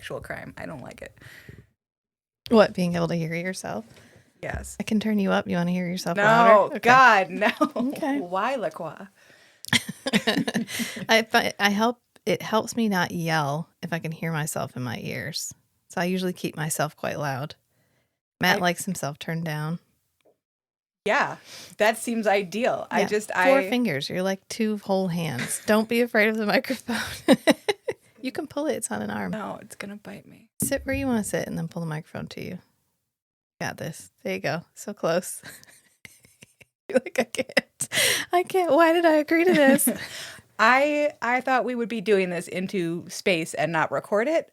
Actual crime. I don't like it. What, being able to hear yourself? Yes. I can turn you up. You want to hear yourself No, louder? Okay. God, no. Okay. Why La Croix? It helps me not yell if I can hear myself in my ears. So I usually keep myself quite loud. Matt likes himself turned down. Yeah, that seems ideal. Yeah, 4 fingers. You're like 2 whole hands. Don't be afraid of the microphone. You can pull it. It's on an arm. No, it's going to bite me. Sit where you want to sit and then pull the microphone to you. Got this. There you go. So close. You're like, I can't. Why did I agree to this? I thought we would be doing this into space and not record it,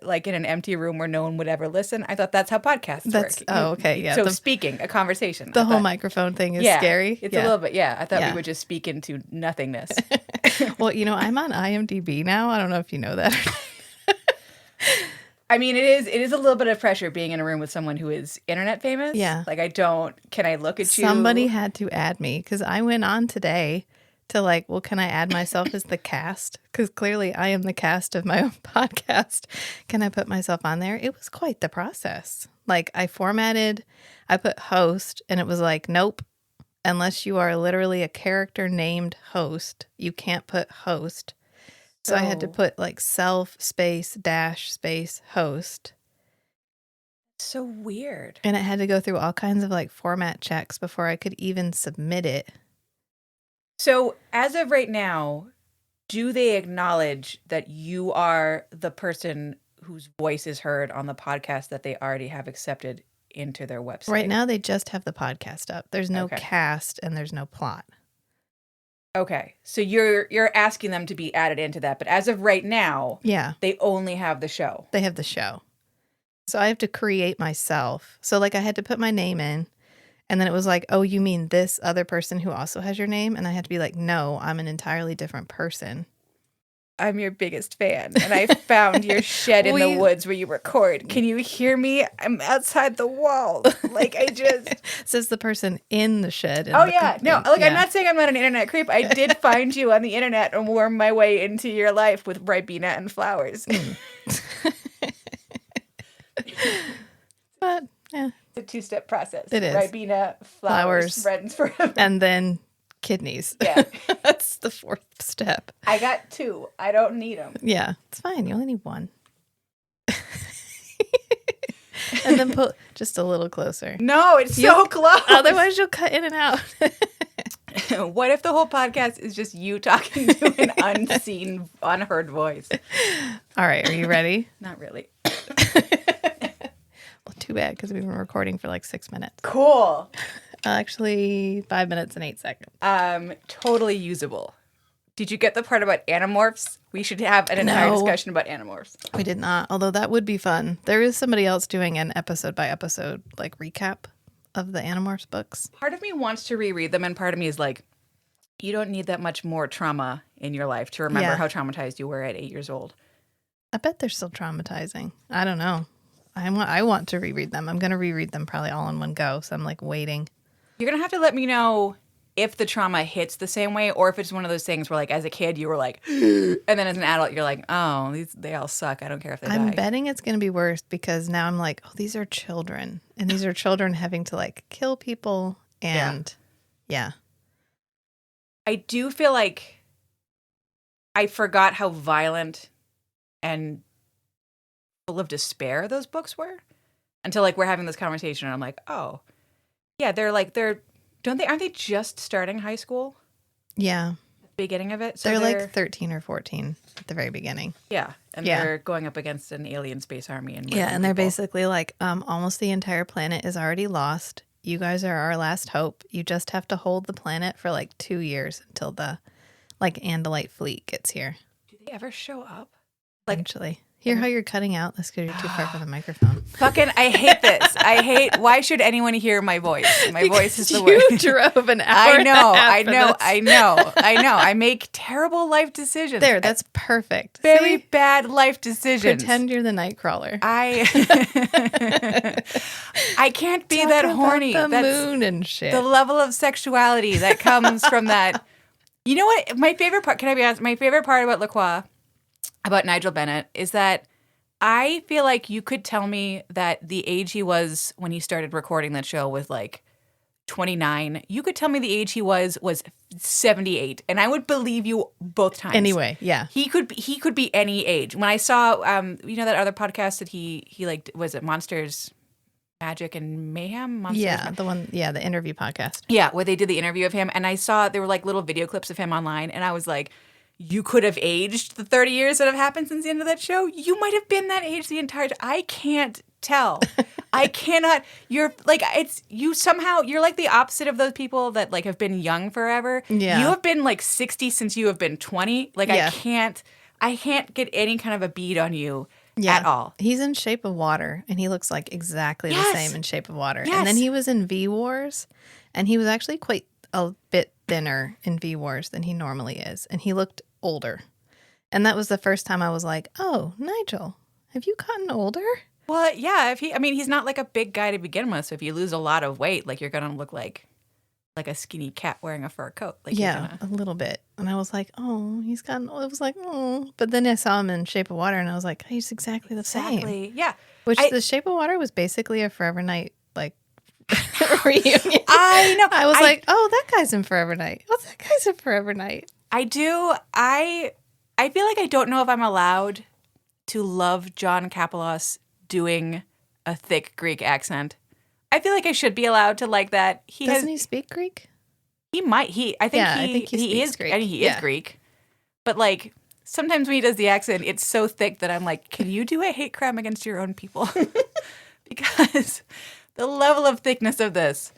like in an empty room where no one would ever listen. I thought that's how podcasts work. Oh, okay, yeah. So speaking, a conversation. The whole microphone thing is scary. It's a little bit, I thought we would just speak into nothingness. Well, I'm on IMDb now. I don't know if you know that. I mean, it is a little bit of pressure being in a room with someone who is internet famous. Yeah. Like, can I look at you? Somebody had to add me because I went on today to can I add myself as the cast? Because clearly I am the cast of my own podcast. Can I put myself on there? It was quite the process. I put host, and it was like, nope, unless you are literally a character named host, you can't put host. So I had to put self space dash space host. So weird. And it had to go through all kinds of format checks before I could even submit it. So as of right now, do they acknowledge that you are the person whose voice is heard on the podcast that they already have accepted into their website? Right now, they just have the podcast up. There's no cast and there's no plot. Okay. So you're asking them to be added into that. But as of right now, they only have the show. They have the show. So I have to create myself. So I had to put my name in. And then it was like, oh, you mean this other person who also has your name? And I had to be like, no, I'm an entirely different person. I'm your biggest fan. And I found your shed in the woods where you record. Can you hear me? I'm outside the wall. Says the person in the shed. No. I'm not saying I'm not an internet creep. I did find you on the internet and worm my way into your life with Ribena and flowers. But, yeah. It's a 2-step process. It is. Ribena, flowers, friends forever. And then kidneys. Yeah. That's the 4th step. I got 2. I don't need them. Yeah, it's fine. You only need 1. And then pull just a little closer. No, it's so close. Otherwise, you'll cut in and out. What if the whole podcast is just you talking to an unseen, unheard voice? All right, are you ready? Not really. Well, too bad, because we've been recording for 6 minutes. Cool. Actually, 5 minutes and 8 seconds. Totally usable. Did you get the part about Animorphs? We should have an entire discussion about Animorphs. We did not, although that would be fun. There is somebody else doing an episode by episode recap of the Animorphs books. Part of me wants to reread them, and part of me is like, you don't need that much more trauma in your life to remember how traumatized you were at 8 years old. I bet they're still traumatizing. I don't know. I want to reread them. I'm going to reread them probably all in one go, so I'm waiting. You're going to have to let me know if the trauma hits the same way, or if it's one of those things where as a kid you were and then as an adult you're like, oh, they all suck. I don't care if they die. I'm betting it's going to be worse because now I'm like, oh, these are children. And these are children having to kill people. And yeah. I do feel like I forgot how violent and full of despair those books were until we're having this conversation and I'm like, oh, yeah, aren't they just starting high school? Yeah. At the beginning of it? So they're 13 or 14 at the very beginning. Yeah. And they're going up against an alien space army. And and they're basically almost the entire planet is already lost. You guys are our last hope. You just have to hold the planet for 2 years until the Andalite fleet gets here. Do they ever show up? Eventually. Hear how you're cutting out? That's because you're too far from the microphone. Fucking, I hate this. Why should anyone hear my voice? My voice is the worst. You drove an hour I know. I make terrible life decisions. That's perfect. Very bad life decisions. Pretend you're the Nightcrawler. I can't be that horny. That's moon and shit. The level of sexuality that comes from that. You know what? My favorite part, can I be honest? My favorite part about La Croix, about Nigel Bennett, is that I feel like you could tell me that the age he was when he started recording that show was like 29. You could tell me the age he was 78, and I would believe you both times. Anyway, yeah. He could be any age. When I saw that other podcast that he like, was it Monsters, Magic and Mayhem? The interview podcast. Yeah, where they did the interview of him, and I saw there were like little video clips of him online, and I was like, you could have aged the 30 years that have happened since the end of that show. You might have been that age the entire time. I can't tell. I cannot. You're like, you're like the opposite of those people that like have been young forever. Yeah. You have been like 60 since you have been 20. Like, Yeah. I can't get any kind of a bead on you at all. He's in Shape of Water, and he looks like exactly the same in Shape of Water. Yes. And then he was in V-Wars, and he was actually quite a bit thinner in V-Wars than he normally is, and he looked older. And that was the first time I was like, oh, Nigel, have you gotten older? Well, yeah, he's not like a big guy to begin with, so if you lose a lot of weight, like, you're going to look like a skinny cat wearing a fur coat. Like, yeah, a little bit. And I was like, oh, he's gotten old. I was like, oh. But then I saw him in Shape of Water, and I was like, he's exactly the same. Yeah. Which the Shape of Water was basically a Forever Night, like, reunion. I know. I was like, oh, that guy's in Forever Night. Oh, that guy's in Forever Night. I do. I feel like I don't know if I'm allowed to love John Kapelos doing a thick Greek accent. I feel like I should be allowed to like that. Doesn't he speak Greek? He might. I think he is Greek. I mean, he is Greek. But like, sometimes when he does the accent, it's so thick that I'm like, can you do a hate crime against your own people? Because the level of thickness of this,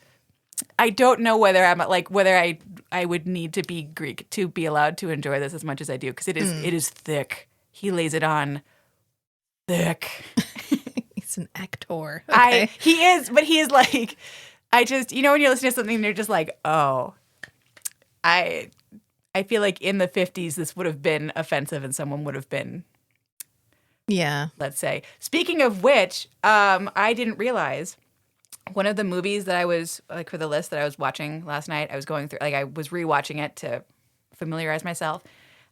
I don't know whether I would need to be Greek to be allowed to enjoy this as much as I do, because it is thick. He lays it on thick. He's an actor. Okay. He is, but he is like, I just, when you listen to something and you're just like, oh, I feel like in the 50s this would have been offensive and someone would have been, let's say. Speaking of which, I didn't realize one of the movies that I was, like, for the list that I was watching last night, I was going through, like, I was rewatching it to familiarize myself.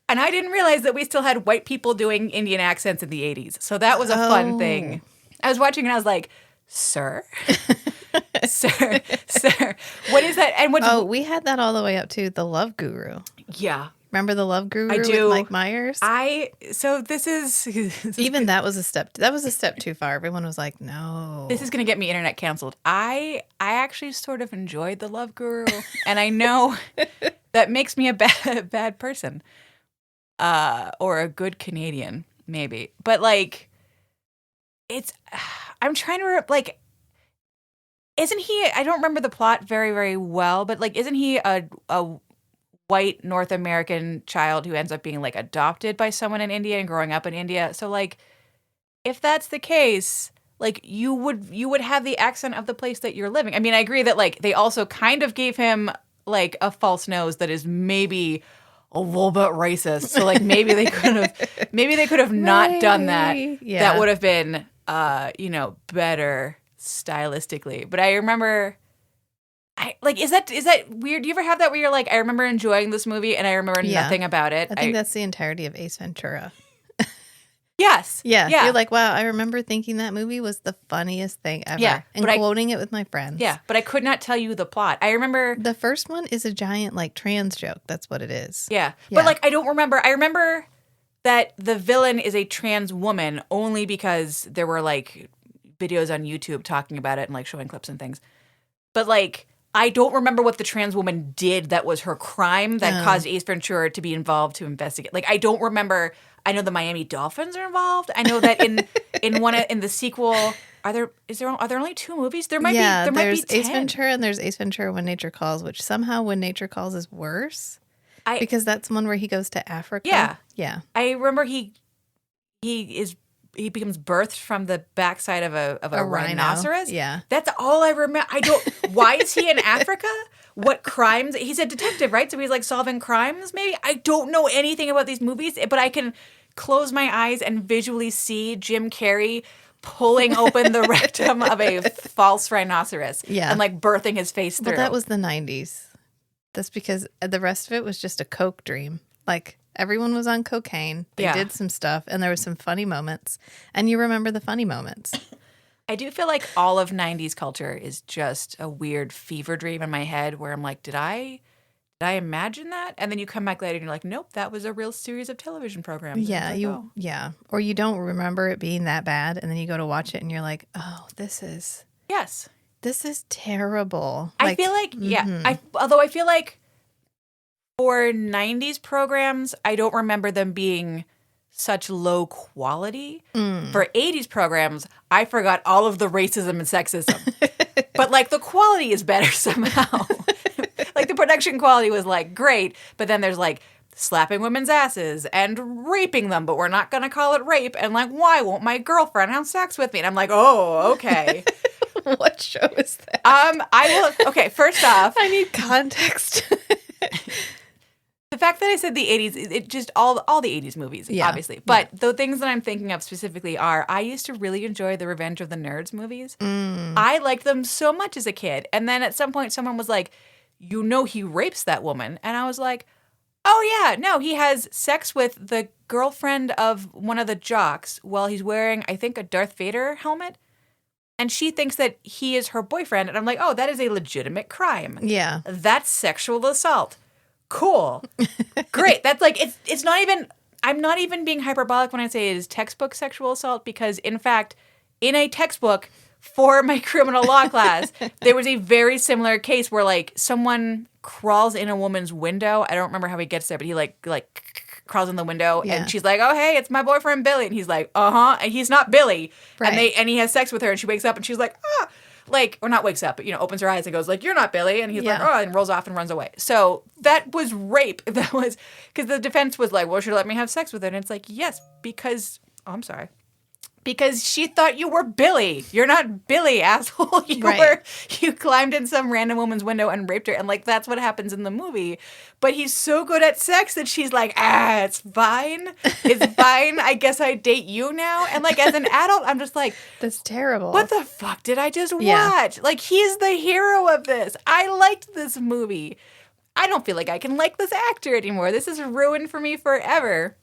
And I didn't realize that we still had white people doing Indian accents in the 80s. So that was a fun thing. I was watching and I was like, sir, sir, what is that? And we had that all the way up to The Love Guru. Yeah. Remember The Love Guru I do. with Mike Myers? So this is even that was a step too far. Everyone was like, no. This is going to get me internet canceled. I actually sort of enjoyed The Love Guru, and I know that makes me a bad person. Or a good Canadian, maybe. But like, I'm trying to isn't he, I don't remember the plot very, very well, but like, isn't he a white North American child who ends up being like adopted by someone in India and growing up in India? So like, if that's the case, like, you would have the accent of the place that you're living. I mean, I agree that like they also kind of gave him like a false nose that is maybe a little bit racist. So like maybe they could have not done that. Yeah. That would have been better stylistically. But I remember is that weird? Do you ever have that where you're like, I remember enjoying this movie and I remember nothing about it? I think that's the entirety of Ace Ventura. Yes. Yeah. You're like, wow, I remember thinking that movie was the funniest thing ever. Yeah, and quoting it with my friends. Yeah, but I could not tell you the plot. I remember the first one is a giant like trans joke. That's what it is. Yeah. But like, I don't remember. I remember that the villain is a trans woman only because there were like videos on YouTube talking about it and like showing clips and things. But like, I don't remember what the trans woman did that was her crime that caused Ace Ventura to be involved to investigate. Like, I don't remember. I know the Miami Dolphins are involved. I know that in the sequel, are there only 2 movies? There might be 10. There's Ace Ventura and there's Ace Ventura When Nature Calls, which somehow When Nature Calls is worse because that's one where he goes to Africa. Yeah. Yeah. I remember he becomes birthed from the backside of a rhinoceros. Yeah. That's all I remember. Why is he in Africa? What crimes? He's a detective, right? So he's like solving crimes, maybe? I don't know anything about these movies, but I can close my eyes and visually see Jim Carrey pulling open the rectum of a false rhinoceros and like birthing his face through. Well, that was the 90s. That's because the rest of it was just a Coke dream. Like, Everyone was on cocaine. They did some stuff, and there were some funny moments. And you remember the funny moments. I do feel like all of 90s culture is just a weird fever dream in my head where I'm like, did I imagine that? And then you come back later and you're like, nope, that was a real series of television programs. Yeah, or you don't remember it being that bad, and then you go to watch it and you're like, oh, this is terrible. I feel like, although I feel like for 90s programs, I don't remember them being such low quality. For 80s programs, I forgot all of the racism and sexism. But like the quality is better somehow. Like the production quality was like great, but then there's like slapping women's asses and raping them, but we're not going to call it rape. And like, why won't my girlfriend have sex with me? And I'm like, oh, okay. What show is that? Okay, first off, I need context. The fact that I said the 80s, it just all the 80s movies, obviously. But the things that I'm thinking of specifically are, I used to really enjoy the Revenge of the Nerds movies. I liked them so much as a kid. And then at some point, someone was like, you know he rapes that woman. And I was like, oh yeah, no, he has sex with the girlfriend of one of the jocks while he's wearing, I think, a Darth Vader helmet. And she thinks that he is her boyfriend. And I'm like, oh, that is a legitimate crime. Yeah. That's sexual assault. Cool. Great. That's like, it's not even, I'm not even being hyperbolic when I say it is textbook sexual assault, because in fact, in a textbook for my criminal law class, there was a very similar case where like someone crawls in a woman's window. I don't remember how he gets there, but he like crawls in the window and she's like, oh, hey, it's my boyfriend, Billy. And he's like, uh-huh. And he's not Billy. Right. And he has sex with her and she wakes up and she's like, ah. Like, or not wakes up, but, opens her eyes and goes like, you're not Billy. And he's like, oh, and rolls off and runs away. So that was rape. That was, because the defense was like, well, should let me have sex with her? And it's like, yes, because, I'm sorry. Because she thought you were Billy. You're not Billy, asshole. You climbed in some random woman's window and raped her. And like, that's what happens in the movie. But he's so good at sex that she's like, it's fine. It's fine. I guess I date you now. And like, as an adult, I'm just like, that's terrible. What the fuck did I just watch? Like, he's the hero of this. I liked this movie. I don't feel like I can like this actor anymore. This is ruined for me forever.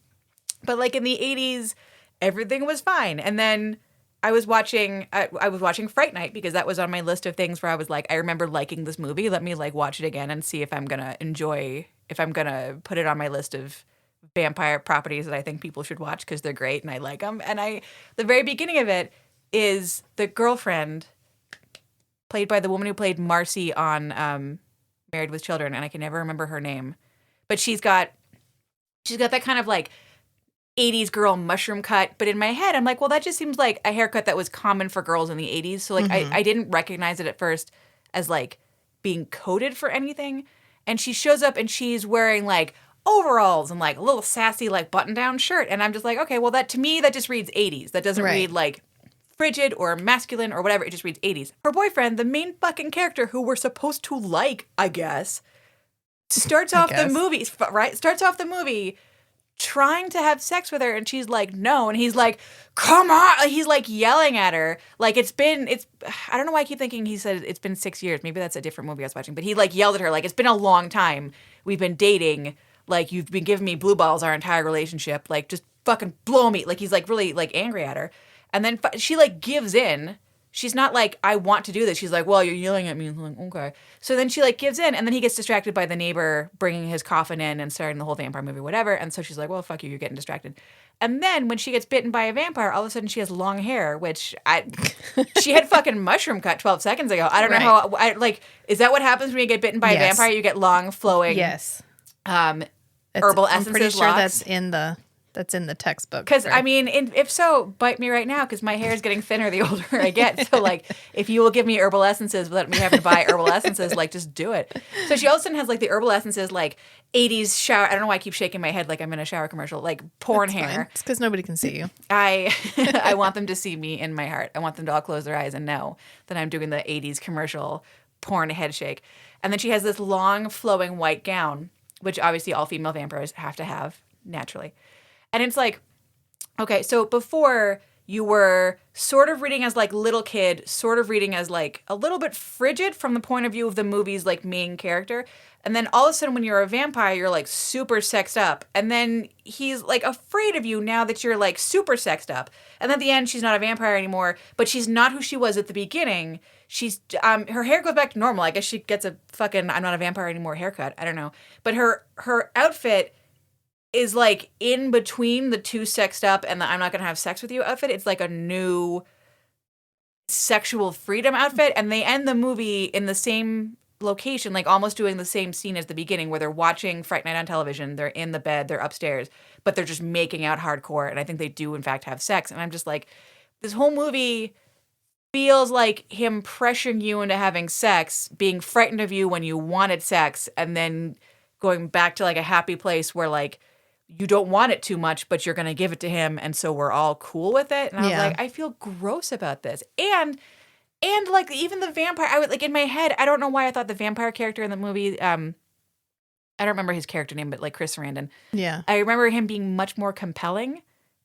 But like in the 80s, everything was fine. And then I was watching Fright Night because that was on my list of things where I was like, I remember liking this movie. Let me like watch it again and see if I'm going to put it on my list of vampire properties that I think people should watch because they're great and I like them. And the very beginning of it is the girlfriend played by the woman who played Marcy on Married with Children. And I can never remember her name, but she's got that kind of like 80s girl mushroom cut, but in my head I'm like, well, that just seems like a haircut that was common for girls in the 80s. So like I didn't recognize it at first as like being coded for anything. And she shows up and she's wearing like overalls and like a little sassy like button down shirt. And I'm just like, okay, well, that to me that just reads 80s. That doesn't read like frigid or masculine or whatever. It just reads 80s. Her boyfriend, the main fucking character who we're supposed to like, I guess, starts off the movie trying to have sex with her, and she's like, no, and he's like, come on, he's like yelling at her, like I don't know why I keep thinking he said it's been 6 years, maybe that's a different movie I was watching, but he like yelled at her, like, it's been a long time, we've been dating, like, you've been giving me blue balls our entire relationship, like, just fucking blow me, like, he's like really like angry at her, and then she like gives in. She's not like, I want to do this. She's like, well, you're yelling at me. I'm like, okay. So then she like gives in, and then he gets distracted by the neighbor bringing his coffin in and starting the whole vampire movie, whatever. And so she's like, well, fuck you, you're getting distracted. And then when she gets bitten by a vampire, all of a sudden she has long hair, which she had fucking mushroom cut 12 seconds ago. I don't know how, is that what happens when you get bitten by a vampire? You get long flowing herbal essences. I'm pretty sure locks. That's in the textbook. Because, I mean, if so, bite me right now because my hair is getting thinner the older I get. So, like, if you will give me herbal essences without me having to buy herbal essences, like, just do it. So she also has, like, the herbal essences, like, 80s shower. I don't know why I keep shaking my head like I'm in a shower commercial. Like, porn hair. Fine. It's because nobody can see you. I want them to see me in my heart. I want them to all close their eyes and know that I'm doing the 80s commercial porn head shake. And then she has this long, flowing white gown, which obviously all female vampires have to have, naturally. And it's like, okay, so before you were sort of reading as like little kid, sort of reading as like a little bit frigid from the point of view of the movie's like main character. And then all of a sudden when you're a vampire, you're like super sexed up. And then he's like afraid of you now that you're like super sexed up. And at the end, she's not a vampire anymore, but she's not who she was at the beginning. She's her hair goes back to normal. I guess she gets a fucking I'm not a vampire anymore haircut. I don't know. But her outfit is like in between the too sexed up and the I'm not going to have sex with you outfit. It's like a new sexual freedom outfit. And they end the movie in the same location, like almost doing the same scene as the beginning where they're watching Fright Night on television. They're in the bed, they're upstairs, but they're just making out hardcore. And I think they do in fact have sex. And I'm just like, this whole movie feels like him pressuring you into having sex, being frightened of you when you wanted sex, and then going back to like a happy place where like you don't want it too much, but you're going to give it to him. And so we're all cool with it. And I was like, I feel gross about this. And like even the vampire, I would like in my head, I don't know why I thought the vampire character in the movie, I don't remember his character name, but like Chris Sarandon. Yeah. I remember him being much more compelling.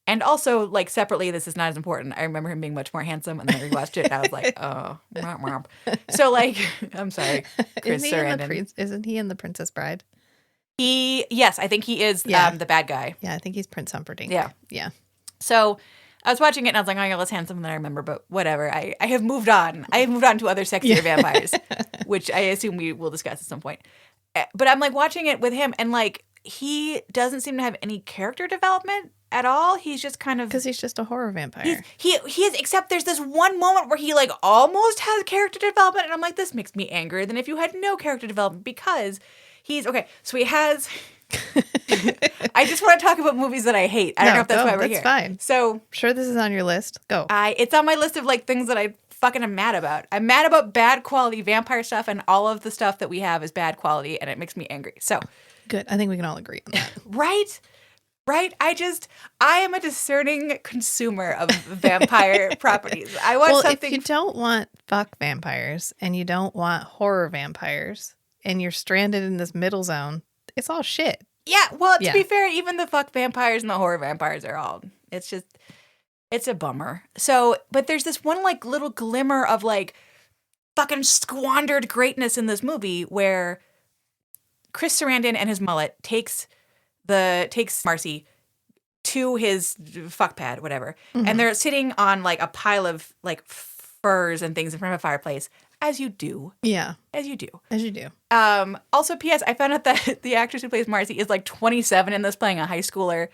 And also, like, separately, this is not as important. I remember him being much more handsome, and then I rewatched it, and I was like, oh, womp, womp. So, like, I'm sorry, Chris Sarandon. Isn't he in The Princess Bride? Yes, I think he is the bad guy. Yeah, I think he's Prince Humperdinck. Yeah. So, I was watching it, and I was like, oh, yeah, less handsome than I remember, but whatever. I have moved on. I have moved on to other sexier vampires, which I assume we will discuss at some point. But I'm, like, watching it with him, and, like, he doesn't seem to have any character development at all. He's just kind of... Because he's just a horror vampire. He is, except there's this one moment where he, like, almost has character development, and I'm like, this makes me angrier than if you had no character development, because he's... Okay, so he has... I just want to talk about movies that I hate. I don't know if that's why we're here. That's fine. So... I'm sure this is on your list. Go. It's on my list of, like, things that I fucking am mad about. I'm mad about bad quality vampire stuff, and all of the stuff that we have is bad quality, and it makes me angry. So... Good. I think we can all agree on that. Right? I am a discerning consumer of vampire properties. I want something. If you don't want fuck vampires and you don't want horror vampires and you're stranded in this middle zone, it's all shit. Yeah, well, to be fair, even the fuck vampires and the horror vampires are all, it's a bummer. So, but there's this one like little glimmer of like fucking squandered greatness in this movie where Chris Sarandon and his mullet takes Marcy to his fuck pad, whatever. Mm-hmm. And they're sitting on like a pile of like furs and things in front of a fireplace, as you do. Yeah. As you do. Also, P.S. I found out that the actress who plays Marcy is like 27 in this, playing a high schooler,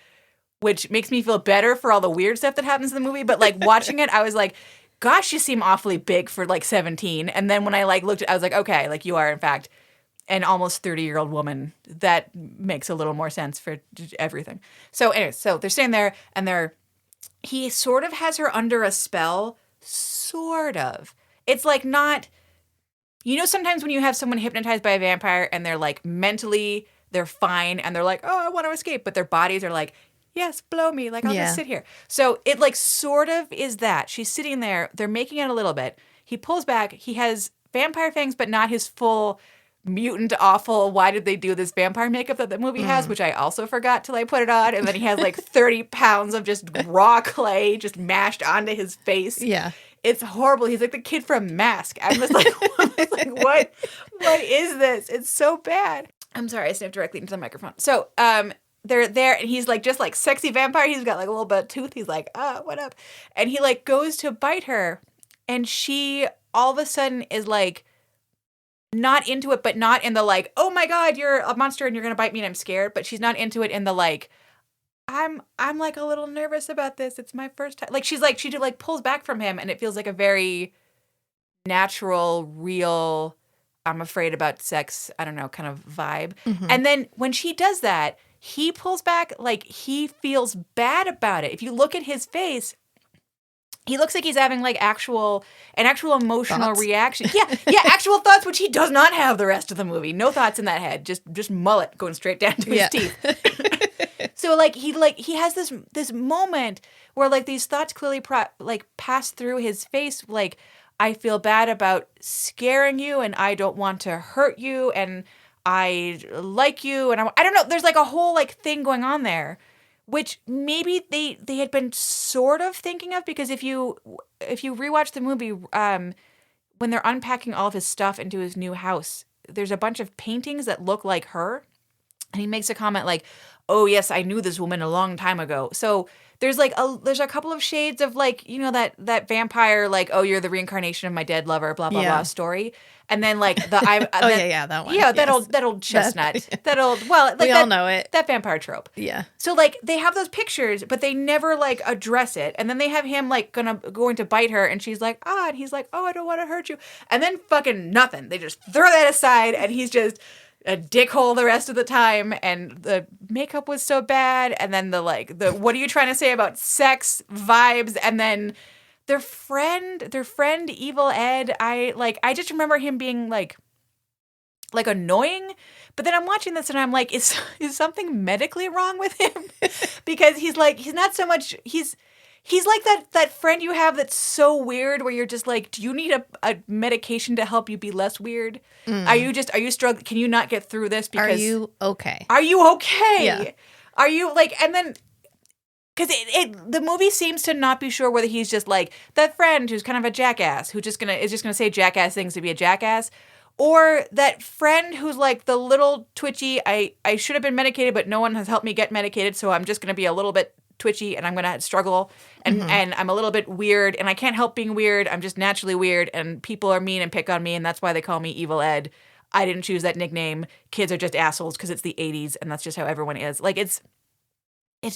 which makes me feel better for all the weird stuff that happens in the movie. But like watching it, I was like, gosh, you seem awfully big for like 17. And then when I like looked at it, I was like, okay, like you are in fact an almost 30-year-old woman. That makes a little more sense for everything. So anyways, so they're staying there and he sort of has her under a spell, sort of. It's like not, you know, sometimes when you have someone hypnotized by a vampire and they're like mentally, they're fine and they're like, oh, I want to escape. But their bodies are like, yes, blow me. Like, I'll just sit here. So it like sort of is that. She's sitting there. They're making out a little bit. He pulls back. He has vampire fangs, but not his full mutant, awful, why did they do this vampire makeup that the movie has, which I also forgot till I put it on. And then he has like 30 pounds of just raw clay just mashed onto his face. Yeah. It's horrible. He's like the kid from Mask. I'm just like, what is this? It's so bad. I'm sorry, I sniffed directly into the microphone. So, they're there and he's like just like sexy vampire. He's got like a little bit of tooth. He's like, what up? And he like goes to bite her and she all of a sudden is like, not into it, but not in the like, oh my God, you're a monster and you're going to bite me and I'm scared. But she's not into it in the like, I'm like a little nervous about this. It's my first time. Like she pulls back from him and it feels like a very natural, real, I'm afraid about sex, I don't know, kind of vibe. Mm-hmm. And then when she does that, he pulls back like he feels bad about it. If you look at his face, he looks like he's having like an actual emotional thoughts. Reaction. Yeah, actual thoughts, which he does not have the rest of the movie. No thoughts in that head. Just mullet going straight down to his teeth. So like he has this moment where like these thoughts clearly pass through his face. Like, I feel bad about scaring you, and I don't want to hurt you, and I like you, and I don't know. There's like a whole like thing going on there, which maybe they had been sort of thinking of, because if you rewatch the movie, when they're unpacking all of his stuff into his new house, there's a bunch of paintings that look like her. And he makes a comment like, "Oh yes, I knew this woman a long time ago." So there's a couple of shades of like, you know, that vampire, like, "Oh, you're the reincarnation of my dead lover," blah blah blah story. And then like the that one. Yeah, that old chestnut. Like we all know it. That vampire trope. Yeah. So like they have those pictures, but they never like address it. And then they have him like going to bite her, and she's like, and he's like, "Oh, I don't want to hurt you." And then fucking nothing. They just throw that aside, and he's just a dickhole the rest of the time, and the makeup was so bad, and then the what are you trying to say about sex vibes, and then their friend Evil Ed, I just remember him being like annoying, but then I'm watching this and I'm like, is something medically wrong with him? Because he's not so much, he's like that friend you have that's so weird, where you're just like, do you need a medication to help you be less weird? Are you struggling? Can you not get through this? Because Are you okay? Are you okay? Yeah. Are you like, and then, because the movie seems to not be sure whether he's just like that friend who's kind of a jackass, who is just gonna say jackass things to be a jackass, or that friend who's like the little twitchy, I should have been medicated, but no one has helped me get medicated, so I'm just gonna be a little bit twitchy, and I'm gonna struggle, and I'm a little bit weird, and I can't help being weird. I'm just naturally weird, and people are mean and pick on me, and that's why they call me Evil Ed. I didn't choose that nickname. Kids are just assholes because it's the 80s, and that's just how everyone is. Like, it's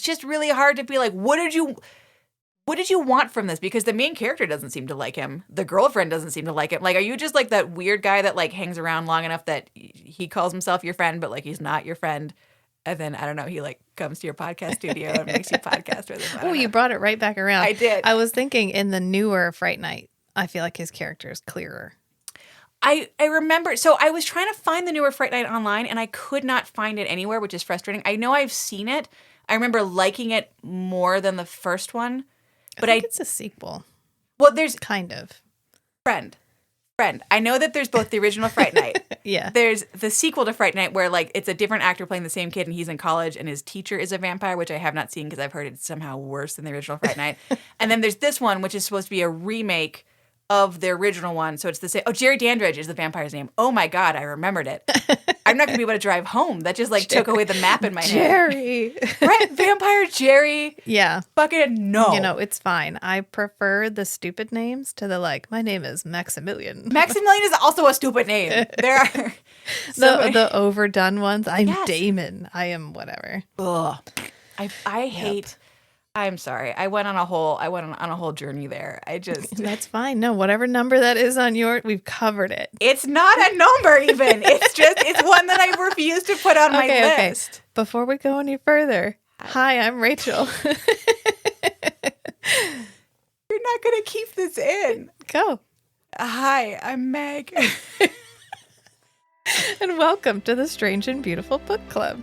just really hard to be like, what did you want from this? Because the main character doesn't seem to like him. The girlfriend doesn't seem to like him. Like, are you just like that weird guy that like hangs around long enough that he calls himself your friend, but like he's not your friend? And then, I don't know, he like comes to your podcast studio and makes you podcast with him. Oh, you brought it right back around. I did. I was thinking in the newer Fright Night, I feel like his character is clearer. I remember, so I was trying to find the newer Fright Night online, and I could not find it anywhere, which is frustrating. I know I've seen it. I remember liking it more than the first one. But I think it's a sequel. Well, there's kind of. Friend. I know that there's both the original Fright Night. Yeah. There's the sequel to Fright Night where like it's a different actor playing the same kid, and he's in college, and his teacher is a vampire, which I have not seen because I've heard it's somehow worse than the original Fright Night. And then there's this one, which is supposed to be a remake of the original one. So it's the same. Oh, Jerry Dandridge is the vampire's name. Oh my God, I remembered it. I'm not going to be able to drive home. That just like took away the map in my head. Jerry. Right? Vampire Jerry. Yeah. Fucking no. You know, it's fine. I prefer the stupid names to the like, my name is Maximilian. Maximilian is also a stupid name. There are the overdone ones. I'm Yes. Damon. I am whatever. Ugh. I hate. I'm sorry. I went on a whole journey there. That's fine. No, whatever number that is on we've covered it. It's not a number even. It's one that I refuse to put on my list. Okay. Before we go any further, hi, I'm Rachel. You're not going to keep this in. Go. Hi, I'm Meg. And welcome to the Strange and Beautiful Book Club.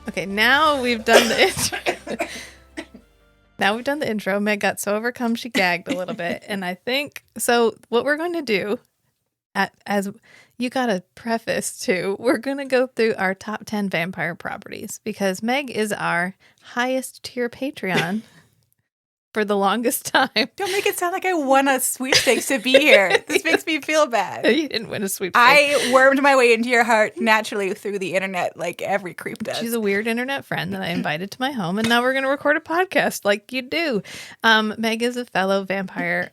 Okay, now we've done the intro. Meg got so overcome she gagged a little bit. And I think, so what we're going to do, as you got a preface to, we're going to go through our top 10 vampire properties, because Meg is our highest tier Patreon for the longest time. Don't make it sound like I won a sweepstakes to be here. This makes me feel bad. You didn't win a sweepstakes. I wormed my way into your heart naturally through the internet like every creep does. She's a weird internet friend that I invited to my home, and now we're going to record a podcast like you do. Meg is a fellow vampire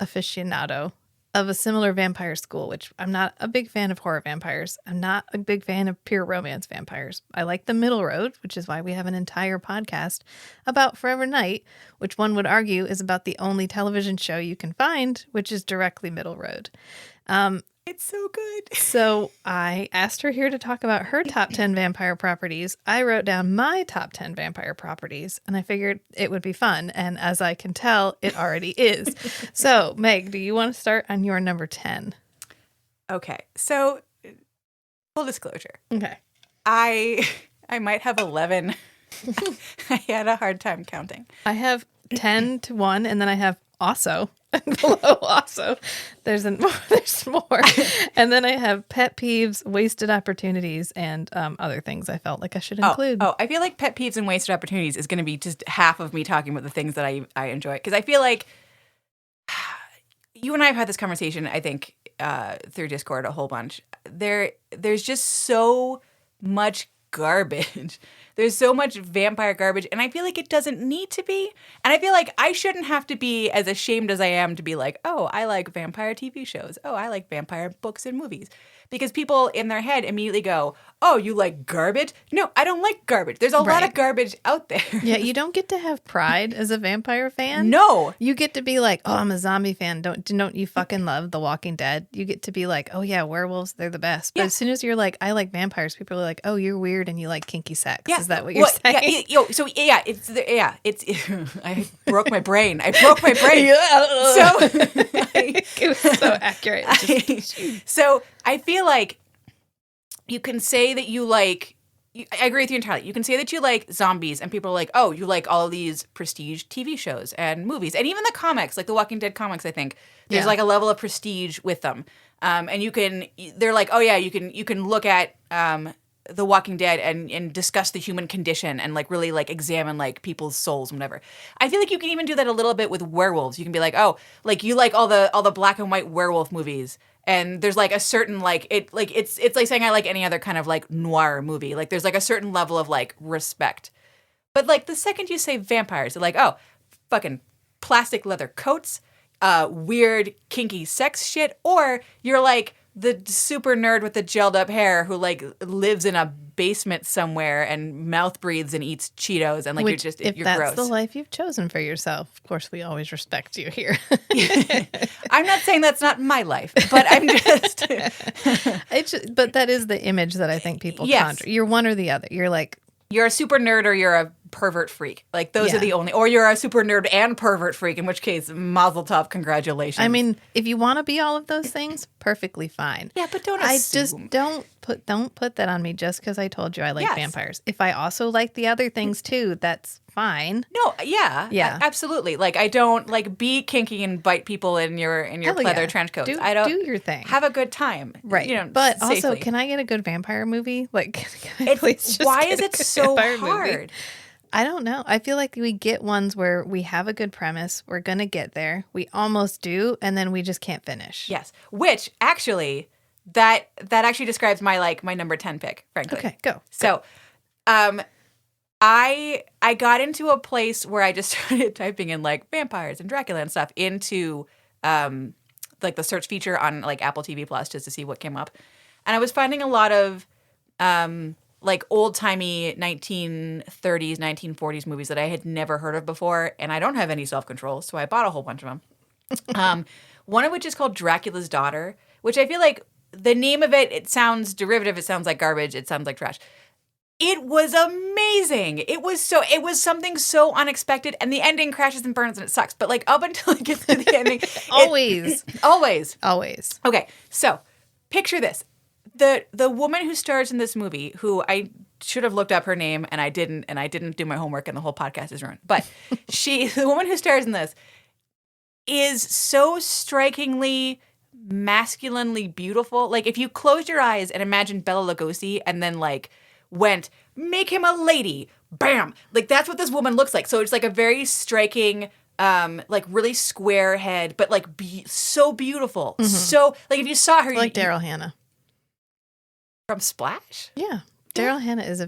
aficionado. of a similar vampire school, which I'm not a big fan of horror vampires. I'm not a big fan of pure romance vampires. I like the middle road, which is why we have an entire podcast about Forever Night, which one would argue is about the only television show you can find, which is directly middle road. It's so good. So I asked her here to talk about her top 10 vampire properties. I wrote down my top 10 vampire properties, and I figured it would be fun. And as I can tell, it already is. So, Meg, do you want to start on your number 10? Okay. So, full disclosure. Okay. I might have 11. I had a hard time counting. I have 10 to 1, and then I have also. And below also there's more, and then I have pet peeves, wasted opportunities, and other things I felt like I should include. I feel like pet peeves and wasted opportunities is going to be just half of me talking about the things that I enjoy, because I feel like you and I have had this conversation, I think, through Discord a whole bunch. There's just so much garbage. There's so much vampire garbage, and I feel like it doesn't need to be. And I feel like I shouldn't have to be as ashamed as I am to be like, oh, I like vampire TV shows. Oh, I like vampire books and movies. Because people in their head immediately go, oh, you like garbage? No, I don't like garbage. There's a lot of garbage out there. Yeah, you don't get to have pride as a vampire fan. No. You get to be like, oh, I'm a zombie fan. Don't you fucking love The Walking Dead? You get to be like, oh yeah, werewolves, they're the best. But as soon as you're like, I like vampires, people are like, oh, you're weird and you like kinky sex. Yeah. Is that what you're saying? Yeah, it's I broke my brain. So it was so accurate. So I feel like you can say that you like, I agree with you entirely. You can say that you like zombies, and people are like, oh, you like all of these prestige TV shows and movies. And even the comics, like the Walking Dead comics, I think, there's like a level of prestige with them. And they're like, oh yeah, you can look at The Walking Dead and discuss the human condition and like really like examine like people's souls and whatever. I feel like you can even do that a little bit with werewolves. You can be like, oh, like you like all the black and white werewolf movies, and there's like a certain it's like saying I like any other kind of like noir movie. Like there's like a certain level of like respect. But like the second you say vampires, they're like, oh, fucking plastic leather coats, weird kinky sex shit, or you're like the super nerd with the gelled up hair who like lives in a basement somewhere and mouth breathes and eats Cheetos, and like you're gross. If that's the life you've chosen for yourself, of course we always respect you here. I'm not saying that's not my life, but I'm just but that is the image that I think people conjure. You're one or the other. You're like, you're a super nerd or you're a pervert freak. Like those are the only, or you're a super nerd and pervert freak, in which case, mazel tov, congratulations. I mean, if you want to be all of those things, perfectly fine. Yeah, but don't assume. Don't put that on me just because I told you I like vampires. If I also like the other things too, that's fine. No, yeah, absolutely. Like I don't like be kinky and bite people in your leather trench coats. I don't do your thing. Have a good time, right? You know, but safely. Also, can I get a good vampire movie? Like, can I please just why is it so hard? Movie? I don't know. I feel like we get ones where we have a good premise. We're going to get there. We almost do. And then we just can't finish. Yes. Which actually, that actually describes my number 10 pick, frankly. Okay, go. So, I got into a place where I just started typing in like vampires and Dracula and stuff into like the search feature on like Apple TV Plus just to see what came up. And I was finding a lot of like old-timey 1930s, 1940s movies that I had never heard of before, and I don't have any self-control, so I bought a whole bunch of them. One of which is called Dracula's Daughter, which I feel like the name of it sounds derivative, it sounds like garbage, it sounds like trash. It was amazing. It was something so unexpected, and the ending crashes and burns and it sucks, but like up until it gets to the ending. Always. Okay, so picture this. The woman who stars in this movie, who I should have looked up her name and I didn't do my homework and the whole podcast is ruined. But the woman who stars in this is so strikingly masculinely beautiful. Like if you closed your eyes and imagined Bela Lugosi and then like went, make him a lady, bam. Like that's what this woman looks like. So it's like a very striking like really square head, but like so beautiful. Mm-hmm. So like if you saw her, like Daryl Hannah. From Splash? Yeah. Daryl Hannah is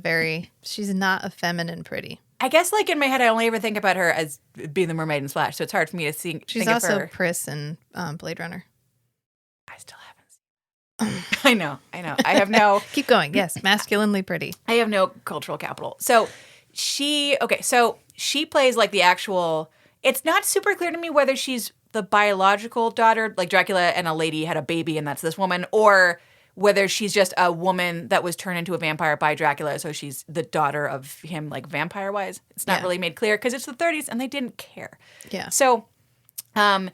she's not a feminine pretty. I guess like in my head, I only ever think about her as being the mermaid in Splash, so it's hard for me to think She's of also her. Pris in Blade Runner. I know. I have no Keep going. Yes, masculinely pretty. I have no cultural capital. So she plays like the actual. It's not super clear to me whether she's the biological daughter, like Dracula and a lady had a baby and that's this woman, or whether she's just a woman that was turned into a vampire by Dracula, so she's the daughter of him, like vampire-wise. It's not really made clear because it's the 30s and they didn't care. Yeah. So the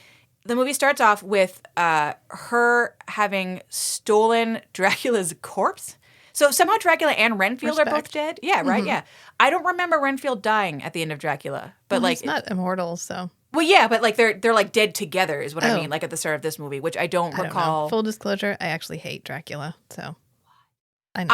movie starts off with her having stolen Dracula's corpse. So somehow Dracula and Renfield are both dead. Yeah, right. Yeah, I don't remember Renfield dying at the end of Dracula, but he's not immortal, so. Well, yeah, but like they're like dead together is what I mean. Like at the start of this movie, which I don't recall. Full disclosure, I actually hate Dracula, so I know.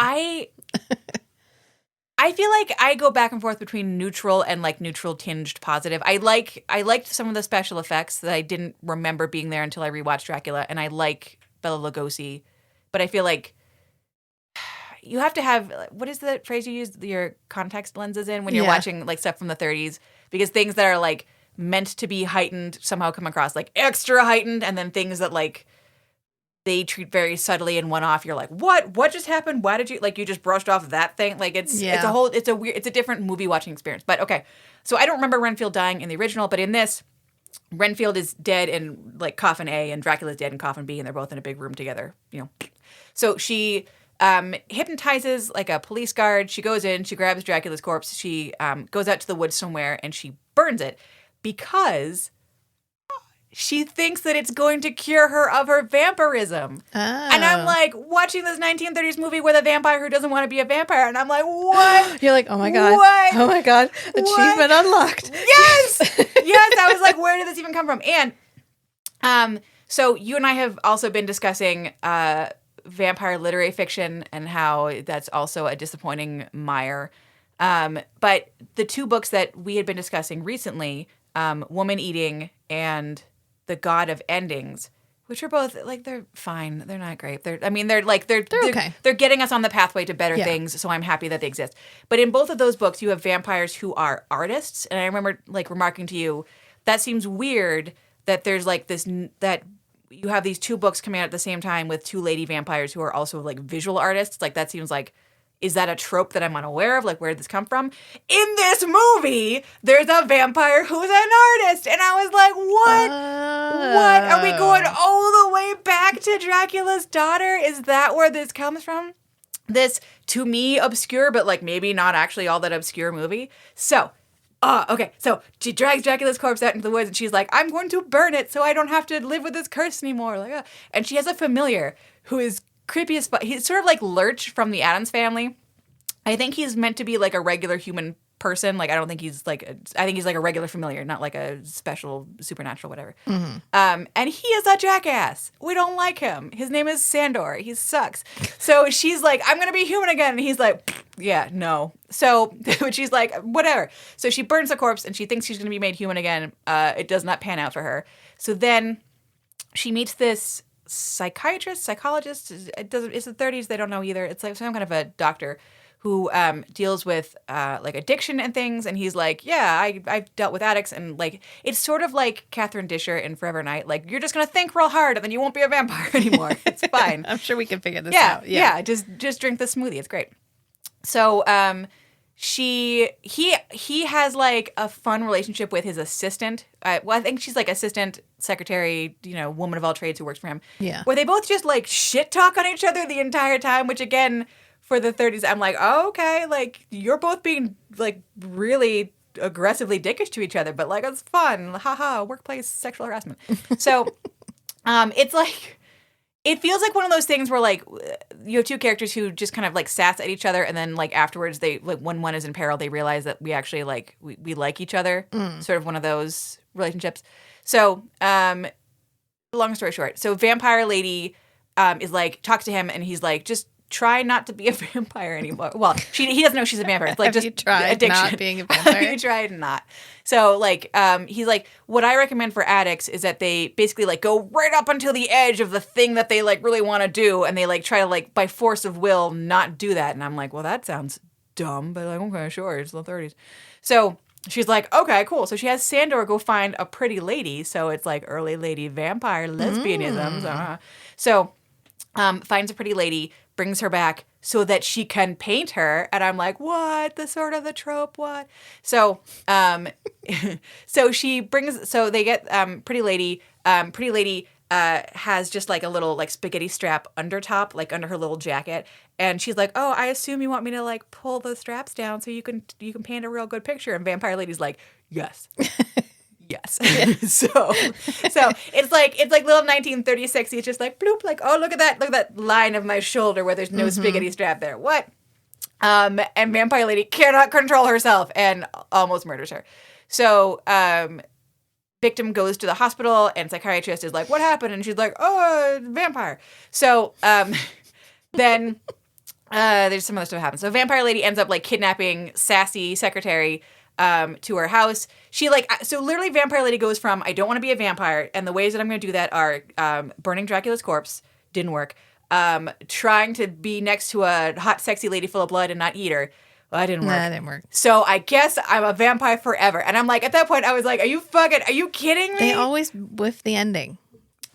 I feel like I go back and forth between neutral and like neutral tinged positive. I liked some of the special effects that I didn't remember being there until I rewatched Dracula, and I like Bela Lugosi, but I feel like you have to have, what is the phrase you use, your context lenses in when you're watching like stuff from the 30s, because things that are like meant to be heightened somehow come across like extra heightened, and then things that like they treat very subtly and one off, you're like, what just happened? Why did you, like, you just brushed off that thing? Like it's a different movie watching experience. But okay, so I don't remember Renfield dying in the original, but in this, Renfield is dead in like coffin A and Dracula's dead in coffin B, and they're both in a big room together, you know. So she hypnotizes like a police guard. She goes in, she grabs Dracula's corpse, she goes out to the woods somewhere and she burns it because she thinks that it's going to cure her of her vampirism. Oh. And I'm like watching this 1930s movie with a vampire who doesn't want to be a vampire. And I'm like, what? You're like, oh my God. What? Oh my God. Achievement unlocked. Yes. Yes. I was like, where did this even come from? And so you and I have also been discussing vampire literary fiction and how that's also a disappointing mire. But the two books that we had been discussing recently, Woman Eating and The God of Endings, which are both like, they're fine. They're not great. They're okay. They're getting us on the pathway to better things. So I'm happy that they exist. But in both of those books, you have vampires who are artists. And I remember like remarking to you, that seems weird that there's like this, that you have these two books coming out at the same time with two lady vampires who are also like visual artists. Like that seems like, is that a trope that I'm unaware of? Like, where did this come from? In this movie, there's a vampire who's an artist. And I was like, what? What? Are we going all the way back to Dracula's daughter? Is that where this comes from? This, to me, obscure, but like maybe not actually all that obscure movie. So, okay. So she drags Dracula's corpse out into the woods and she's like, I'm going to burn it so I don't have to live with this curse anymore. Like, and she has a familiar who is creepy as fuck. He's sort of like Lurch from the Addams Family. I think he's meant to be like a regular human person. Like, I don't think he's like, I think he's like a regular familiar, not like a special supernatural whatever. Mm-hmm. And he is a jackass. We don't like him. His name is Sandor. He sucks. So she's like, I'm going to be human again. And he's like, yeah, no. So she's like, whatever. So she burns the corpse and she thinks she's going to be made human again. It does not pan out for her. So then she meets this psychologist. It's the 30s. They don't know either. It's like some kind of a doctor who deals with like addiction and things. And he's like, yeah, I've dealt with addicts. And like, it's sort of like Catherine Disher in Forever Night. Like, you're just going to think real hard and then you won't be a vampire anymore. It's fine. I'm sure we can figure this out. Yeah. Just drink the smoothie. It's great. So he has like a fun relationship with his assistant. Well, I think she's like assistant, secretary, woman of all trades who works for him. Yeah. Where they both just like shit talk on each other the entire time, which again, for the 30s, I'm like, oh, okay, like you're both being like really aggressively dickish to each other, but like it's fun. Haha, workplace sexual harassment. So it's like, it feels like one of those things where like you have two characters who just kind of like sass at each other, and then like afterwards they like when one is in peril, they realize that we actually like we like each other. Sort of one of those relationships. So long story short, so vampire lady is like talks to him, and he's like, just try not to be a vampire anymore. Well, he doesn't know she's a vampire. It's like, Have just you tried addiction. Not being a vampire? Have you tried not? So like, he's like, what I recommend for addicts is that they basically like go right up until the edge of the thing that they like really want to do, and they like try to like by force of will not do that. And I'm like, well, that sounds dumb, but like, okay, sure, it's the 30s. So she's like, okay, cool. So she has Sandor go find a pretty lady. So it's like early lady vampire lesbianism. So finds a pretty lady, brings her back so that she can paint her. And I'm like, what? The sort of the trope, what? So, so they get pretty lady. Pretty lady has just like a little like spaghetti strap under top, like under her little jacket. And she's like, oh, I assume you want me to like pull the straps down so you can paint a real good picture. And Vampire Lady's like, yes. Yes. So it's like little 1936. It's just like bloop, like, oh, look at that line of my shoulder where there's no spaghetti strap there. What? And Vampire Lady cannot control herself and almost murders her. So victim goes to the hospital and psychiatrist is like, what happened? And she's like, oh, vampire. So then there's some other stuff that happens. So Vampire Lady ends up like kidnapping sassy secretary to her house. She so literally Vampire Lady goes from, I don't want to be a vampire, and the ways that I'm going to do that are burning Dracula's corpse, didn't work, trying to be next to a hot, sexy lady full of blood and not eat her. Well, that didn't work. That didn't work. So I guess I'm a vampire forever. And I'm like, at that point, I was like, are you kidding me? They always whiff the ending.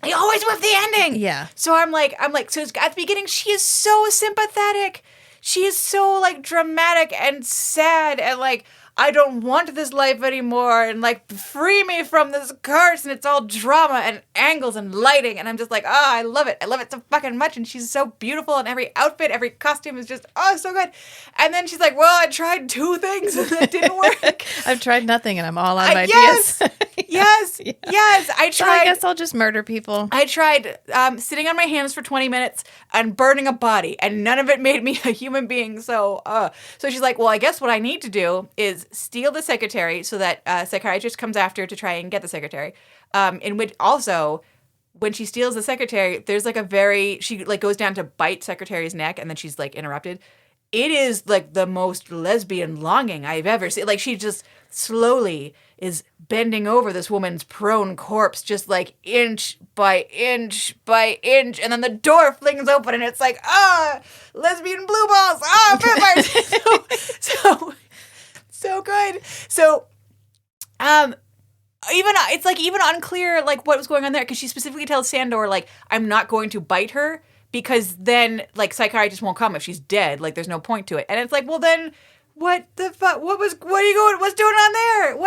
They always whiff the ending. Yeah. So I'm like, so at the beginning, she is so sympathetic. She is so like dramatic and sad and like, I don't want this life anymore, and like free me from this curse, and it's all drama and angles and lighting, and I'm just like, oh, I love it so fucking much, and she's so beautiful, and every outfit, every costume is just, oh, so good. And then she's like, well, I tried 2 things and that didn't work. I've tried nothing and I'm all out of ideas. Yes, I tried. So I guess I'll just murder people. I tried sitting on my hands for 20 minutes and burning a body, and none of it made me a human being. So she's like, well, I guess what I need to do is steal the secretary so that psychiatrist comes after to try and get the secretary. In which also, when she steals the secretary, there's like she like goes down to bite secretary's neck, and then she's like interrupted. It is like the most lesbian longing I've ever seen. Like she just slowly is bending over this woman's prone corpse, just like inch by inch by inch, and then the door flings open, and it's like, lesbian blue balls, vampires. So good. So, it's like even unclear like what was going on there, because she specifically tells Sandor like, I'm not going to bite her because then like psychiatrist won't come if she's dead. Like there's no point to it. And it's like, well then, what the fuck? What's going on there?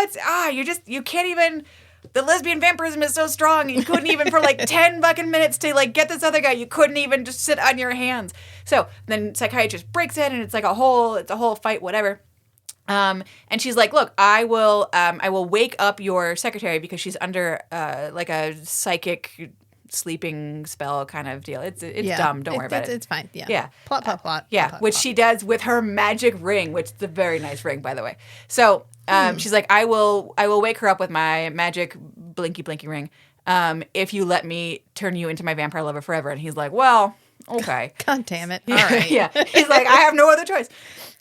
You can't even. The lesbian vampirism is so strong. You couldn't even for like 10 fucking minutes to like get this other guy. You couldn't even just sit on your hands. So then psychiatrist breaks in, and it's like a whole fight, whatever. And she's like, look, I will wake up your secretary because she's under like a psychic sleeping spell kind of deal. It's dumb. Don't worry about it. It's fine. Yeah. Yeah. Plot. Yeah. Plot, which she does with her magic ring, which is a very nice ring, by the way. So she's like, I will wake her up with my magic blinky ring. If you let me turn you into my vampire lover forever. And he's like, well, okay. God damn it. All right. Yeah. He's like, I have no other choice.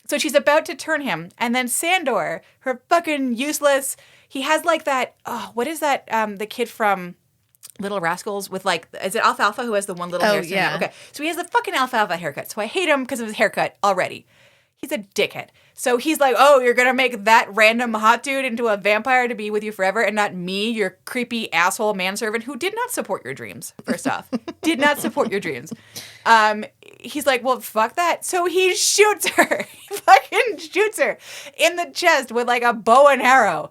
So she's about to turn him, and then Sandor, her fucking useless, he has like that, what is that, the kid from Little Rascals with like, is it Alfalfa who has the one little haircut? Yeah. Okay. So he has the fucking Alfalfa haircut. So I hate him because of his haircut already. He's a dickhead. So he's like, oh, you're going to make that random hot dude into a vampire to be with you forever and not me, your creepy asshole manservant who did not support your dreams, first off. Did not support your dreams. He's like, well, fuck that. So he shoots her. He fucking shoots her in the chest with like a bow and arrow.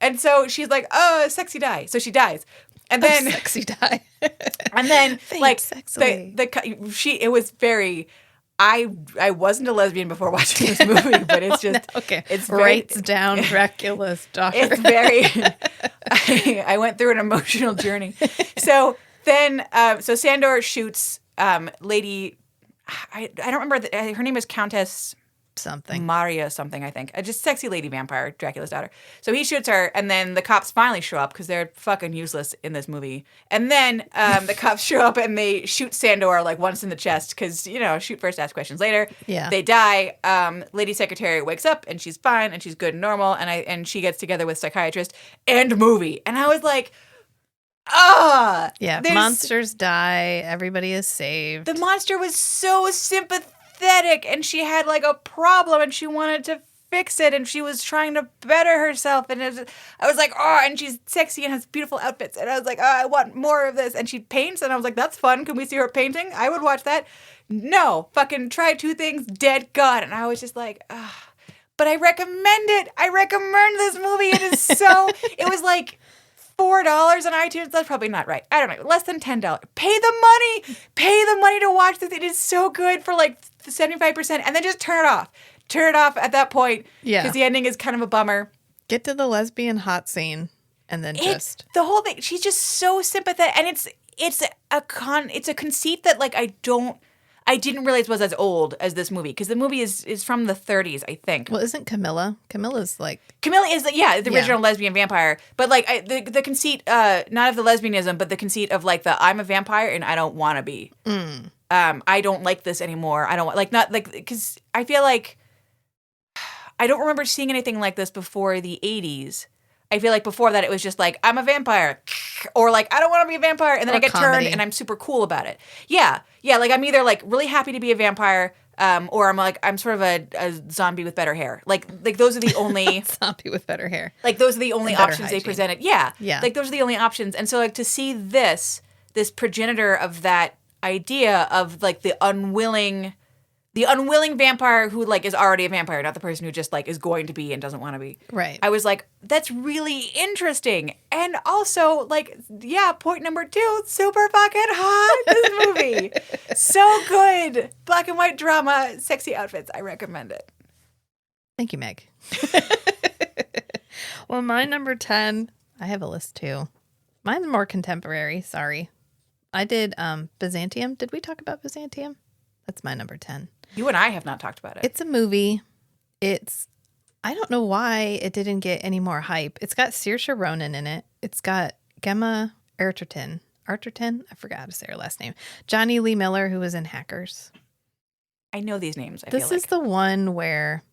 And so she's like, oh, sexy die. So she dies. And then sexy die. And then like sexily. It was very. I wasn't a lesbian before watching this movie, but it's just okay. It's very, writes down Dracula's daughter. It's very. I went through an emotional journey. So then, so Sandor shoots lady. I don't remember. Her name is Countess something. Maria something, I think. Just sexy lady vampire, Dracula's daughter. So he shoots her, and then the cops finally show up because they're fucking useless in this movie. And then the cops show up and they shoot Sandor like once in the chest because, shoot first, ask questions later. Yeah. They die. Lady secretary wakes up and she's fine and she's good and normal, and she gets together with psychiatrist and movie. And I was like, yeah, monsters die. Everybody is saved. The monster was so sympathetic, and she had like a problem, and she wanted to fix it, and she was trying to better herself, and I was like, oh, and she's sexy and has beautiful outfits, and I was like, oh, I want more of this, and she paints, and I was like, that's fun, can we see her painting? I would watch that. No, fucking try two things, dead god, and I was just like, ah. But I recommend it. I recommend this movie. It is so, it was like $4 on iTunes. That's probably not right. I don't know. Less than $10. Pay the money. Pay the money to watch this. It is so good for like 75%. And then just turn it off. Turn it off at that point. Yeah. Because the ending is kind of a bummer. Get to the lesbian hot scene and then just. The whole thing. She's just so sympathetic. And it's a conceit that like I didn't realize was as old as this movie, because the movie is from the 30s, I think. Well, isn't Camilla? Camilla is the original lesbian vampire. But like the conceit, not of the lesbianism, but the conceit of like I'm a vampire and I don't want to be. I don't like this anymore. I don't like, not like, because I feel like I don't remember seeing anything like this before the 80s. I feel like before that it was just like, I'm a vampire, or like, I don't want to be a vampire, and then I get turned and I'm super cool about it. Yeah, like I'm either like really happy to be a vampire, or I'm sort of a zombie with better hair. Like those are the only zombie with better hair. Like those are the only options hygiene. They presented. Yeah. Like those are the only options, and so like to see this progenitor of that idea of like the unwilling vampire who like is already a vampire, not the person who just like is going to be and doesn't want to be. Right. I was like, that's really interesting. And also like, yeah, point number 2, super fucking hot, this movie. So good. Black and white drama, sexy outfits. I recommend it. Thank you, Meg. Well, my number 10, I have a list too. Mine's more contemporary. Sorry. I did Byzantium. Did we talk about Byzantium? That's my number 10. You and I have not talked about it. It's a movie. I don't know why it didn't get any more hype. It's got Saoirse Ronan in it. It's got Gemma Arterton. I forgot how to say her last name. Johnny Lee Miller, who was in Hackers. I know these names. This is the one where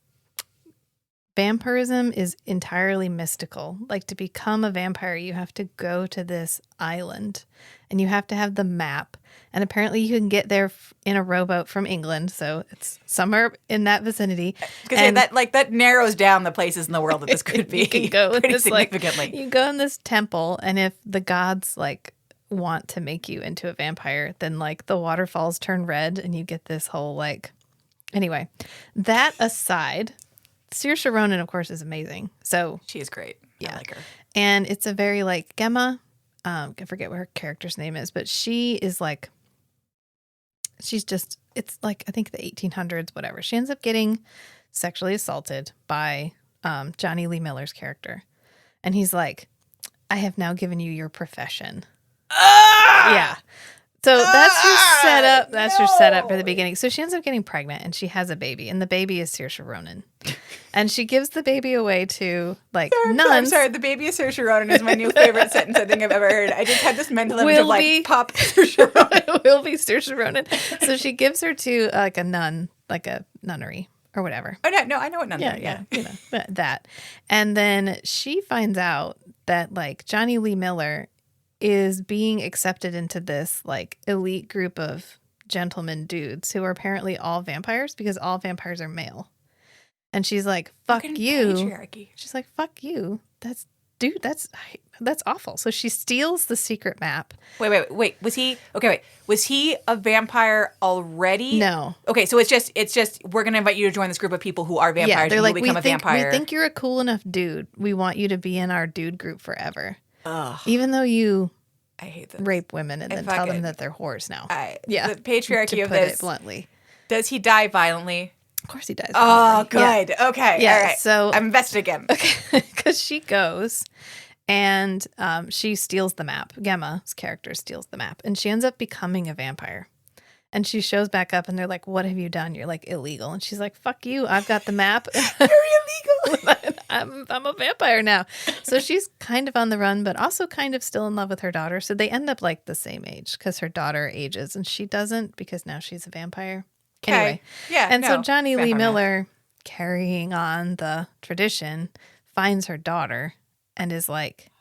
vampirism is entirely mystical. Like, to become a vampire, you have to go to this island and you have to have the map. And apparently you can get there in a rowboat from England. So it's somewhere in that vicinity. Because that narrows down the places in the world that this could be. You can go pretty this, significantly. You go in this temple, and if the gods like want to make you into a vampire, then like the waterfalls turn red and you get this whole like. Anyway, that aside, Saoirse Ronan, of course, is amazing. So she is great. Yeah. I like her. And it's a very like Gemma. I forget what her character's name is, but she is like, it's like, I think the 1800s, whatever. She ends up getting sexually assaulted by Johnny Lee Miller's character. And he's like, I have now given you your profession. Yeah. So that's your setup. That's your setup for the beginning. So she ends up getting pregnant and she has a baby, and the baby is Saoirse Ronan. And she gives the baby away to like nuns. I'm sorry. The baby of Saoirse Ronan is my new favorite sentence I think I've ever heard. I just had this mental image of like pop Saoirse Ronan. It will be Saoirse Ronan. So she gives her to like a nun, like a nunnery or whatever. Oh no, I know what nunnery. Yeah, you know that. And then she finds out that like Johnny Lee Miller is being accepted into this like elite group of gentleman dudes who are apparently all vampires because all vampires are male. And she's like, fuck you. Patriarchy. She's like, fuck you. That's awful. So she steals the secret map. Wait. Was he a vampire already? No. Okay, so it's just we're gonna invite you to join this group of people who are vampires. Yeah, they're and like, you'll become a vampire. We think you're a cool enough dude. We want you to be in our dude group forever. Ugh. Even though you I hate this. Rape women and then tell them that they're whores now. The patriarchy of put this. It bluntly. Does he die violently? Of course he dies. Oh, good. Yeah. Okay. Yeah, all right. So I'm invested again. Okay, because she goes and she steals the map. Gemma's character steals the map, and she ends up becoming a vampire. And she shows back up, and they're like, "What have you done? You're like illegal." And she's like, "Fuck you! I've got the map. You're illegal. I'm a vampire now." So she's kind of on the run, but also kind of still in love with her daughter. So they end up like the same age because her daughter ages and she doesn't because now she's a vampire. Okay. Anyway, yeah. And so Johnny Lee Miller, carrying on the tradition, finds her daughter and is like,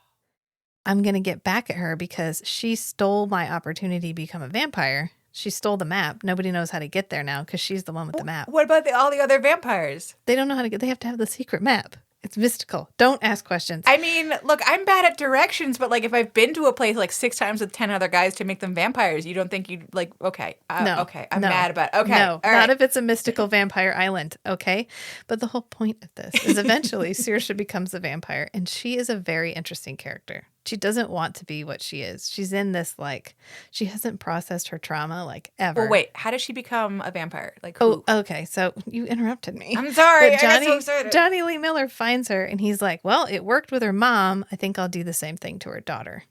I'm going to get back at her because she stole my opportunity to become a vampire She stole the map. Nobody knows how to get there now because she's the one with the map. What about all the other vampires? They don't know how to get. They have to have the secret map. It's mystical. Don't ask questions. I mean, look, I'm bad at directions, but like if I've been to a place like 6 times with 10 other guys to make them vampires, you don't think you'd like, okay, No. okay, I'm No. mad about it. Okay. No, all not right. if it's a mystical vampire island, okay? But the whole point of this is eventually Saoirse becomes a vampire, and she is a very interesting character. She doesn't want to be what she is. She's in this, like, she hasn't processed her trauma, like, ever. Well, wait, how does she become a vampire? Like who? Oh, okay. So you interrupted me. I'm sorry. But I got so excited. Johnny Lee Miller finds her, and he's like, well, it worked with her mom. I think I'll do the same thing to her daughter.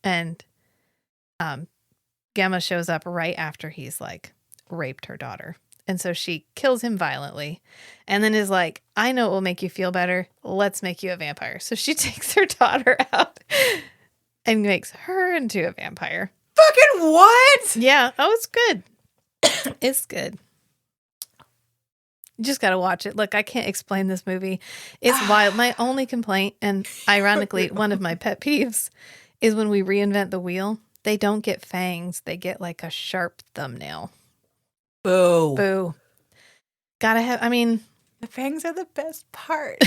And Gemma shows up right after he's, like, raped her daughter. And so she kills him violently and then is like, I know it will make you feel better. Let's make you a vampire. So she takes her daughter out and makes her into a vampire. Fucking what? Yeah. Oh, it's good. It's good. You just got to watch it. Look, I can't explain this movie. It's wild. My only complaint, and ironically, one of my pet peeves, is when we reinvent the wheel, they don't get fangs. They get like a sharp thumbnail. Boo. Boo. Gotta have, I mean, The fangs are the best part.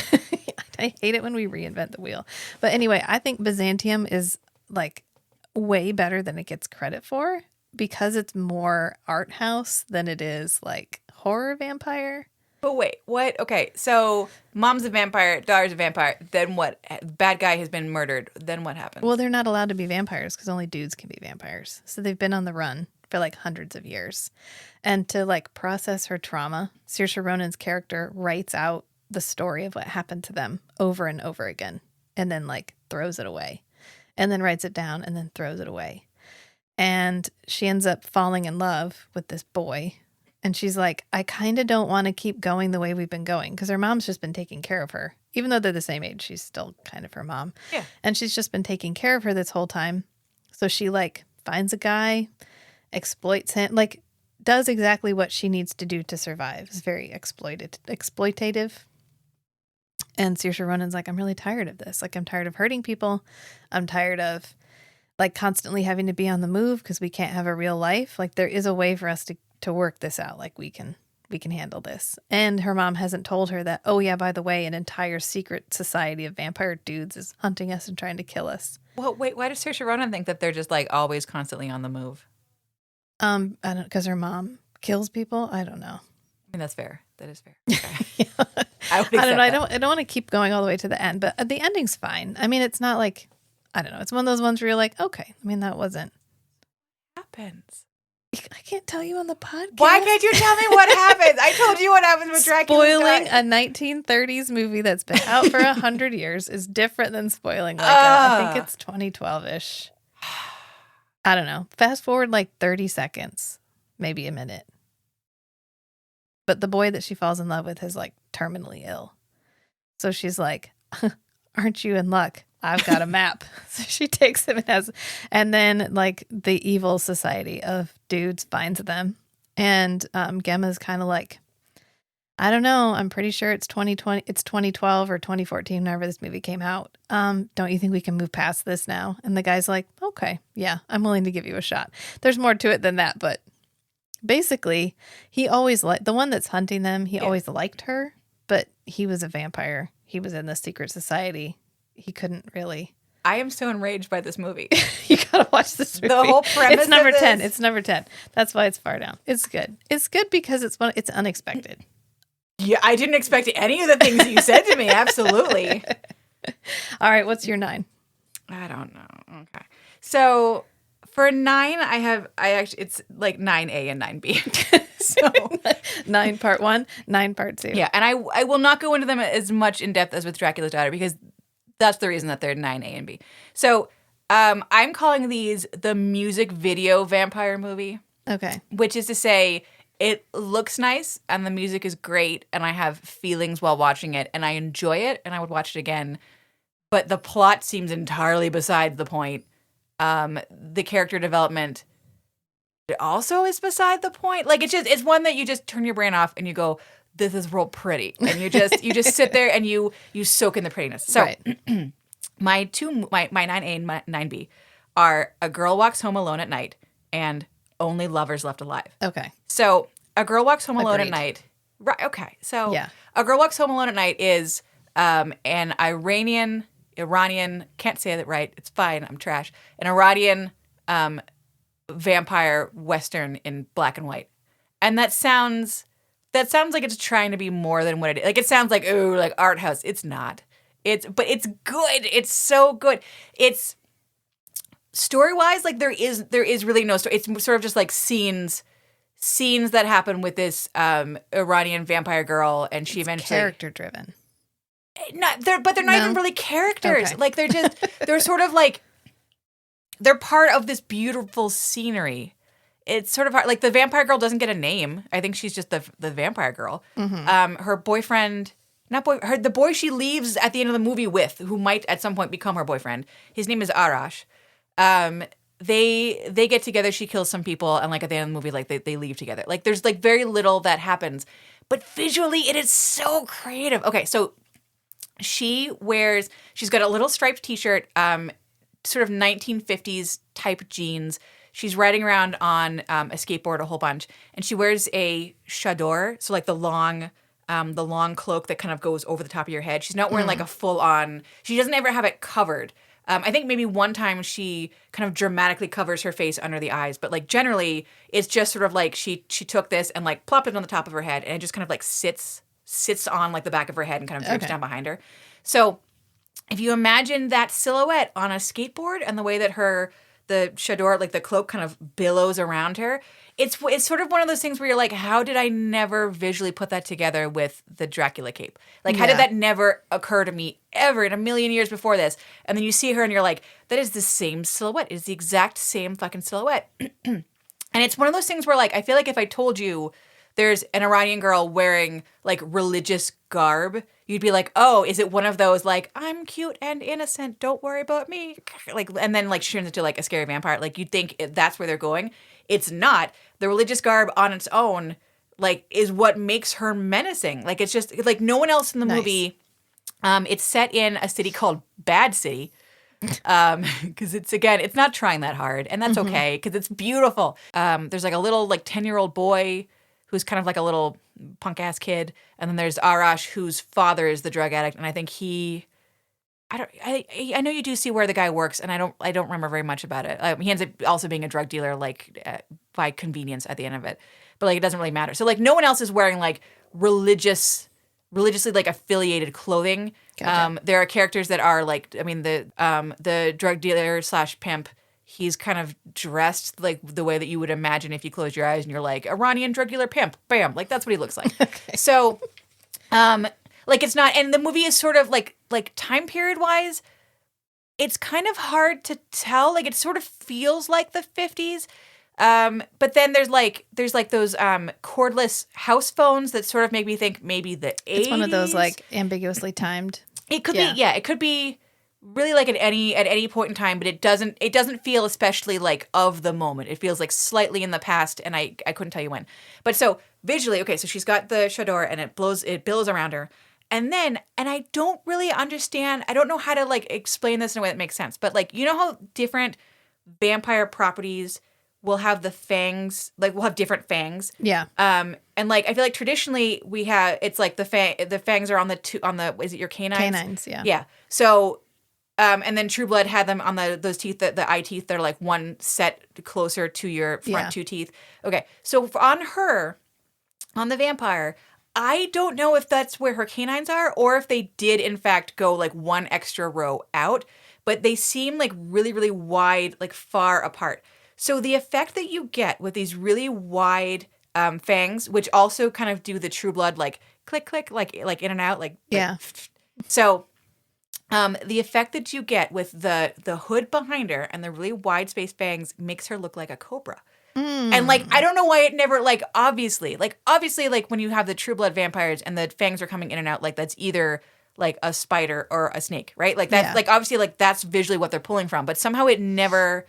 I hate it when we reinvent the wheel. But anyway, I think Byzantium is like way better than it gets credit for because it's more art house than it is like horror vampire. But wait, what? Okay, so mom's a vampire, daughter's a vampire. Then what? Bad guy has been murdered. Then what happens? Well, they're not allowed to be vampires because only dudes can be vampires. So they've been on the run for like hundreds of years. And to like process her trauma, Saoirse Ronan's character writes out the story of what happened to them over and over again and then like throws it away and then writes it down and then throws it away. And she ends up falling in love with this boy. And she's like, I kind of don't want to keep going the way we've been going because her mom's just been taking care of her. Even though they're the same age, she's still kind of her mom. Yeah. And she's just been taking care of her this whole time. So she like finds a guy, exploits him, like does exactly what she needs to do to survive. It's very exploitative. And Saoirse Ronan's like, I'm really tired of this. Like, I'm tired of hurting people. I'm tired of like constantly having to be on the move because we can't have a real life. Like there is a way for us to work this out. Like we can handle this. And her mom hasn't told her that, oh yeah, by the way, an entire secret society of vampire dudes is hunting us and trying to kill us. Well, wait, why does Saoirse Ronan think that they're just like always constantly on the move? I don't, because her mom kills people. I don't know. I mean, that's fair. That is fair. Okay. Yeah. I I don't know. I don't want to keep going all the way to the end, but the ending's fine. I mean, it's not like, I don't know. It's one of those ones where you're like, okay. I mean, that wasn't. Happens. I can't tell you on the podcast. Why can't you tell me what happens? I told you what happens with Dracula. Spoiling a 1930s movie that's been out for 100 years is different than spoiling like I think it's 2012-ish. I don't know. Fast forward like 30 seconds, maybe a minute. But the boy that she falls in love with is like terminally ill. So she's like, aren't you in luck? I've got a map. So she takes him and then like the evil society of dudes finds them. And Gemma's kind of like, I don't know. I'm pretty sure it's 2012 or 2014, whenever this movie came out. Don't you think we can move past this now? And the guy's like, okay, yeah, I'm willing to give you a shot. There's more to it than that, but basically he always the one that's hunting them. He always liked her, but he was a vampire. He was in the secret society. He couldn't really. I am so enraged by this movie. You gotta watch this movie. The whole premise. It's number of this. 10. It's number 10. That's why it's far down. It's good. It's good because it's unexpected. Yeah, I didn't expect any of the things you said to me. Absolutely. All right, what's your 9? I don't know. Okay. So for 9, it's like 9A and 9B. So 9 part 1, 9 part 2. yeah, and I will not go into them as much in depth as with Dracula's Daughter because that's the reason that they're 9A and B. So I'm calling these the music video vampire movie. Okay. Which is to say, it looks nice and the music is great and I have feelings while watching it and I enjoy it and I would watch it again. But the plot seems entirely beside the point. The character development also is beside the point. Like it's one that you just turn your brain off and you go, this is real pretty. And you just sit there and you soak in the prettiness. So Right. my 9A and my 9B are a girl walks home alone at night and only lovers left alive. Okay. So a girl walks home alone at Agreed. night. Right. Okay. So Yeah. a girl walks home alone at night is an Iranian, can't say that right. It's fine. I'm trash. An Iranian vampire Western in black and white. And that sounds like it's trying to be more than what it is. Like it sounds like, ooh, like art house. It's not. But it's good. It's so good. It's story-wise, like there is really no story. It's sort of just like scenes that happen with this Iranian vampire girl, and she eventually Character driven. But they're not even really characters. Okay. Like they're sort of like they're part of this beautiful scenery. It's sort of hard. Like the vampire girl doesn't get a name. I think she's just the vampire girl. Mm-hmm. Her boyfriend, the boy she leaves at the end of the movie with, who might at some point become her boyfriend. His name is Arash. They get together. She kills some people, and like at the end of the movie, like they leave together. Like there's like very little that happens, but visually it is so creative. Okay, so she's got a little striped T-shirt, sort of 1950s type jeans. She's riding around on a skateboard a whole bunch, and she wears a chador, so like the long cloak that kind of goes over the top of your head. She's not wearing like a full on. She doesn't ever have it covered. I think maybe one time she kind of dramatically covers her face under the eyes, but like generally it's just sort of like she took this and like plopped it on the top of her head, and it just kind of like sits on like the back of her head and kind of drapes down behind her. So if you imagine that silhouette on a skateboard and the way that the chador, like the cloak, kind of billows around her, it's sort of one of those things where you're like, how did I never visually put that together with the Dracula cape? Like, how did that never occur to me ever in a million years before this? And then you see her and you're like, that is the same silhouette. It's the exact same fucking silhouette. And it's one of those things where, like, I feel like if I told you there's an Iranian girl wearing like religious garb, you'd be like, oh, is it one of those like, I'm cute and innocent, don't worry about me, like, and then like she turns into like a scary vampire? Like you'd think that's where they're going. It's not. The religious garb on its own like is what makes her menacing. Like it's just like no one else in the movie. It's set in a city called Bad City. Because it's not trying that hard, and that's okay because it's beautiful. There's like a little like 10-year-old boy who's kind of like a little punk ass kid, and then there's Arash, whose father is the drug addict, and I think I know you do see where the guy works, and I don't remember very much about it. He ends up also being a drug dealer, like by convenience at the end of it, but like it doesn't really matter. So like no one else is wearing like religiously like affiliated clothing. Gotcha. There are characters that are like, I mean, the drug dealer / pimp, he's kind of dressed like the way that you would imagine if you close your eyes and you're like, Iranian drug dealer pimp, bam, like that's what he looks like. Okay. So, like it's not, and the movie is sort of like time period wise, it's kind of hard to tell. Like it sort of feels like the 50s. But then there's like those cordless house phones that sort of make me think maybe the 80s. It's one of those like ambiguously timed. It could be, yeah. It could be really like at any point in time, but it doesn't feel especially like of the moment. It feels like slightly in the past, and I couldn't tell you when. But so visually, okay, so she's got the chador and it billows around her. And I don't really understand. I don't know how to like explain this in a way that makes sense. But like, you know how different vampire properties will have the fangs, like we'll have different fangs. Yeah. And like I feel like traditionally it's like the fangs are on the is it your canines? Canines, yeah. Yeah. So and then True Blood had them on those teeth, the eye teeth that are like one set closer to your front two teeth. Okay. So on the vampire, I don't know if that's where her canines are or if they did in fact go like one extra row out, but they seem like really, really wide, like far apart. So the effect that you get with these really wide fangs, which also kind of do the True Blood like click click like in and out like yeah. So the effect that you get with the hood behind her and the really wide space fangs makes her look like a cobra. And like I don't know why it never like obviously like when you have the True Blood vampires and the fangs are coming in and out, like that's either like a spider or a snake, right? Like that's like obviously like that's visually what they're pulling from, but somehow it never.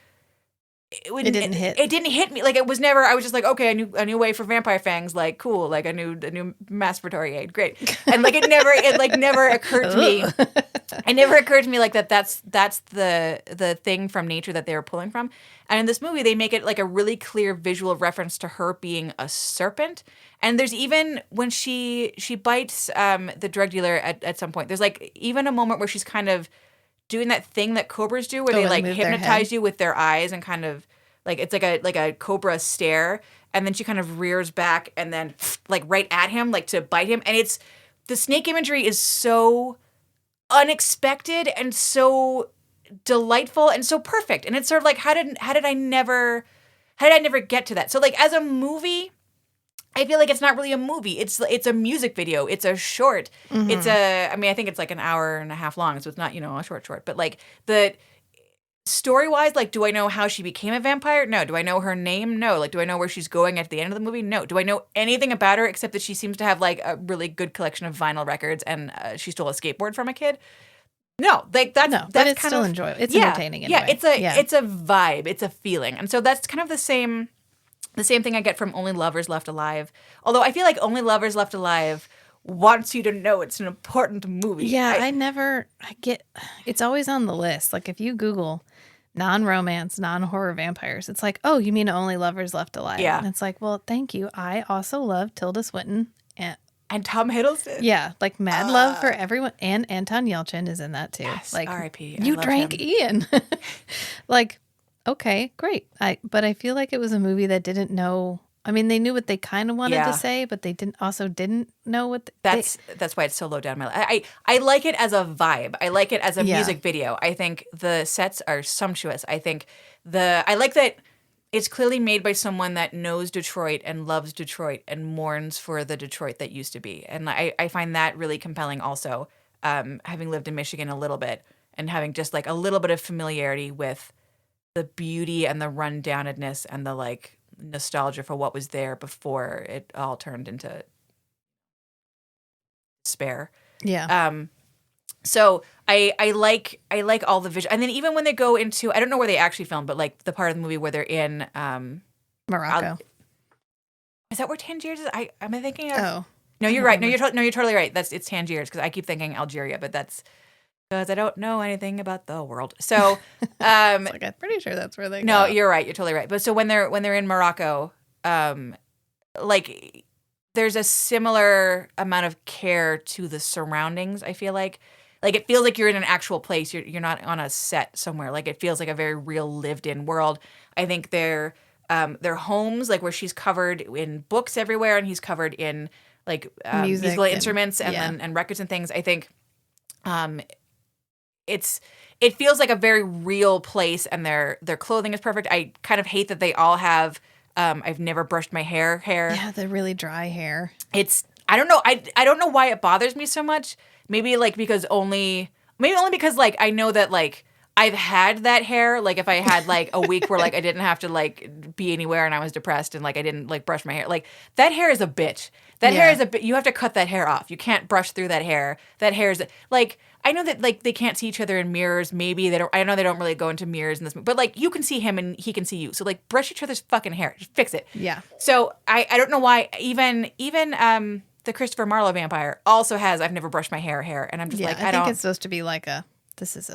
It didn't hit. It didn't hit me. Like it was never. I was just like, okay, a new way for vampire fangs. Like cool. Like a new masturbatory aid. Great. And like it never occurred to me. It never occurred to me like that's the thing from nature that they were pulling from. And in this movie, they make it like a really clear visual reference to her being a serpent. And there's even when she bites the drug dealer at some point, there's like even a moment where she's kind of doing that thing that cobras do, where they like hypnotize you with their eyes and kind of like it's like a cobra stare, and then she kind of rears back and then like right at him, like to bite him. And it's the snake imagery is so unexpected and so delightful and so perfect. And it's sort of like how did I never get to that? So like as a movie, I feel like it's not really a movie. It's a music video. It's a short. It's I think it's like an hour and a half long, so it's not, a short. But like the story-wise, like, do I know how she became a vampire? No. Do I know her name? No. Like, do I know where she's going at the end of the movie? No. Do I know anything about her except that she seems to have like a really good collection of vinyl records and she stole a skateboard from a kid? No, like that's but it's kind still of enjoyable. It's entertaining. It's a vibe. It's a feeling, and so that's kind of the same thing I get from Only Lovers Left Alive. Although I feel like Only Lovers Left Alive wants you to know it's an important movie. Yeah, it's always on the list. Like if you Google non-romance, non-horror vampires, it's like, oh, you mean Only Lovers Left Alive? Yeah. And it's like, well, thank you. I also love Tilda Swinton and Tom Hiddleston. Yeah, like mad love for everyone. And Anton Yelchin is in that too. Yes, like R.I.P. You drank Ian. Like, okay, great. But I feel like it was a movie that didn't know. I mean, they knew what they kind of wanted to say, but they didn't know what. That's why it's so low down my list. I like it as a vibe. I like it as a music video. I think the sets are sumptuous. I think I like that it's clearly made by someone that knows Detroit and loves Detroit and mourns for the Detroit that used to be. And I find that really compelling also, having lived in Michigan a little bit and having just like a little bit of familiarity with the beauty and the rundownedness and the like nostalgia for what was there before it all turned into despair. Yeah. So I like all the visual, and then even when they go into, I don't know where they actually filmed, but like the part of the movie where they're in Morocco. Is that where Tangiers is? Am I thinking of? Oh no, you're right. No, you're totally right. It's Tangiers because I keep thinking Algeria, but that's because I don't know anything about the world. So it's like I'm pretty sure that's where they go. No, you're right. You're totally right. But so when they're in Morocco, like there's a similar amount of care to the surroundings, I feel like. Like it feels like you're in an actual place. You're not on a set somewhere. Like it feels like a very real lived-in world. I think their homes, like where she's covered in books everywhere and he's covered in like musical instruments and records and things. I think it feels like a very real place, and their clothing is perfect. I kind of hate that they all have I've never brushed my hair. Yeah, the really dry hair. I don't know. I don't know why it bothers me so much. Maybe because only because like I know that like I've had that hair. Like if I had like a week where like I didn't have to like be anywhere and I was depressed and like I didn't like brush my hair. Like that hair is a bitch. Hair is a bit. You have to cut that hair off. You can't brush through that hair. That hair is like, I know that like they can't see each other in mirrors. Maybe they don't. I know they don't really go into mirrors in this movie, but like you can see him and he can see you. So like brush each other's fucking hair. Just fix it. Yeah. So I don't know why even the Christopher Marlowe vampire also has I've never brushed my hair, and I'm just like I think it's supposed to be like this is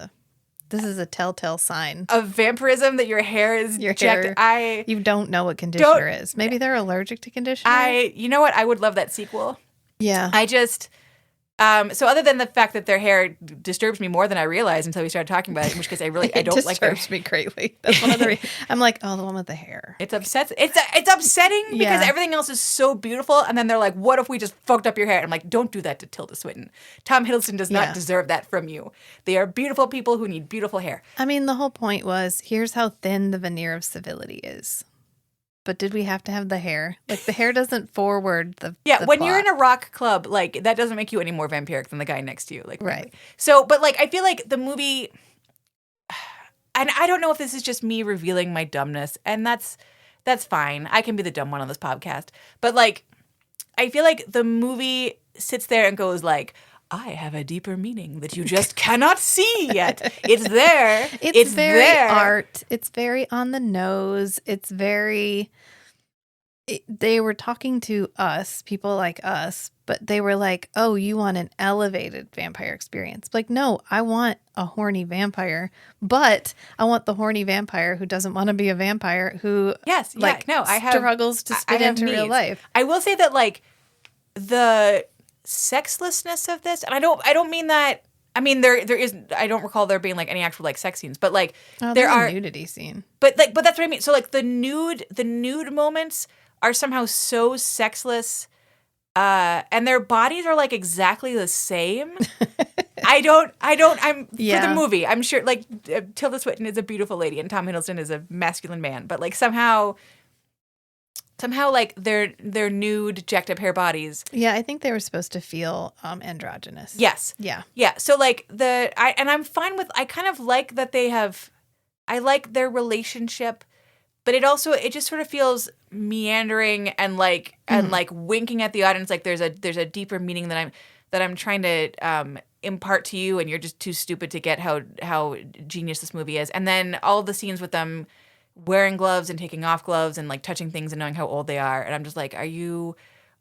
a telltale sign of vampirism that your hair is jacked. You don't know what conditioner is. Maybe they're allergic to conditioner. You know what? I would love that sequel. Yeah. I just so other than the fact that their hair disturbs me more than I realized until we started talking about it, in which case I don't like their disturbs me greatly. That's one of the reasons. I'm like, oh, the one with the hair. It's upsetting because everything else is so beautiful, and then they're like, what if we just fucked up your hair? And I'm like, don't do that to Tilda Swinton. Tom Hiddleston does not deserve that from you. They are beautiful people who need beautiful hair. I mean, the whole point was, here's how thin the veneer of civility is. But did we have to have the hair? Like, the hair doesn't forward the when plot. you're in a rock club, like, that doesn't make you any more vampiric than the guy next to you. Like, right. So, but, like, I feel like the movie, and I don't know if this is just me revealing my dumbness, and that's fine. I can be the dumb one on this podcast. But, like, I feel like the movie sits there and goes, like, I have a deeper meaning that you just cannot see yet. It's there. It's very there. art. It's very on the nose. It's very they were talking to us, people like us, but they were like, oh, you want an elevated vampire experience. Like, no, I want a horny vampire, but I want the horny vampire who doesn't want to be a vampire, who Yes, yeah, like no, I have struggles to spit into real needs. life. I will say that like the sexlessness of this, and I don't mean that. I mean there is. I don't recall there being like any actual like sex scenes, but like there are a nudity scene. But that's what I mean. So like the nude moments are somehow so sexless, and their bodies are like exactly the same. I'm for the movie. I'm sure like Tilda Swinton is a beautiful lady and Tom Hiddleston is a masculine man, but like somehow like their nude jacked up hair bodies. Yeah, I think they were supposed to feel androgynous. Yes. Yeah. Yeah. So like I'm fine with. I kind of like that they have. I like their relationship, but it just sort of feels meandering and like winking at the audience. Like there's a deeper meaning that I'm trying to impart to you, and you're just too stupid to get how genius this movie is. And then all the scenes with them wearing gloves and taking off gloves and like touching things and knowing how old they are. And I'm just like, is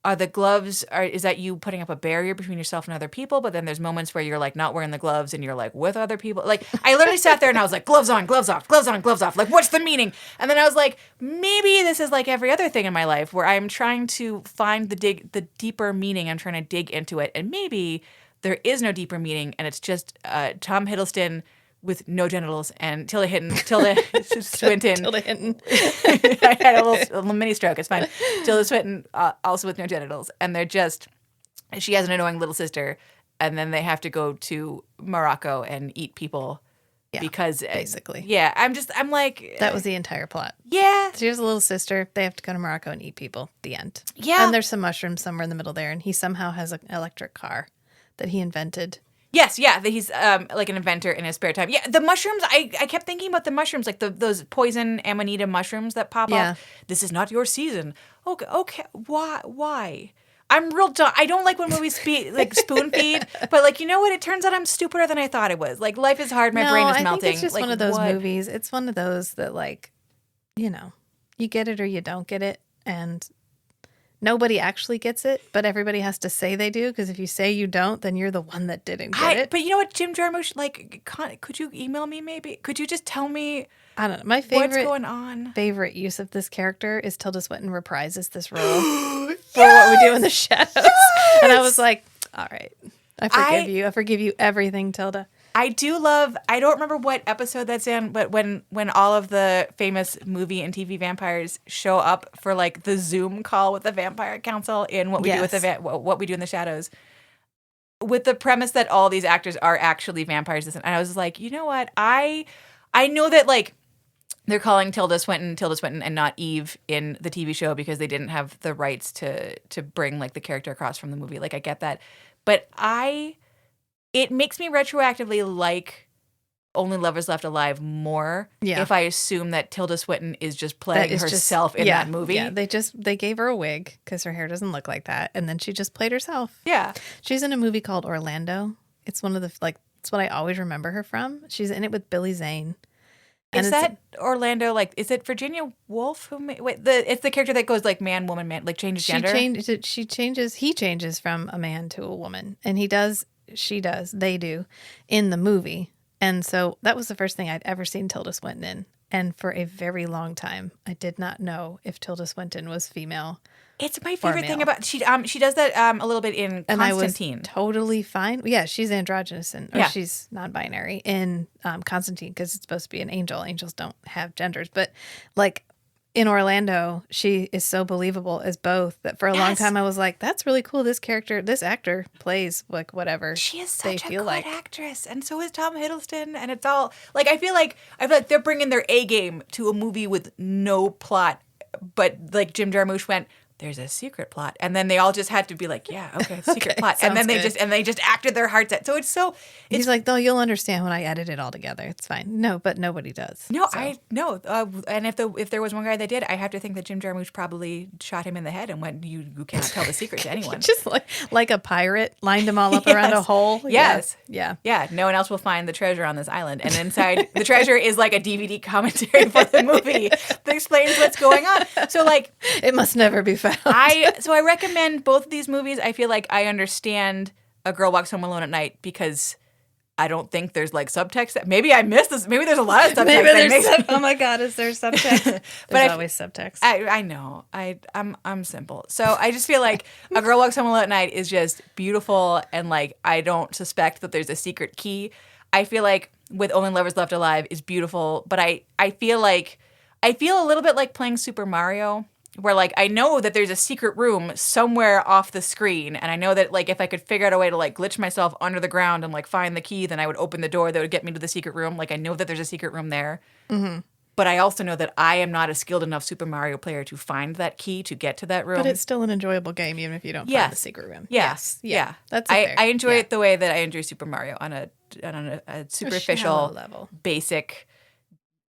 that you putting up a barrier between yourself and other people? But then there's moments where you're like not wearing the gloves and you're like with other people. Like I literally sat there and I was like, gloves on, gloves off, gloves on, gloves off. Like, what's the meaning? And then I was like, maybe this is like every other thing in my life where I'm trying to find the deeper meaning. I'm trying to dig into it. And maybe there is no deeper meaning. And it's just Tom Hiddleston with no genitals and Tilda Swinton. Tilda Hinton. I had a little mini stroke. It's fine. Tilda Swinton also with no genitals, and she has an annoying little sister, and then they have to go to Morocco and eat people. Yeah, because basically. Yeah, I'm like that was the entire plot. Yeah, she has a little sister. They have to go to Morocco and eat people. The end. Yeah, and there's some mushrooms somewhere in the middle there, and he somehow has an electric car that he invented. Yes, yeah, that he's like an inventor in his spare time. Yeah, the mushrooms, I kept thinking about the mushrooms, like those poison amanita mushrooms that pop up. This is not your season. Okay, why? I'm real dumb. I don't like when movies spoon feed, but like, you know what? It turns out I'm stupider than I thought it was. Like, life is hard, my brain is melting. I think it's just like, one of those movies. It's one of those that like, you get it or you don't get it, and nobody actually gets it, but everybody has to say they do, because if you say you don't, then you're the one that didn't get it. But you know what, Jim Jarmusch, like, could you email me maybe? Could you just tell me I don't know. My favorite, what's going on? Favorite use of this character is Tilda Swinton reprises this role for What We Do in the Shadows. Yes! And I was like, all right, I forgive you. I forgive you everything, Tilda. I don't remember what episode that's in, but when all of the famous movie and TV vampires show up for like the Zoom call with the Vampire Council in What We Do with What We Do in the Shadows, with the premise that all these actors are actually vampires, and I was like, you know what? I know that like they're calling Tilda Swinton and not Eve in the TV show because they didn't have the rights to bring like the character across from the movie. Like I get that, but it makes me retroactively like Only Lovers Left Alive more if I assume that Tilda Swinton is just playing herself in that movie. Yeah, they gave her a wig because her hair doesn't look like that, and then she just played herself. Yeah. She's in a movie called Orlando. It's one of the it's what I always remember her from. She's in it with Billy Zane. And is that Orlando, like, is it Virginia Woolf it's the character that goes like man, woman, man, like changes gender? He changes from a man to a woman, and they do in the movie. And so that was the first thing I'd ever seen Tilda Swinton in. And for a very long time, I did not know if Tilda Swinton was female. It's my favorite thing about she does that a little bit in Constantine. And I was totally fine. Yeah, she's androgynous she's non-binary in Constantine because it's supposed to be an angel. Angels don't have genders, but like in Orlando, she is so believable as both that for a long time I was like, that's really cool. This actor plays like whatever. She is such a good actress, and so is Tom Hiddleston, and it's all like I feel like they're bringing their A game to a movie with no plot, but like Jim Jarmusch went, there's a secret plot. And then they all just had to be like, yeah, okay, secret plot. And then sounds good. they just acted their hearts out. So it's He's like, though, you'll understand when I edit it all together. It's fine. No, but nobody does. No, so. And if there was one guy that did, I have to think that Jim Jarmusch probably shot him in the head and went, you cannot tell the secret to anyone. Just like a pirate, lined them all up around a hole. Yes. Yeah. Yeah. No one else will find the treasure on this island. And inside the treasure is like a DVD commentary for the movie that explains what's going on. So like it must never be found. So I recommend both of these movies. I feel like I understand A Girl Walks Home Alone at Night because I don't think there's like subtext. Maybe I missed this. Maybe there's a lot of subtext. Oh my God, is there subtext? There's always subtext. I know. I'm simple. So I just feel like A Girl Walks Home Alone at Night is just beautiful, and like I don't suspect that there's a secret key. I feel like With Only Lovers Left Alive is beautiful, but I feel a little bit like playing Super Mario, where like I know that there's a secret room somewhere off the screen, and I know that like if I could figure out a way to like glitch myself under the ground and like find the key, then I would open the door that would get me to the secret room. Like I know that there's a secret room there. Mm-hmm. But I also know that I am not a skilled enough Super Mario player to find that key to get to that room. But it's still an enjoyable game even if you don't find the secret room. Yes. Yeah. That's I enjoy it the way that I enjoy Super Mario on a superficial level. Basic.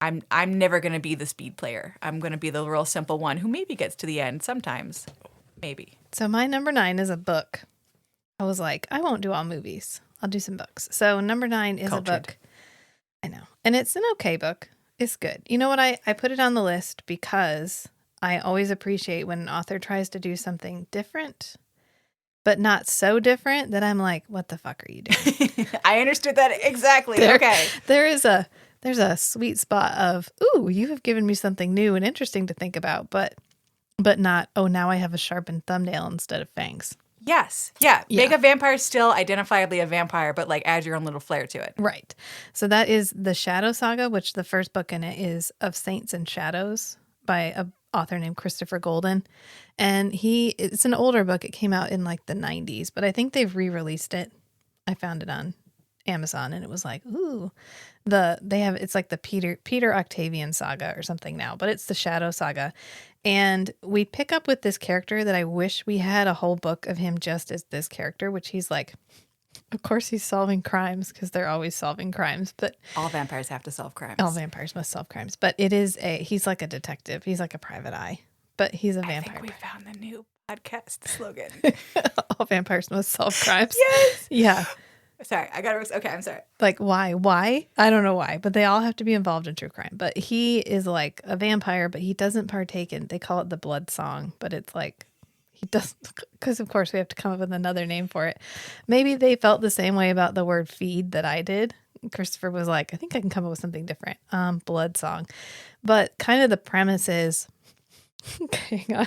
I'm never going to be the speed player. I'm going to be the real simple one who maybe gets to the end sometimes. Maybe. So my number 9 is a book. I was like, I won't do all movies. I'll do some books. So number 9 is a book. I know. And it's an okay book. It's good. You know what? I put it on the list because I always appreciate when an author tries to do something different, but not so different that I'm like, what the fuck are you doing? I understood that exactly. Okay. There's a sweet spot of, ooh, you have given me something new and interesting to think about, but not, oh, now I have a sharpened thumbnail instead of fangs. Yes. Yeah. Make a vampire still identifiably a vampire, but like add your own little flair to it. Right. So that is the Shadow Saga, which the first book in it is Of Saints and Shadows by an author named Christopher Golden. And it's an older book. It came out in like the 90s, but I think they've re-released it. I found it on Amazon and it was like, ooh, it's like the Peter Octavian saga or something now, but it's the Shadow Saga. And we pick up with this character that I wish we had a whole book of him just as this character, which he's like, of course he's solving crimes because they're always solving crimes, but all vampires have to solve crimes. All vampires must solve crimes, but he's like a detective. He's like a private eye, but he's a vampire. I think we found the new podcast slogan. All vampires must solve crimes. Yes. Yeah. Sorry, okay, I'm sorry. Like, why? Why? I don't know why, but they all have to be involved in true crime. But he is like a vampire, but he doesn't partake in, they call it the blood song, but it's like, he doesn't, because of course we have to come up with another name for it. Maybe they felt the same way about the word feed that I did. Christopher was like, I think I can come up with something different. Blood song. But kind of the premise is, hang on.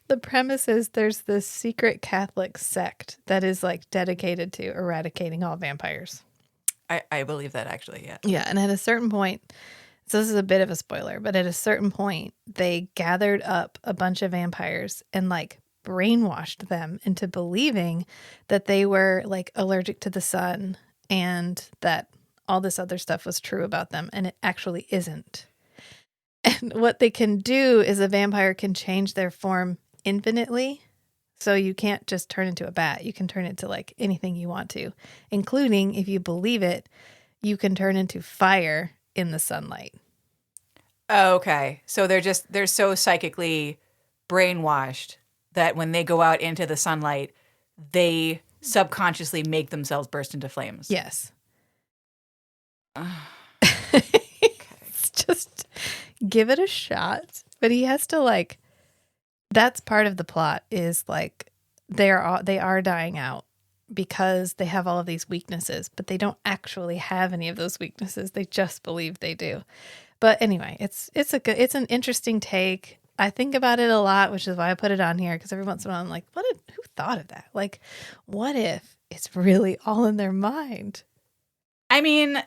The premise is there's this secret Catholic sect that is like dedicated to eradicating all vampires. I believe that actually, yeah. Yeah, and at a certain point, so this is a bit of a spoiler, but at a certain point, they gathered up a bunch of vampires and like brainwashed them into believing that they were like allergic to the sun and that all this other stuff was true about them, and it actually isn't. And what they can do is a vampire can change their form infinitely. So you can't just turn into a bat. You can turn into like anything you want to, including, if you believe it, you can turn into fire in the sunlight. Okay. So they're so psychically brainwashed that when they go out into the sunlight, they subconsciously make themselves burst into flames. Yes. It's just... give it a shot. But he has to like, that's part of the plot is like they are dying out because they have all of these weaknesses, but they don't actually have any of those weaknesses. They just believe they do. But anyway, it's an interesting take. I think about it a lot, which is why I put it on here, because every once in a while I'm like, who thought of that? Like, what if it's really all in their mind? I mean,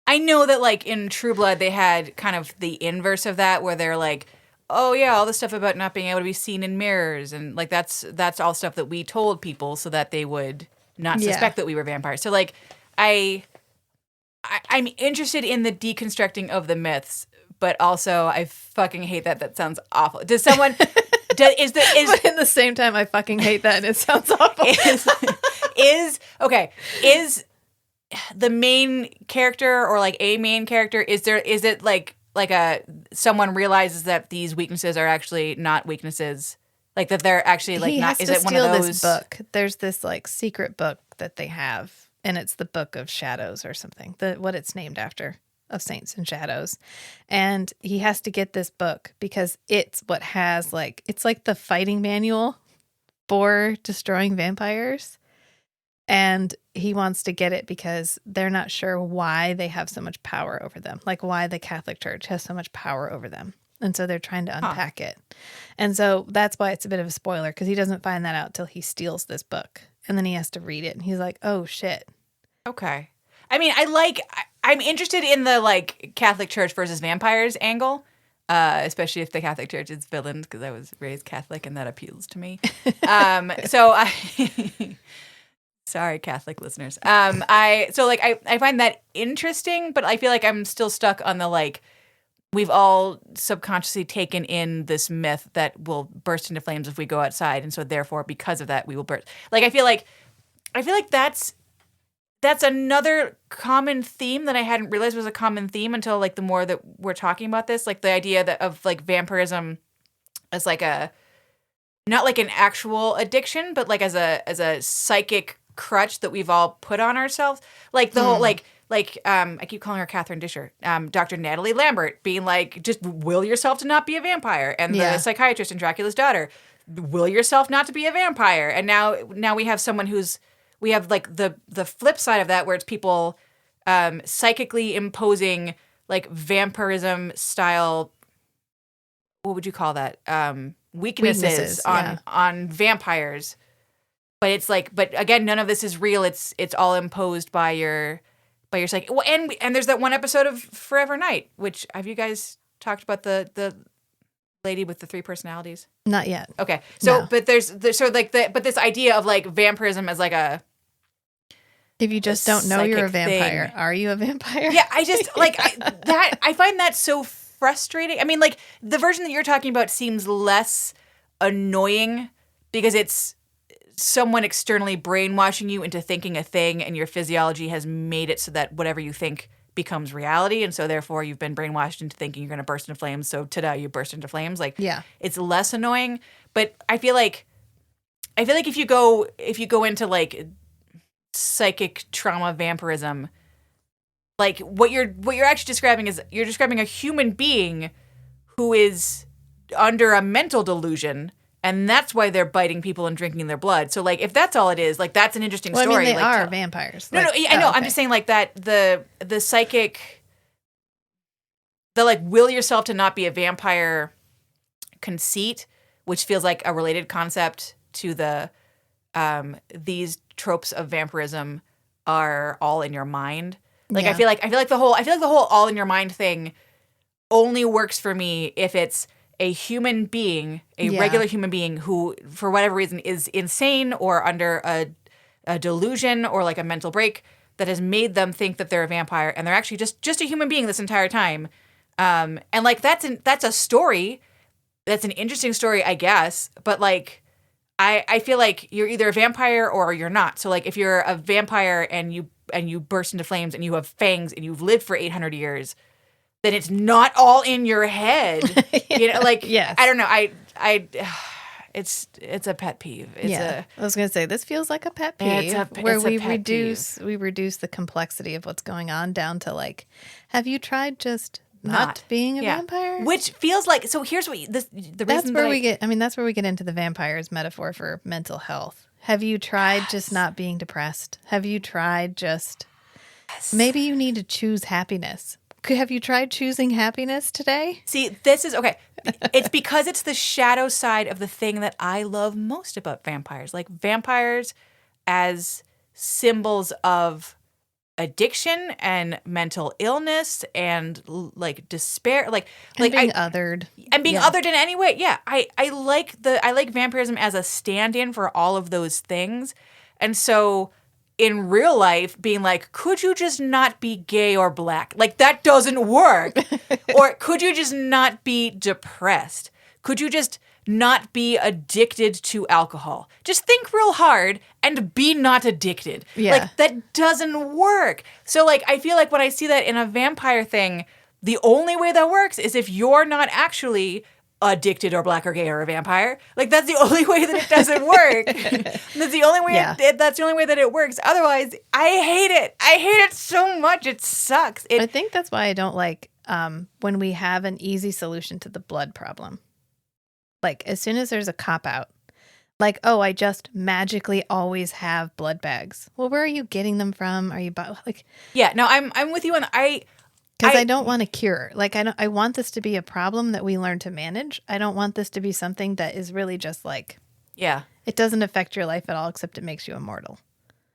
I know that like in True Blood, they had kind of the inverse of that where they're like, oh yeah, all the stuff about not being able to be seen in mirrors. And like, that's all stuff that we told people so that they would not suspect that we were vampires. So like, I'm interested in the deconstructing of the myths, but also I fucking hate that. That sounds awful. Does But in the same time, I fucking hate that, and it sounds awful. Is the main character or like a main character, is it like someone realizes that these weaknesses are actually not weaknesses, like that they're actually like he not, has is to it one of steal those this book. There's this like secret book that they have, and it's the Book of Shadows or something, what it's named after, of Saints and Shadows. And he has to get this book because it's what has like, it's like the fighting manual for destroying vampires. And he wants to get it because they're not sure why they have so much power over them, like why the Catholic Church has so much power over them. And so they're trying to unpack it. And so that's why it's a bit of a spoiler, because he doesn't find that out till he steals this book. And then he has to read it. And he's like, oh, shit. Okay. I mean, I'm interested in the like Catholic Church versus vampires angle, especially if the Catholic Church is villains, because I was raised Catholic and that appeals to me. Sorry, Catholic listeners. I find that interesting, but I feel like I'm still stuck on the like, we've all subconsciously taken in this myth that we'll burst into flames if we go outside, and so therefore, because of that, we will burst. Like I feel like that's another common theme that I hadn't realized was a common theme until like the more that we're talking about this, like the idea of like vampirism as like not like an actual addiction, but like as a psychic crutch that we've all put on ourselves. Like the whole I keep calling her Catherine Disher, Dr. Natalie Lambert being like, just will yourself to not be a vampire, and the psychiatrist in Dracula's Daughter, will yourself not to be a vampire. And now we have someone we have like the flip side of that, where it's people psychically imposing like vampirism style, what would you call that? Weaknesses on vampires. But it's like, but again, none of this is real. It's all imposed by your psyche. Well, and there's that one episode of Forever Night, which, have you guys talked about the lady with the 3 personalities? Not yet. Okay. So, No. but there's this idea of like vampirism as like if you just don't know you're a vampire, thing. Are you a vampire? Yeah, I just like I find that so frustrating. I mean, like the version that you're talking about seems less annoying because it's someone externally brainwashing you into thinking a thing, and your physiology has made it so that whatever you think becomes reality, and so therefore you've been brainwashed into thinking you're going to burst into flames. So ta-da, you burst into flames. Like, yeah, it's less annoying. But I feel like if you go into like psychic trauma vampirism, like what you're actually describing is you're describing a human being who is under a mental delusion. And that's why they're biting people and drinking their blood. So, like, if that's all it is, like, that's an interesting story. I mean, they like, are vampires. No, like, I know. okay. I'm just saying, like, that the psychic, the, like, will yourself to not be a vampire conceit, which feels like a related concept to the, these tropes of vampirism are all in your mind. Like, I feel like the whole all in your mind thing only works for me if it's a human being, regular human being who, for whatever reason, is insane or under a delusion or like a mental break that has made them think that they're a vampire, and they're actually just a human being this entire time. And like that's a story, that's an interesting story, I guess. But like, I feel like you're either a vampire or you're not. So like, if you're a vampire and you burst into flames and you have fangs and you've lived for 800 years. Then it's not all in your head. You know, like, yes. I don't know. It's a pet peeve. I was going to say, this feels like a pet peeve where we reduce the complexity of what's going on down to like, have you tried just not being a vampire? Which feels like, so here's what the reason that's where we get into the vampires metaphor for mental health. Have you tried just not being depressed? Have you tried just, maybe you need to choose happiness. Have you tried choosing happiness today? See, this is, okay. It's because it's the shadow side of the thing that I love most about vampires. Like, vampires as symbols of addiction and mental illness and, like, despair. Like being othered. And being othered in any way. Yeah. I like vampirism as a stand-in for all of those things. And so in real life, being like, could you just not be gay or black? Like, that doesn't work. Or could you just not be depressed? Could you just not be addicted to alcohol. Just think real hard and be not addicted. Yeah. Like, that doesn't work. So, like, I feel like when I see that in a vampire thing, the only way that works is if you're not actually addicted or black or gay or a vampire. Like, that's the only way that it doesn't work. That's the only way that's the only way that it works. Otherwise, I hate it. I hate it so much. It sucks. I think that's why I don't like when we have an easy solution to the blood problem. Like, as soon as there's a cop-out, like, oh, I just magically always have blood bags. Well, where are you getting them from? Are you like? Yeah, no, I'm with you on because I don't want a cure. Like, I want this to be a problem that we learn to manage. I don't want this to be something that is really just like, yeah, it doesn't affect your life at all, except it makes you immortal.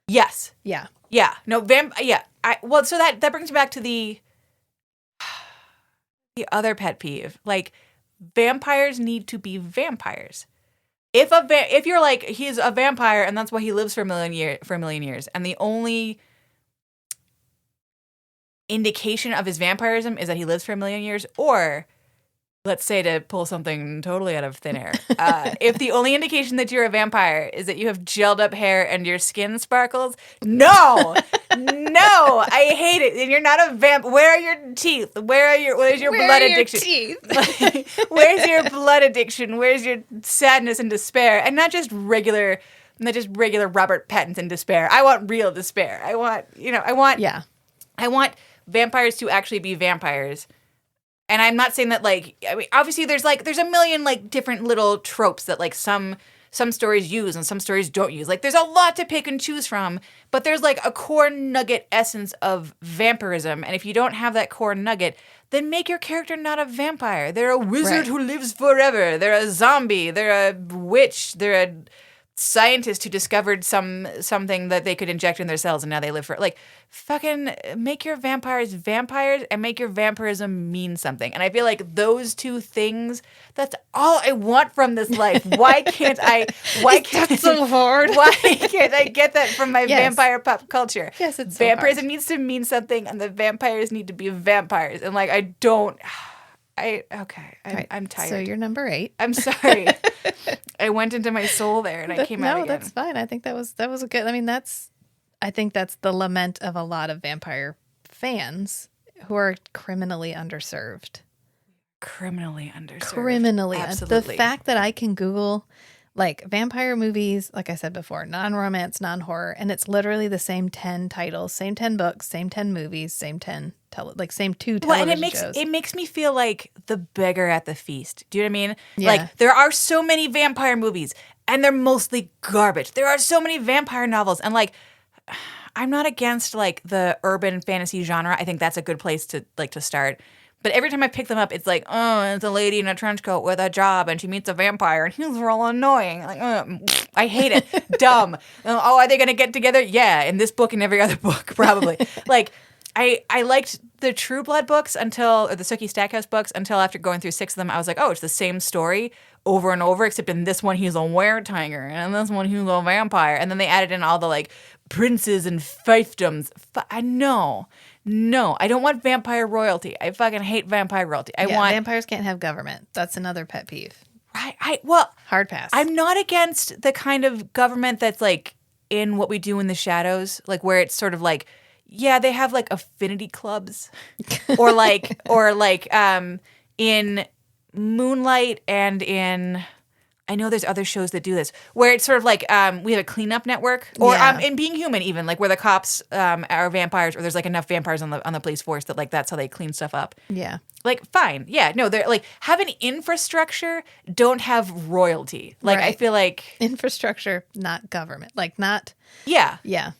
Yes. Yeah. Yeah. No, yeah. So that brings me back to the other pet peeve. Like, vampires need to be vampires. If you're like, he's a vampire and that's why he lives for a million years, and the only indication of his vampirism is that he lives for a million years, or let's say, to pull something totally out of thin air, if the only indication that you're a vampire is that you have gelled up hair and your skin sparkles, no, I hate it. And you're not a vamp. Where are your teeth? Where's your blood addiction? Teeth? Where's your blood addiction? Where's your sadness and despair? And not just regular Robert Pattinson despair. I want real despair. I want vampires to actually be vampires. And I'm not saying that, like, I mean, obviously there's a million, like, different little tropes that, like, some stories use and some stories don't use. Like, there's a lot to pick and choose from, but there's, like, a core nugget essence of vampirism. And if you don't have that core nugget, then make your character not a vampire. They're a wizard who lives forever. They're a zombie. They're a witch. They're a scientist who discovered something that they could inject in their cells, and now they live for, like, fucking make your vampires and make your vampirism mean something. And I feel like those two things, that's all I want from this life. Why can't That's so hard. Why can't I get that from my vampire pop culture? Yes, it's vampirism so hard. needs to mean something, and the vampires need to be vampires. And, like, I'm tired. So you're number 8. I'm sorry. I went into my soul there and I came out again. No, that's fine. I think that was a good. I mean, I think that's the lament of a lot of vampire fans who are criminally underserved. Criminally. Absolutely. The fact that I can Google, like, vampire movies, like I said before, non-romance, non-horror, and it's literally the same 10 titles, same 10 books, same 10 movies, same 10 same 2 television shows. It makes me feel like the beggar at the feast. Do you know what I mean? Yeah. Like, there are so many vampire movies and they're mostly garbage. There are so many vampire novels, and, like, I'm not against, like, the urban fantasy genre. I think that's a good place to start. But every time I pick them up, it's like, oh, it's a lady in a trench coat with a job, and she meets a vampire, and he's real annoying. Like, I hate it. Dumb. Oh, are they going to get together? Yeah, in this book and every other book, probably. Like, I liked the True Blood books or the Sookie Stackhouse books until after going through 6 of them, I was like, oh, it's the same story over and over, except in this one he's a weretiger, and in this one he's a vampire. And then they added in all the, like, princes and fiefdoms. No, I don't want vampire royalty. I fucking hate vampire royalty. Vampires can't have government. That's another pet peeve. Right. Hard pass. I'm not against the kind of government that's, like, in What We Do in the Shadows, like, where it's sort of like, yeah, they have, like, affinity clubs, or in Moonlight and in, I know there's other shows that do this, where it's sort of like we have a cleanup network, or in Being Human, even, like, where the cops are vampires, or there's, like, enough vampires on the police force that, like, that's how they clean stuff up. Yeah. Like, fine. Yeah, no, they're, like, have an infrastructure, don't have royalty. Like, right. I feel like infrastructure, not government. Like, not. Yeah. Yeah.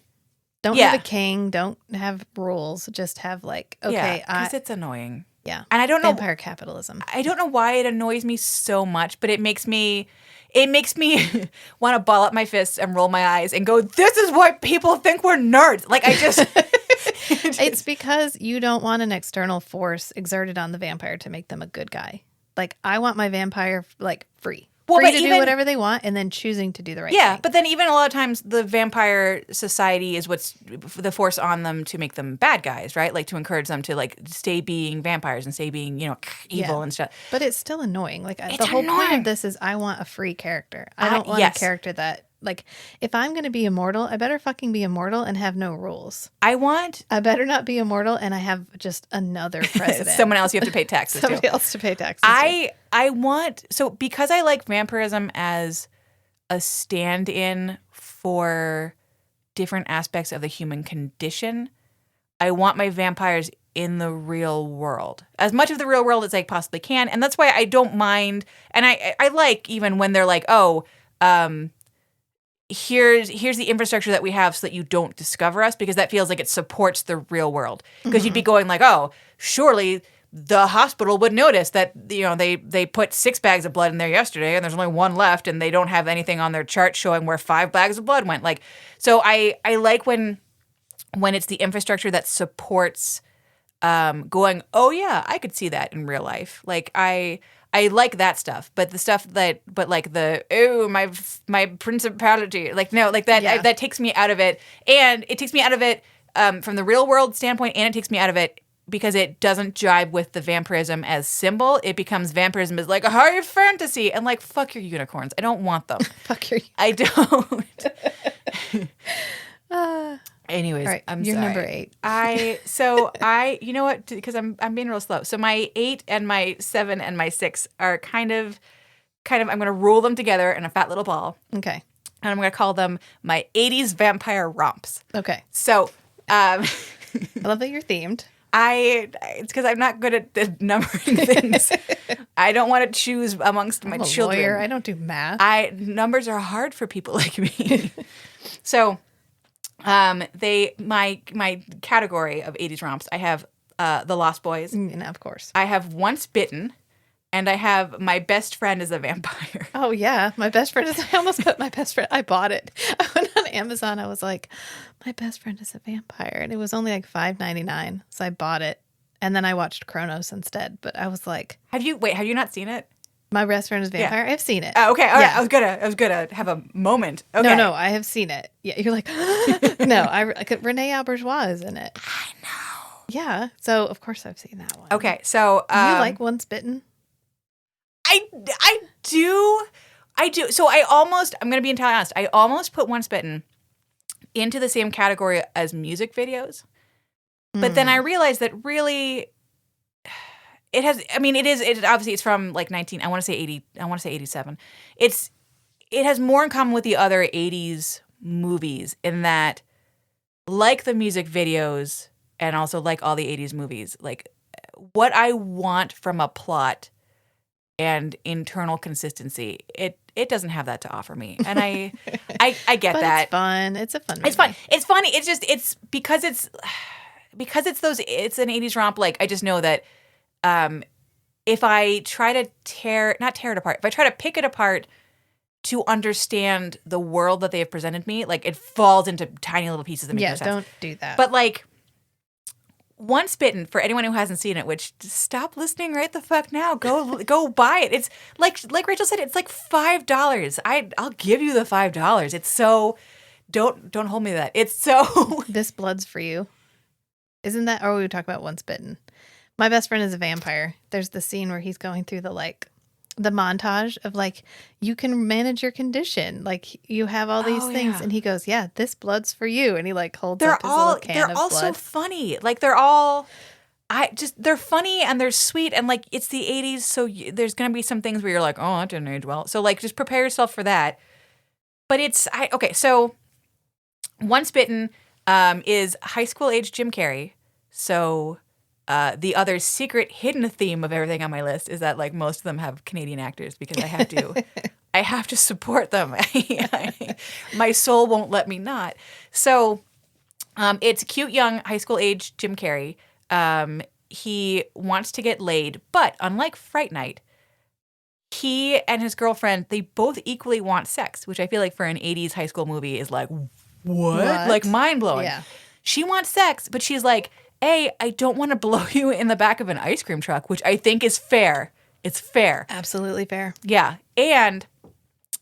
Don't have a king. Don't have rules. Just have, like, okay. Because it's annoying. Yeah. And I don't know. Vampire capitalism. I don't know why it annoys me so much, but it makes me want to ball up my fists and roll my eyes and go, this is why people think we're nerds. Like, I just. It's because you don't want an external force exerted on the vampire to make them a good guy. Like, I want my vampire, like, free. free to do whatever they want and then choosing to do the right thing. Yeah, but then even a lot of times the vampire society is what's the force on them to make them bad guys, right? Like to encourage them to like stay being vampires and stay being, evil and stuff. But it's still annoying. Like the whole point of this is I want a free character. I don't want a character that like if I'm going to be immortal, I better fucking be immortal and have no rules. I better not be immortal and I have just another president. Someone else you have to pay taxes to. Somebody else to pay taxes because I like vampirism as a stand-in for different aspects of the human condition, I want my vampires in the real world. As much of the real world as I possibly can. And that's why I don't mind. And I like even when they're like, here's the infrastructure that we have so that you don't discover us, because that feels like it supports the real world. Because you'd be going like, oh, surely the hospital would notice that, they put 6 bags of blood in there yesterday and there's only 1 left and they don't have anything on their chart showing where 5 bags of blood went. Like, so I like when it's the infrastructure that supports going, oh yeah, I could see that in real life. Like I like that stuff, but the stuff my principality, like no, like that that takes me out of it, and it takes me out of it from the real world standpoint, and it takes me out of it because it doesn't jibe with the vampirism as symbol. It becomes vampirism as like a high fantasy, and like fuck your unicorns, I don't want them. Fuck your. I don't. Anyways, right, I'm you're sorry. Number 8. You know what? Because I'm being real slow. So my 8 and my 7 and my 6 are kind of. I'm going to roll them together in a fat little ball. Okay. And I'm going to call them my 80s vampire romps. Okay. So, I love that you're themed. It's because I'm not good at numbering things. I don't want to choose amongst my children. Lawyer. I don't do math. Numbers are hard for people like me. So. My category of 80s romps, I have The Lost Boys. Of course. I have Once Bitten, and I have My Best Friend is a Vampire. Oh, yeah. My best friend is, I almost put my best friend, I bought it. I went on Amazon. I was like, My Best Friend is a Vampire. And it was only like $5.99. So I bought it. And then I watched Kronos instead. But I was like. Have you not seen it? My Best Friend is a Vampire? Yeah. I've seen it. Oh, okay. All right. I was gonna have a moment. Okay. No, I have seen it. Yeah, you're like, no, Renee Auberjois is in it. I know. Yeah. So, of course, I've seen that one. Okay. So. You like Once Bitten? I do. So I'm going to be entirely honest. I almost put Once Bitten into the same category as music videos. But then I realized that really... It obviously it's from like 80, I want to say 87. It has more in common with the other 80s movies in that, like the music videos and also like all the 80s movies, like what I want from a plot and internal consistency, it doesn't have that to offer me. And I get but that. It's fun. It's a fun movie. It's fun. It's funny. It's because it's an 80s romp, like I just know that if I try to not tear it apart, if I try to pick it apart to understand the world that they have presented me, like it falls into tiny little pieces that make no sense. Yeah, don't do that. But like, Once Bitten, for anyone who hasn't seen it, which stop listening right the fuck now, go buy it. It's like Rachel said, it's like $5. I'll give you the $5. It's so don't hold me to that. It's so This Blood's for You. Isn't that? Or we talk about Once Bitten. My Best Friend is a Vampire. There's the scene where he's going through the montage of like, you can manage your condition. Like you have all these things. Yeah. And he goes, yeah, this blood's for you. And he like holds up his little can of blood. They're all so funny. Like they're funny and they're sweet. And like, it's the 80s. So there's going to be some things where you're like, oh, that didn't age well. So like, just prepare yourself for that. But so Once Bitten is high school age Jim Carrey. So... the other secret hidden theme of everything on my list is that like most of them have Canadian actors because I have to support them. My soul won't let me not. So it's cute young high school age Jim Carrey. He wants to get laid, but unlike Fright Night, he and his girlfriend, they both equally want sex, which I feel like for an 80s high school movie is like, what? Like mind blowing. Yeah. She wants sex, but she's like, I don't want to blow you in the back of an ice cream truck, which I think is fair. It's fair. Absolutely fair. Yeah. And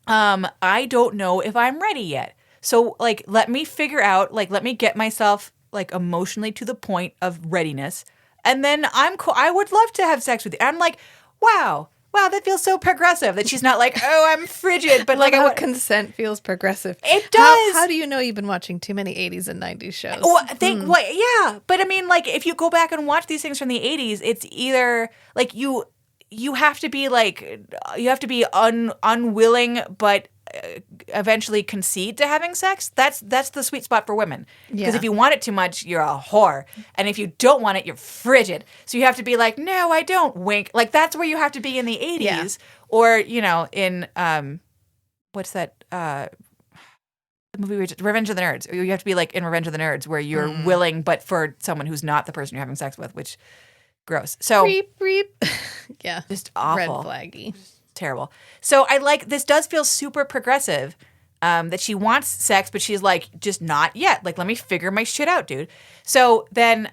I don't know if I'm ready yet. So, like, let me figure out, like, let me get myself, like, emotionally to the point of readiness. And then I'm cool. I would love to have sex with you. I'm like, wow, that feels so progressive that she's not like, oh, I'm frigid, but like, how consent feels progressive. It does. How do you know you've been watching too many 80s and 90s shows? Well, yeah. But I mean, like, if you go back and watch these things from the 80s, it's either, like, you have to be, like, unwilling, but eventually concede to having sex. That's the sweet spot for women. Because if you want it too much, you're a whore. And if you don't want it, you're frigid. So you have to be like, no, I don't, wink. Like, that's where you have to be in the 80s. Yeah. Or, you know, in, what's that, the movie Revenge of the Nerds. You have to be like in Revenge of the Nerds where you're willing, but for someone who's not the person you're having sex with, which, gross. So, Reap. Yeah. Just awful. Red flaggy. Terrible. So I like, this does feel super progressive, that she wants sex, but she's like, just not yet. Like, let me figure my shit out, dude. So then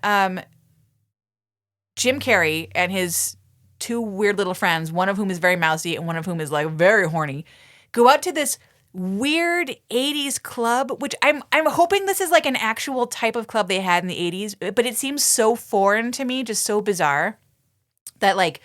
Jim Carrey and his two weird little friends, one of whom is very mousy and one of whom is like very horny, go out to this weird 80s club, which I'm hoping this is like an actual type of club they had in the 80s, but it seems so foreign to me, just so bizarre, that like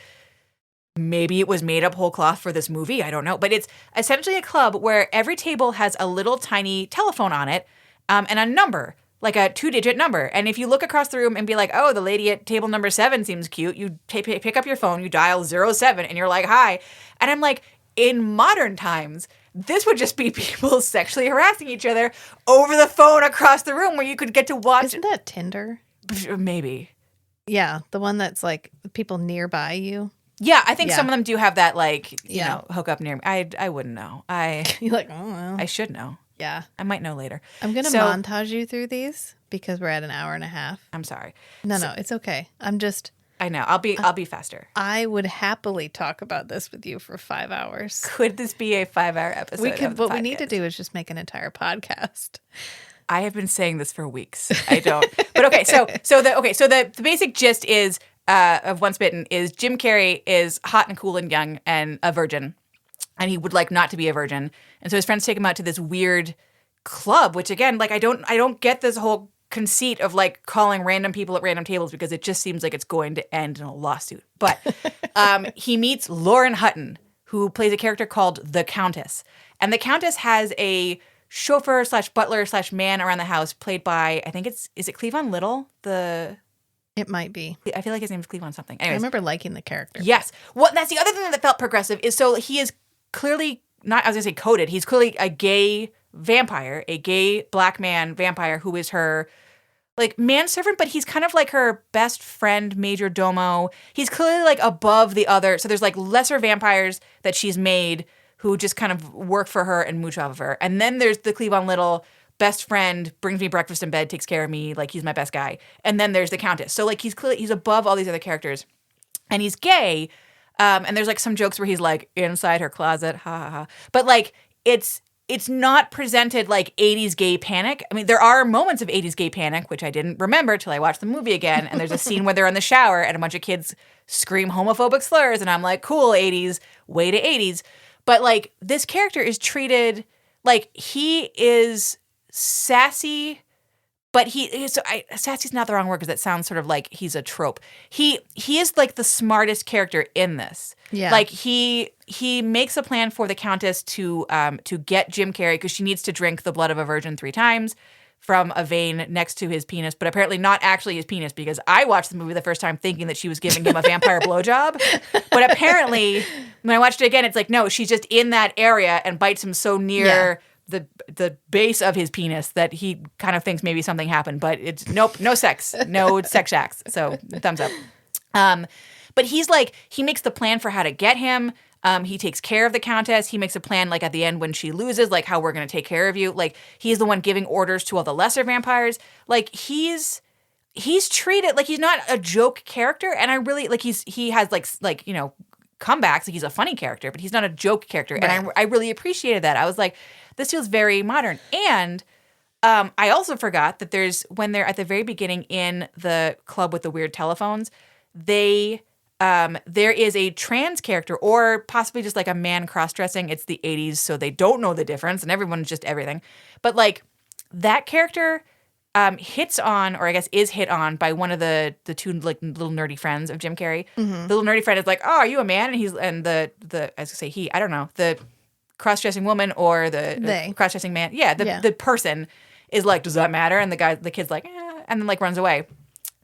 maybe it was made up whole cloth for this movie. I don't know. But it's essentially a club where every table has a little tiny telephone on it, and a number, like a 2-digit number. And if you look across the room and be like, oh, the lady at table number 7 seems cute, you pick up your phone, you dial 07, and you're like, hi. And I'm like, in modern times, this would just be people sexually harassing each other over the phone across the room where you could get to watch. Isn't that Tinder? Maybe. Yeah, the one that's like people nearby you. Yeah, I think some of them do have that, like, you know, hook up near me. I wouldn't know. You're like, oh, well. I should know. Yeah. I might know later. I'm going to montage you through these because we're at an hour and a half. I'm sorry. No, it's okay. I know. I'll be faster. I would happily talk about this with you for 5 hours. Could this be a 5-hour episode? We could. What we need to do is just make an entire podcast. I have been saying this for weeks. I don't. But okay, so the basic gist is of Once Bitten is Jim Carrey is hot and cool and young and a virgin, and he would like not to be a virgin, and so his friends take him out to this weird club, which again, like I don't get this whole conceit of like calling random people at random tables because it just seems like it's going to end in a lawsuit. But he meets Lauren Hutton, who plays a character called the Countess, and the Countess has a chauffeur / butler / man around the house played by, I think is it Cleavon Little? It might be. I feel like his name is Cleavon something. Anyways. I remember liking the character. Yes. Well, that's the other thing that felt progressive is so he is clearly not, I was going to say coded. He's clearly a gay vampire, a gay black man vampire who is her like manservant, but he's kind of like her best friend, major domo. He's clearly like above the other. So there's like lesser vampires that she's made who just kind of work for her and mooch off of her. And then there's the Cleavon Little best friend, brings me breakfast in bed, takes care of me, like he's my best guy. And then there's the Countess. So like he's above all these other characters. And he's gay. And there's like some jokes where he's like inside her closet, ha ha ha. But like it's not presented like 80s gay panic. I mean, there are moments of 80s gay panic, which I didn't remember till I watched the movie again. And there's a scene where they're in the shower and a bunch of kids scream homophobic slurs. And I'm like, cool, 80s, way to 80s. But like this character is treated like he is sassy, but sassy's not the wrong word because that sounds sort of like he's a trope. He is like the smartest character in this. Yeah. Like he makes a plan for the Countess to get Jim Carrey because she needs to drink the blood of a virgin 3 times from a vein next to his penis, but apparently not actually his penis because I watched the movie the first time thinking that she was giving him a vampire blowjob. But apparently when I watched it again, it's like, no, she's just in that area and bites him so near the base of his penis that he kind of thinks maybe something happened, but it's nope, no sex, no sex acts. So thumbs up. But he's like, he makes the plan for how to get him. He takes care of the Countess. He makes a plan like at the end when she loses, like how we're going to take care of you. Like he's the one giving orders to all the lesser vampires. Like he's treated like he's not a joke character. And I really like he has like, you know, comebacks. Like he's a funny character, but he's not a joke character. Right. And I really appreciated that. I was like, this feels very modern. And I also forgot that when they're at the very beginning in the club with the weird telephones, they there is a trans character, or possibly just like a man cross-dressing. It's the 80s, so they don't know the difference, and everyone's just everything. But like that character hits on, or I guess is hit on by one of the two like little nerdy friends of Jim Carrey. The little nerdy friend is like, "Oh, are you a man?" And the I was gonna say he, I don't know, the cross-dressing woman or the cross-dressing man. Yeah, the person is like, "Does that matter?" And the kid's like, and then like runs away.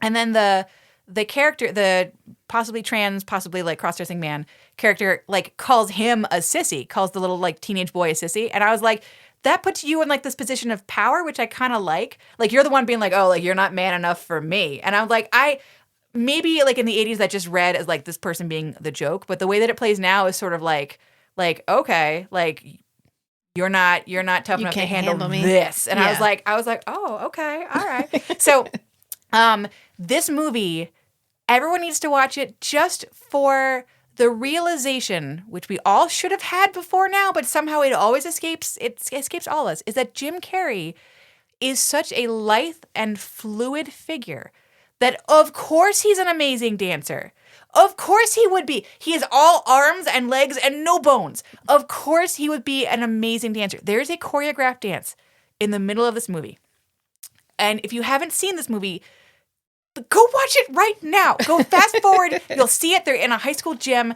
And then the character, the possibly trans, possibly like cross-dressing man character, like calls him a sissy, calls the little like teenage boy a sissy. And I was like, that puts you in like this position of power, which I kind of like. Like you're the one being like, oh, like you're not man enough for me. And I'm like, maybe like in the 80s that just read as like this person being the joke, but the way that it plays now is sort of like okay, like you're not tough enough to handle this. And I was like, oh, okay, all right. So this movie, everyone needs to watch it just for the realization, which we all should have had before now, but somehow it always escapes all of us, is that Jim Carrey is such a lithe and fluid figure that of course he's an amazing dancer. Of course he would be. He is all arms and legs and no bones. Of course he would be an amazing dancer. There's a choreographed dance in the middle of this movie. And if you haven't seen this movie, go watch it right now. Go fast forward. You'll see it. They're in a high school gym,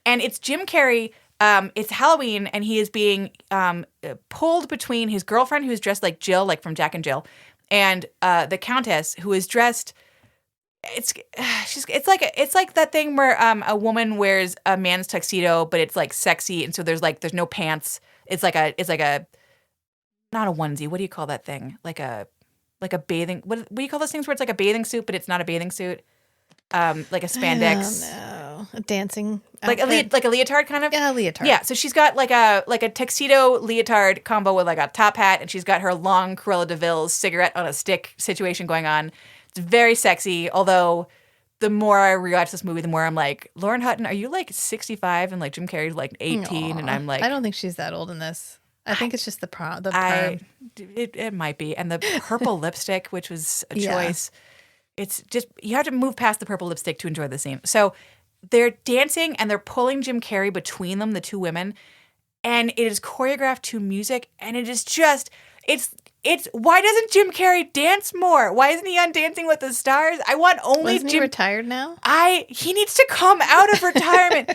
and it's Jim Carrey. It's Halloween, and he is being pulled between his girlfriend, who's dressed like Jill, like from Jack and Jill, and the Countess, who is dressed. It's like that thing where a woman wears a man's tuxedo, but it's like sexy, and so there's no pants. It's like a not a onesie. What do you call that thing? Like a bathing. What do you call those things where it's like a bathing suit, but it's not a bathing suit? Like a spandex. No, a dancing like a leotard kind of. Yeah, a leotard. Yeah, so she's got like a tuxedo leotard combo with like a top hat, and she's got her long Cruella de Vil's cigarette on a stick situation going on. It's very sexy, although the more I rewatch this movie, the more I'm like, Lauren Hutton, are you like 65 and like Jim Carrey's like 18? Aww. And I'm like, I don't think she's that old in this. I think it's just the perm. It might be. And the purple lipstick, which was a choice. It's just, you have to move past the purple lipstick to enjoy the scene. So they're dancing and they're pulling Jim Carrey between them, the two women. And it is choreographed to music. And it is just, it's why doesn't Jim Carrey dance more? Why isn't he on Dancing with the Stars? I want only Wasn't he retired now? He needs to come out of retirement.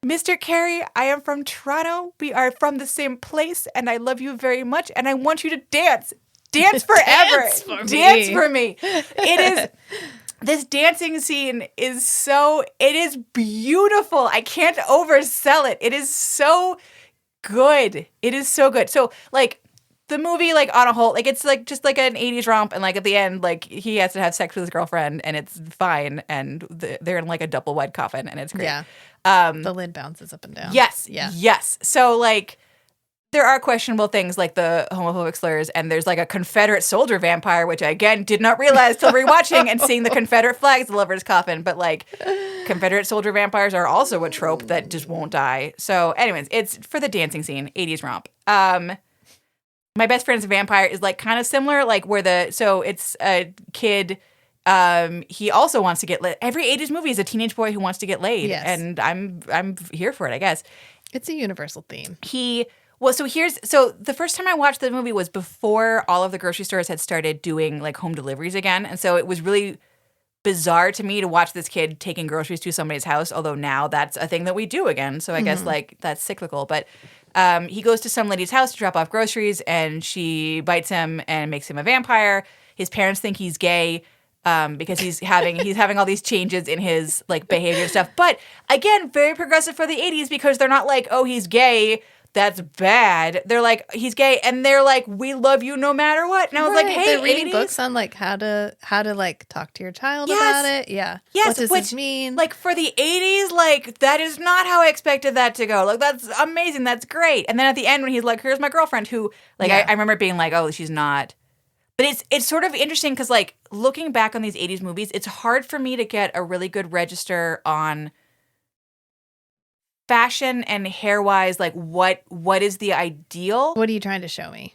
Mr. Carrey, I am from Toronto. We are from the same place, and I love you very much, and I want you to dance. Dance forever. Dance for me. This dancing scene is beautiful. I can't oversell it. It is so good. It is so good. So, like, the movie, like, on a whole, like, it's, like, just, like, an 80s romp, and, like, at the end, like, he has to have sex with his girlfriend, and it's fine, and they're in, like, a double-wide coffin, and it's great. Yeah. The lid bounces up and down. Yes. Yeah. Yes. So, like, there are questionable things, like the homophobic slurs, and there's, like, a Confederate soldier vampire, which I, again, did not realize till rewatching and seeing the Confederate flags all over his coffin, but, like, Confederate soldier vampires are also a trope that just won't die. So, anyways, it's for the dancing scene, 80s romp. My Best Friend's a Vampire is, like, kind of similar, like, so it's a kid, he also wants to get laid. Every 80s movie is a teenage boy who wants to get laid, and I'm here for it, I guess. It's a universal theme. So the first time I watched the movie was before all of the grocery stores had started doing, like, home deliveries again, and so it was really bizarre to me to watch this kid taking groceries to somebody's house, although now that's a thing that we do again, so I guess, like, that's cyclical, but he goes to some lady's house to drop off groceries, and she bites him and makes him a vampire. His parents think he's gay because he's having all these changes in his, like, behavior and stuff. But again, very progressive for the 80s because they're not like, oh, he's gay, that's bad. They're like, he's gay, and they're like, we love you no matter what. And I was like, hey, they're reading 80s? books on, like, how to like talk to your child about it. Yeah. Yes. What does this mean? Like, for the 80s, like, that is not how I expected that to go. Like, that's amazing. That's great. And then at the end when he's like, here's my girlfriend who, like, I remember being like, oh, she's not. But it's sort of interesting because, like, looking back on these 80s movies, it's hard for me to get a really good register on fashion and hair-wise, like, what is the ideal? What are you trying to show me?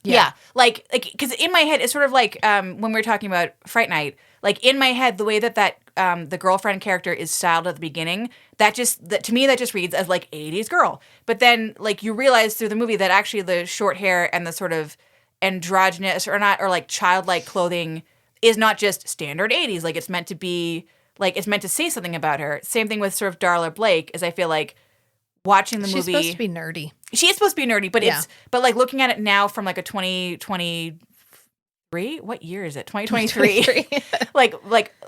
Yeah. Like, because in my head, it's sort of like when we were talking about Fright Night, like, in my head, the way that the girlfriend character is styled at the beginning, to me that just reads as like 80s girl. But then like you realize through the movie that actually the short hair and the sort of androgynous or like childlike clothing is not just standard 80s. Like it's meant to be like it's meant to say something about her. Same thing with sort of Darla Blake, is I feel like watching the movie. She's supposed to be nerdy. She is supposed to be nerdy, but but like looking at it now from like a 2023, what year is it? 2023.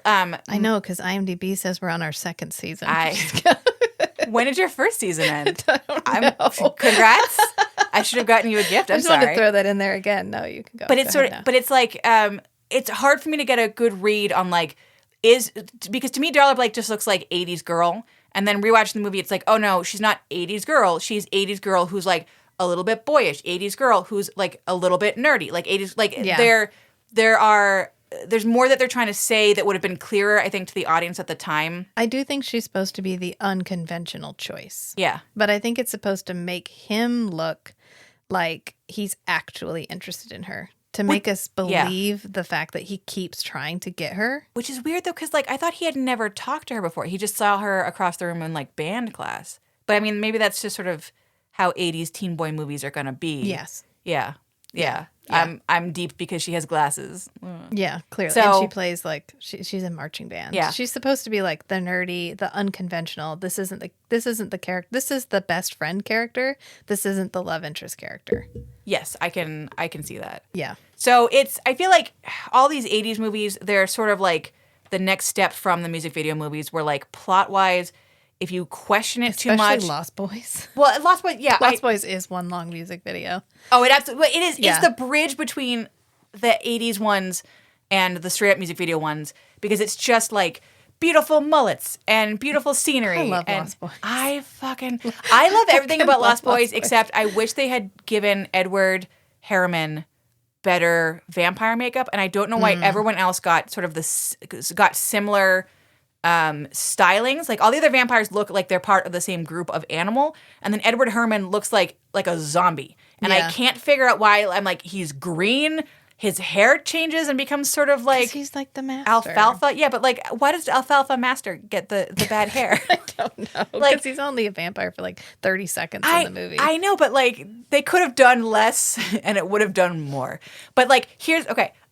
I know, because IMDb says we're on our second season. When did your first season end? I don't know. Congrats. I should have gotten you a gift. I'm I just sorry. wanted to throw that in there again. No, you can go. But it's it's like it's hard for me to get a good read on like because to me Darla Blake just looks like 80s girl, and then rewatching the movie it's like, oh no, she's not 80s girl. She's 80s girl who's like a little bit boyish, 80s girl who's like a little bit nerdy, like 80s like there's more that they're trying to say that would have been clearer, I think, to the audience at the time. I do think she's supposed to be the unconventional choice. Yeah. But I think it's supposed to make him look like he's actually interested in her. To make us believe the fact that he keeps trying to get her. Which is weird, though, because like I thought he had never talked to her before. He just saw her across the room in like band class. But I mean, maybe that's just sort of how 80s teen boy movies are going to be. Yes. Yeah. I'm deep because she has glasses. Yeah, clearly. So, and she plays like she's in marching band. Yeah. She's supposed to be like the nerdy, the unconventional. This isn't the character. This is the best friend character. This isn't the love interest character. Yes, I can see that. Yeah. So I feel like all these 80s movies, they're sort of like the next step from the music video movies where like plot-wise, if you question it too much. Especially Lost Boys. Well, Lost Boys, yeah. Lost Boys is one long music video. Oh, it absolutely is. Yeah. It's the bridge between the 80s ones and the straight up music video ones, because it's just like beautiful mullets and beautiful scenery. I love and Lost Boys. I love everything about Lost Boys, except I wish they had given Edward Harriman better vampire makeup, and I don't know why everyone else got sort of got similar stylings. Like all the other vampires look like they're part of the same group of animal, and then Edward Herrmann looks like a zombie. And I can't figure out why. I'm like, he's green, his hair changes and becomes sort of like he's like the master. Alfalfa. Yeah, but like why does Alfalfa Master get the bad hair? I don't know. Like, because he's only a vampire for like 30 seconds in the movie. I know, but like they could have done less and it would have done more. But like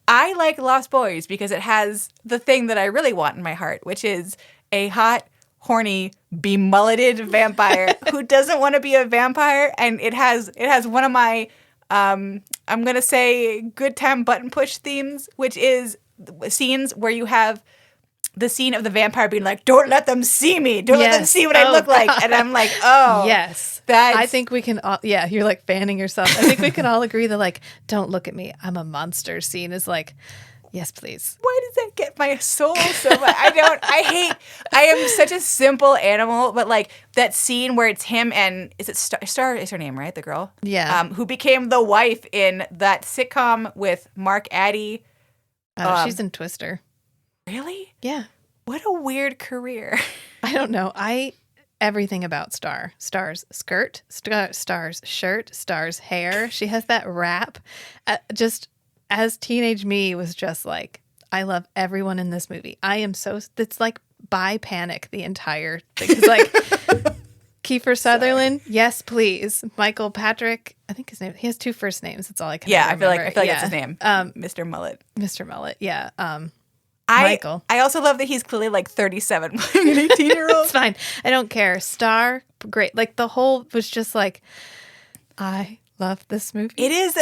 I like Lost Boys because it has the thing that I really want in my heart, which is a hot, horny, bemulleted vampire who doesn't want to be a vampire, and it has one of my I'm gonna say good time button push themes, which is scenes where you have the scene of the vampire being like, "Don't let them see me. Don't let them see what I look like," and I'm like, "Oh, yes." I think we can all, you're like fanning yourself. I think we can all agree that like, "Don't look at me, I'm a monster" scene is like, yes, please. Why does that get my soul so much? I am such a simple animal, but like that scene where it's him and, is it Star is her name, right? The girl? Yeah. Who became the wife in that sitcom with Mark Addy. She's in Twister. Really? Yeah. What a weird career. I don't know. Everything about Star. Star's skirt, Star's shirt, Star's hair. She has that wrap. Just as teenage me was just like, I love everyone in this movie. It's like by panic the entire thing. It's like Kiefer Sutherland, yes, please. Michael Patrick, I think his name. He has two first names. That's all I can remember. I feel like that's his name. Mr. Mullet. Mr. Mullet, yeah. Michael. I also love that he's clearly like 37, an 18-year-old. It's fine. I don't care. Star, great. Like the whole was just like, I love this movie. It is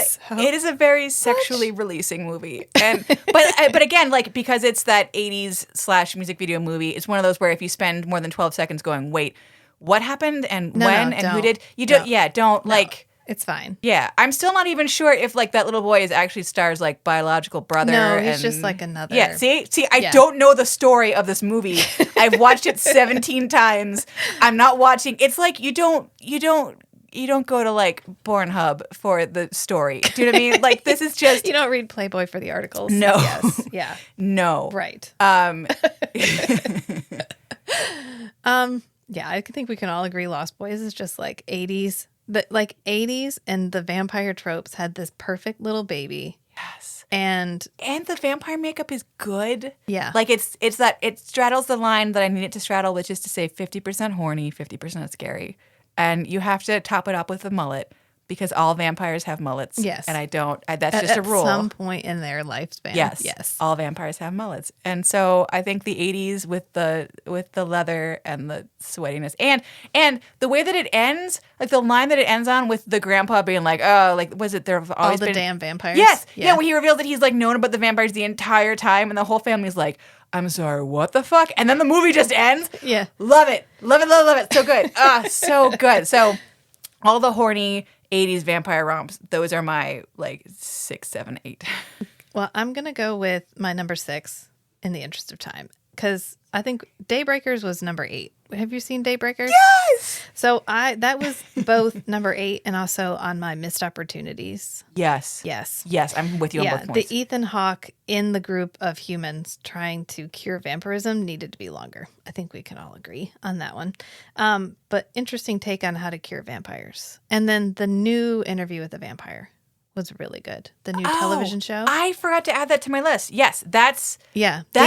a very sexually releasing movie, and but again, like because it's that 80s / music video movie, it's one of those where if you spend more than 12 seconds going, wait, what happened and when and who did you don't? Yeah, don't like. It's fine. Yeah, I'm still not even sure if like that little boy is actually Star's like biological brother. No, he's just like another. Yeah, see, I don't know the story of this movie. I've watched it 17 times. I'm not watching. It's like you don't go to like Pornhub for the story. Do you know what I mean? Like this is just you don't read Playboy for the articles. No. Yes. Yeah. No. Right. Yeah, I think we can all agree Lost Boys is just like 80s. The like 80s and the vampire tropes had this perfect little baby. Yes. And the vampire makeup is good. Yeah. Like it's that it straddles the line that I need it to straddle, which is to say 50% horny, 50% scary. And you have to top it up with a mullet because all vampires have mullets. Yes. And I don't. That's just a rule. At some point in their lifespan. Yes. All vampires have mullets. And so I think the 80s with the leather and the sweatiness and the way that it ends, like the line that it ends on with the grandpa being like, oh, like was it there have always all the been damn vampires? Yes. Yeah, when he reveals that he's like known about the vampires the entire time and the whole family's like, I'm sorry, what the fuck? And then the movie just ends. Yeah. Love it. Love it, love it, love it. So good. So good. So all the horny 80s vampire romps, those are my like 6, 7, 8. Well, I'm going to go with my number 6 in the interest of time because I think Daybreakers was number 8. Have you seen Daybreakers? Yes! So that was both number 8 and also on my missed opportunities. Yes. Yes, I'm with you on both points. The Ethan Hawke in the group of humans trying to cure vampirism needed to be longer. I think we can all agree on that one. But interesting take on how to cure vampires. And then the new Interview with the Vampire was really good. The new television show. I forgot to add that to my list. Yes, that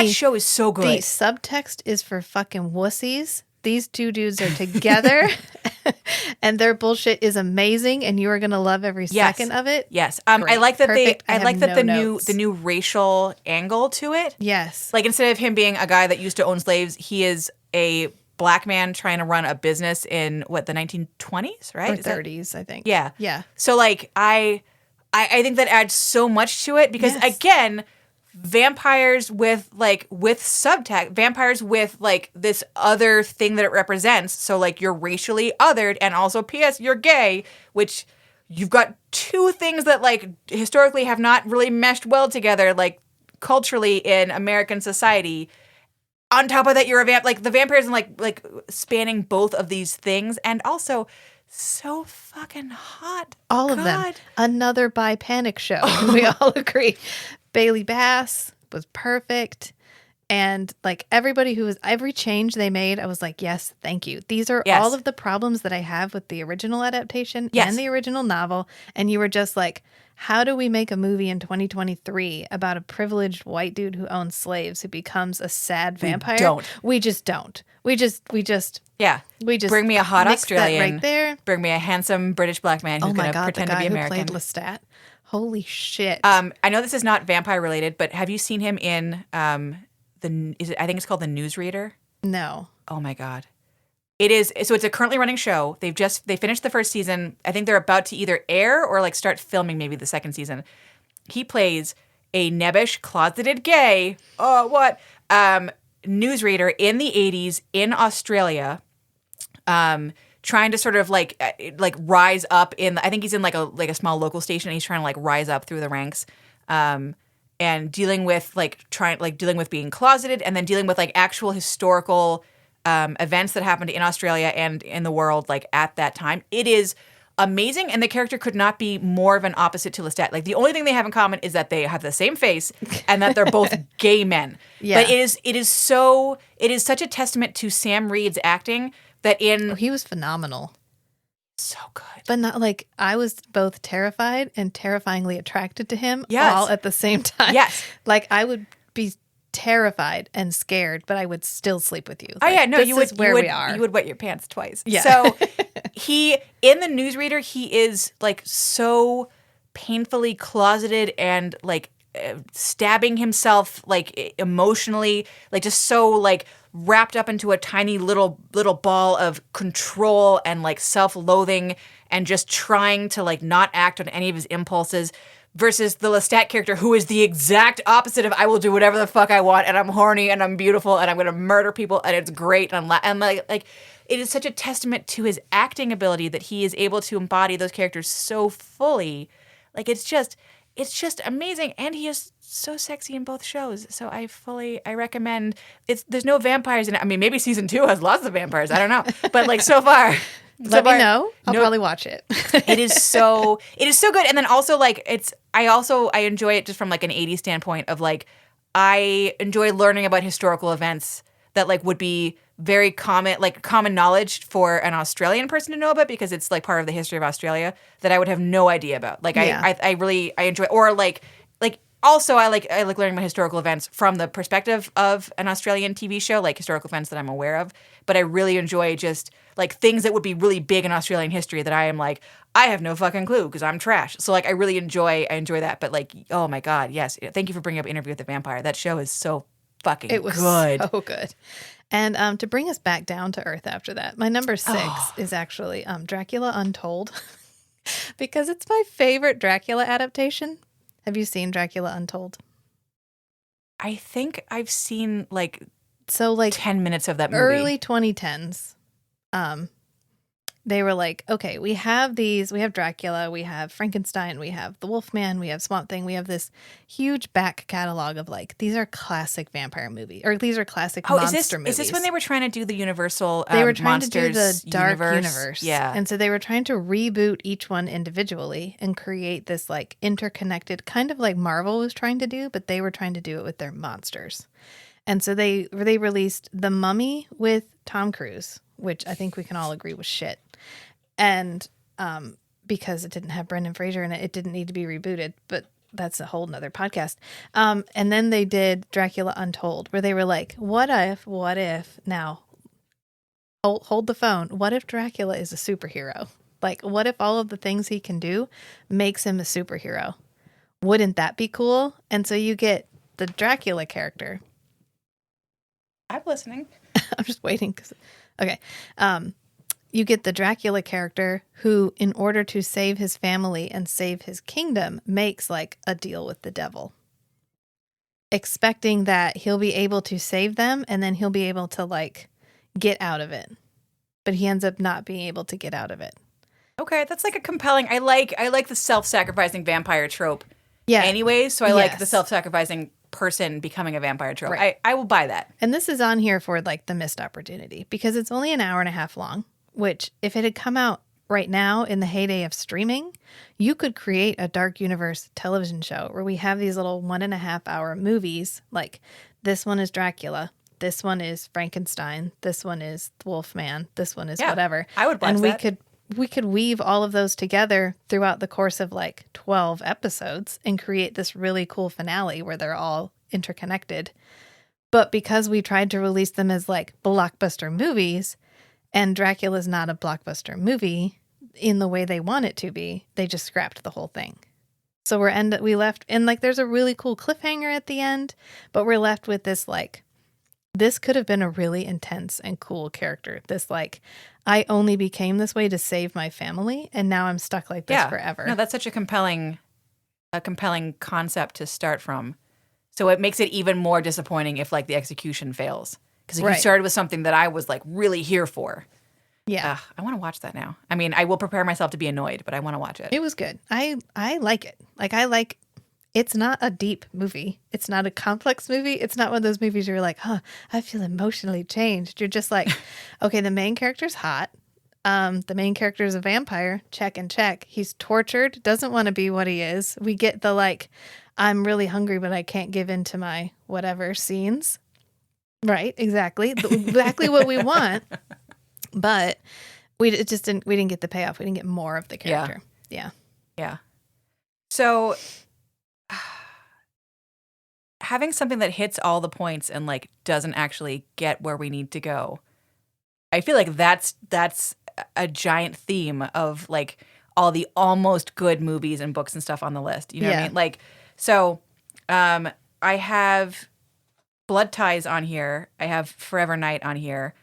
show is so good. The subtext is for fucking wussies. These two dudes are together and their bullshit is amazing and you are going to love every second of it. Yes. I like that the new racial angle to it. Yes. Like instead of him being a guy that used to own slaves, he is a black man trying to run a business in the 1920s, right? Or 30s, I think. Yeah. Yeah. So like I think that adds so much to it because again, vampires with subtext, vampires with like this other thing that it represents. So like you're racially othered and also P.S. you're gay, which you've got two things that like historically have not really meshed well together, like culturally in American society. On top of that, you're the vampires and like spanning both of these things and also so fucking hot. All of them. Another bi panic show. We all agree. Bailey Bass was perfect. And like every change they made, I was like, yes, thank you. These are all of the problems that I have with the original adaptation and the original novel. And you were just like, how do we make a movie in 2023 about a privileged white dude who owns slaves who becomes a sad vampire? We just don't. We just bring me a hot Australian right there. Bring me a handsome British black man who's going to pretend to be American. Who played Lestat. Holy shit. I know this is not vampire related, but have you seen him in I think it's called The Newsreader? No. Oh my God. It is. So it's a currently running show. They finished the first season. I think they're about to either air or like start filming maybe the second season. He plays a nebbish, closeted gay. Oh, what? Newsreader in the 80s in Australia, trying to sort of like rise up in. I think he's in like a small local station. And he's trying to like rise up through the ranks, and dealing with dealing with being closeted, and then dealing with like actual historical events that happened in Australia and in the world like at that time. It is amazing, and the character could not be more of an opposite to Lestat. Like the only thing they have in common is that they have the same face and that they're both gay men. Yeah. But it is such a testament to Sam Reed's acting that he was phenomenal. So good. But not like I was both terrified and terrifyingly attracted to him all at the same time. Yes. Like I would be terrified and scared, but I would still sleep with you. Oh yeah, no, we are. You would wet your pants twice. Yeah. So he in the Newsreader, he is like so painfully closeted and like stabbing himself like emotionally, like just so like wrapped up into a tiny little ball of control and like self-loathing and just trying to like not act on any of his impulses. Versus the Lestat character, who is the exact opposite of I will do whatever the fuck I want, and I'm horny, and I'm beautiful, and I'm going to murder people, and it's great, and like it is such a testament to his acting ability that he is able to embody those characters so fully. Like it's just amazing, and he is so sexy in both shows. So I recommend. There's no vampires in it. I mean, maybe season 2 has lots of vampires. I don't know, but like so far. Let me know. I'll probably watch it. It is so good. And then also like I enjoy it just from like an 80s standpoint of like I enjoy learning about historical events that like would be very common knowledge for an Australian person to know about because it's like part of the history of Australia that I would have no idea about. Like I really enjoy, or like also I like learning about historical events from the perspective of an Australian TV show, like historical events that I'm aware of. But I really enjoy just like things that would be really big in Australian history that I am like, I have no fucking clue because I'm trash. So like I enjoy that. But like, oh my God, yes. Thank you for bringing up Interview with the Vampire. That show is so fucking It was good. so good. And to bring us back down to earth after that, my number 6 is actually Dracula Untold because it's my favorite Dracula adaptation. Have you seen Dracula Untold? I think I've seen like 10 minutes of that movie. Early 2010s. They were like, okay, we have Dracula, we have Frankenstein, we have the Wolfman, we have Swamp Thing, we have this huge back catalog of like, these are classic vampire movies, or these are classic monster movies. Is this when they were trying to do the Universal They were trying Monsters to do the dark universe. Yeah. And so they were trying to reboot each one individually and create this like interconnected, kind of like Marvel was trying to do, but they were trying to do it with their monsters. And so they released The Mummy with Tom Cruise, which I think we can all agree was shit. And because it didn't have Brendan Fraser in it, it didn't need to be rebooted, but that's a whole nother podcast. And then they did Dracula Untold, where they were like, what if now, hold the phone, what if Dracula is a superhero? Like, what if all of the things he can do makes him a superhero? Wouldn't that be cool? And so you get the Dracula character. I'm listening. I'm just waiting. Okay. You get the Dracula character who, in order to save his family and save his kingdom, makes like a deal with the devil, expecting that he'll be able to save them and then he'll be able to like get out of it. But he ends up not being able to get out of it. Okay, that's like a compelling. I like the self-sacrificing vampire trope. Yeah. Anyways, so I like the self-sacrificing person becoming a vampire trope. Right. I will buy that. And this is on here for like the missed opportunity because it's only an hour and a half long, which if it had come out right now in the heyday of streaming, you could create a dark universe television show where we have these little 1.5 hour movies. Like this one is Dracula. This one is Frankenstein. This one is the Wolfman. This one is whatever. I would watch that. And we could weave all of those together throughout the course of like 12 episodes and create this really cool finale where they're all interconnected. But because we tried to release them as like blockbuster movies, and Dracula's not a blockbuster movie in the way they want it to be, they just scrapped the whole thing. So we left, and like there's a really cool cliffhanger at the end, but we're left with this like, this could have been a really intense and cool character. This like, I only became this way to save my family, and now I'm stuck like this forever. No, that's such a compelling concept to start from. So it makes it even more disappointing if like the execution fails. Because you started with something that I was like really here for. Yeah. I want to watch that now. I mean, I will prepare myself to be annoyed, but I want to watch it. It was good. I like it. Like it's not a deep movie. It's not a complex movie. It's not one of those movies where you're like, I feel emotionally changed. You're just like, okay, the main character's hot. The main character is a vampire. Check and check. He's tortured. Doesn't want to be what he is. We get the like, I'm really hungry, but I can't give in to my whatever scenes. Right. Exactly. Exactly what we want. But we didn't get the payoff. We didn't get more of the character. Yeah. So having something that hits all the points and like doesn't actually get where we need to go. I feel like that's a giant theme of like all the almost good movies and books and stuff on the list. You know what I mean? Like, so I have Blood Ties on here. I have Forever Night on here.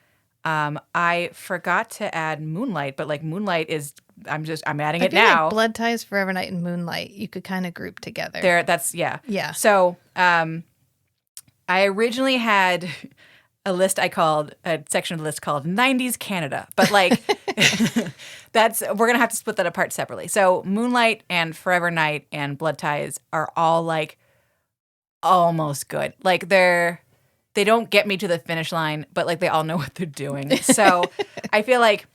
I forgot to add Moonlight, but like Moonlight is, I'm adding it now. Like Blood Ties, Forever Night, and Moonlight, you could kind of group together. Yeah. So, I originally had a section of the list called 90s Canada, but like we're going to have to split that apart separately. So Moonlight and Forever Night and Blood Ties are all like almost good. Like they don't get me to the finish line, but like they all know what they're doing. So I feel like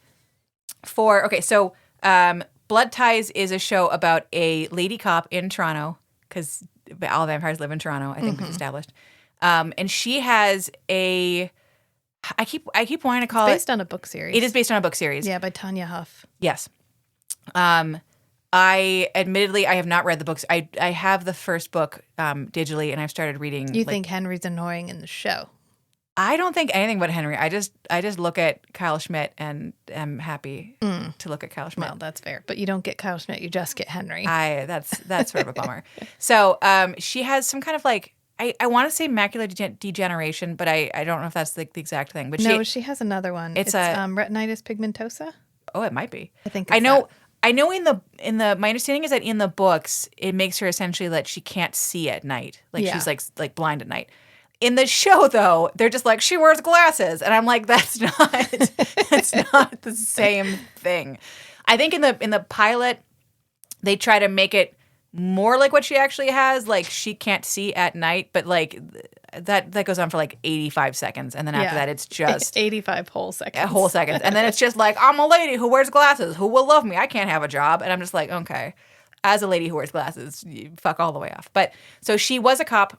Blood Ties is a show about a lady cop in Toronto, because all vampires live in Toronto, I think we've established. And she has I keep wanting to call it. It's based on a book series. It is based on a book series. Yeah, by Tanya Huff. Yes. Admittedly, I have not read the books. I have the first book digitally, and I've started reading. You think Henry's annoying in the show? I don't think anything about Henry. I just look at Kyle Schmidt and am happy to look at Kyle Schmidt. Well, that's fair. But you don't get Kyle Schmidt, you just get Henry. That's sort of a bummer. So she has some kind of like, I want to say macular degeneration, but I don't know if that's like the exact thing. But she has another one. It's retinitis pigmentosa. Oh, it might be. I think I know in the my understanding is that in the books it makes her essentially that she can't see at night. Like she's like blind at night. In the show, though, they're just like, she wears glasses. And I'm like, that's not the same thing. I think in the pilot, they try to make it more like what she actually has. Like, she can't see at night, but like that goes on for like 85 seconds. And then after that, it's just 85 whole seconds. Whole seconds. And then it's just like, I'm a lady who wears glasses, who will love me. I can't have a job. And I'm just like, okay. As a lady who wears glasses, you fuck all the way off. But so she was a cop.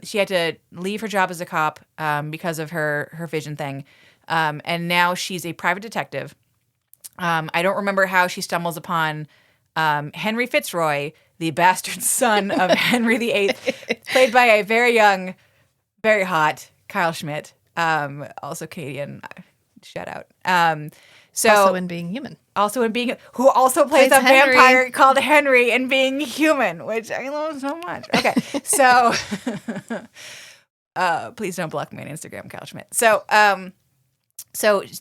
She had to leave her job as a cop because of her vision thing. And now she's a private detective. I don't remember how she stumbles upon Henry Fitzroy, the bastard son of Henry VIII, played by a very young, very hot Kyle Schmidt, also Canadian. Shout out. Also in Being Human. Who also plays a Henry. vampire called Henry in Being Human, which I love so much. Okay, so please don't block me on Instagram, Kyle Schmidt. So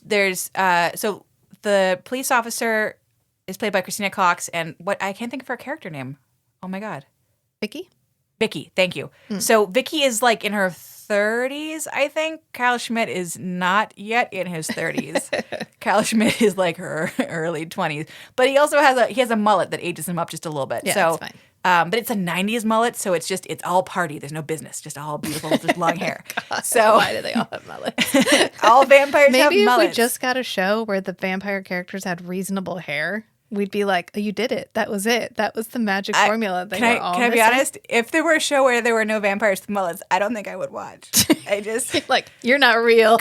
there's so the police officer is played by Christina Cox, and what I can't think of her character name. Oh my god, Vicky, thank you. So Vicky is like in her 30s, I think. Kyle Schmidt is not yet in his 30s. Kyle Schmidt is like her early 20s, but he also has a mullet that ages him up just a little bit. Yeah, so that's fine. But it's a 90s mullet, so it's all party. There's no business, just all beautiful, just long hair. God, so why do they all have mullets? all vampires have Maybe if mullets. we just got a show where the vampire characters had reasonable hair, we'd be like, oh, you did it. That was it. That was the magic formula. Can I be honest? If there were a show where there were no vampires with mullets, I don't think I would watch. I just like, you're not real.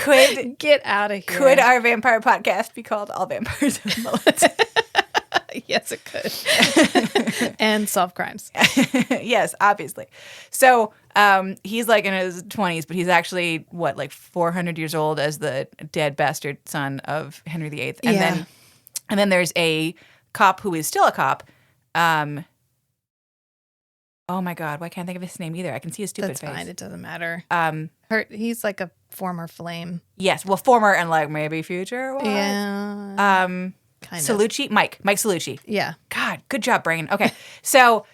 Get out of here. Could our vampire podcast be called All Vampires Have Mullets? Yes, it could. And solve crimes. Yes, obviously. So he's like in his 20s, but he's actually, like 400 years old as the dead bastard son of Henry VIII. And then there's a cop who is still a cop. Oh my God, why can't I think of his name either? I can see his stupid face. That's fine. It doesn't matter. He's like a former flame. Yes, well, former and like maybe future. What? Yeah. Kind of. Salucci? Mike Salucci. Yeah. God, good job, brain. Okay. So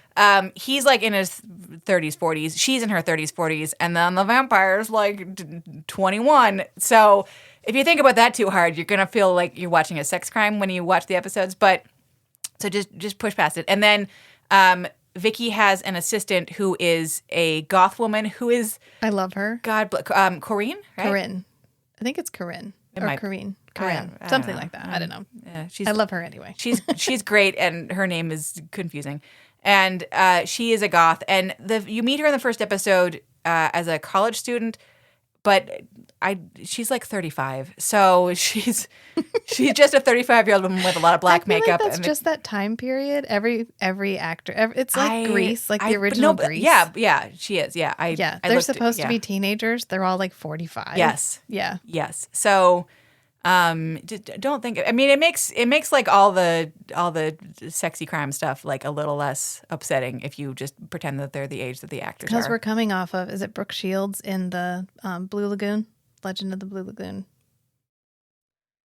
he's like in his 30s, 40s. She's in her 30s, 40s. And then the vampire's like 21. So if you think about that too hard, you're going to feel like you're watching a sex crime when you watch the episodes. But so just push past it. And then Vicky has an assistant who is a goth woman who is... I love her. Corinne, right? Corinne. I think it's Corinne. Corinne. Something like that. I don't know. Yeah, I love her anyway. She's great, and her name is confusing. And she is a goth. And you meet her in the first episode as a college student, but she's like 35. So she's just a 35-year-old woman with a lot of black makeup. Like that's just that time period. Every actor, it's like Grease, like the original Grease. Yeah, she is. Yeah, they're supposed to be teenagers. They're all like 45. Yes. Yeah. Yes. So don't think. I mean, it makes like all the sexy crime stuff like a little less upsetting if you just pretend that they're the age that the actors are. Because we're coming off of, is it Brooke Shields in the Blue Lagoon? Legend of the Blue Lagoon.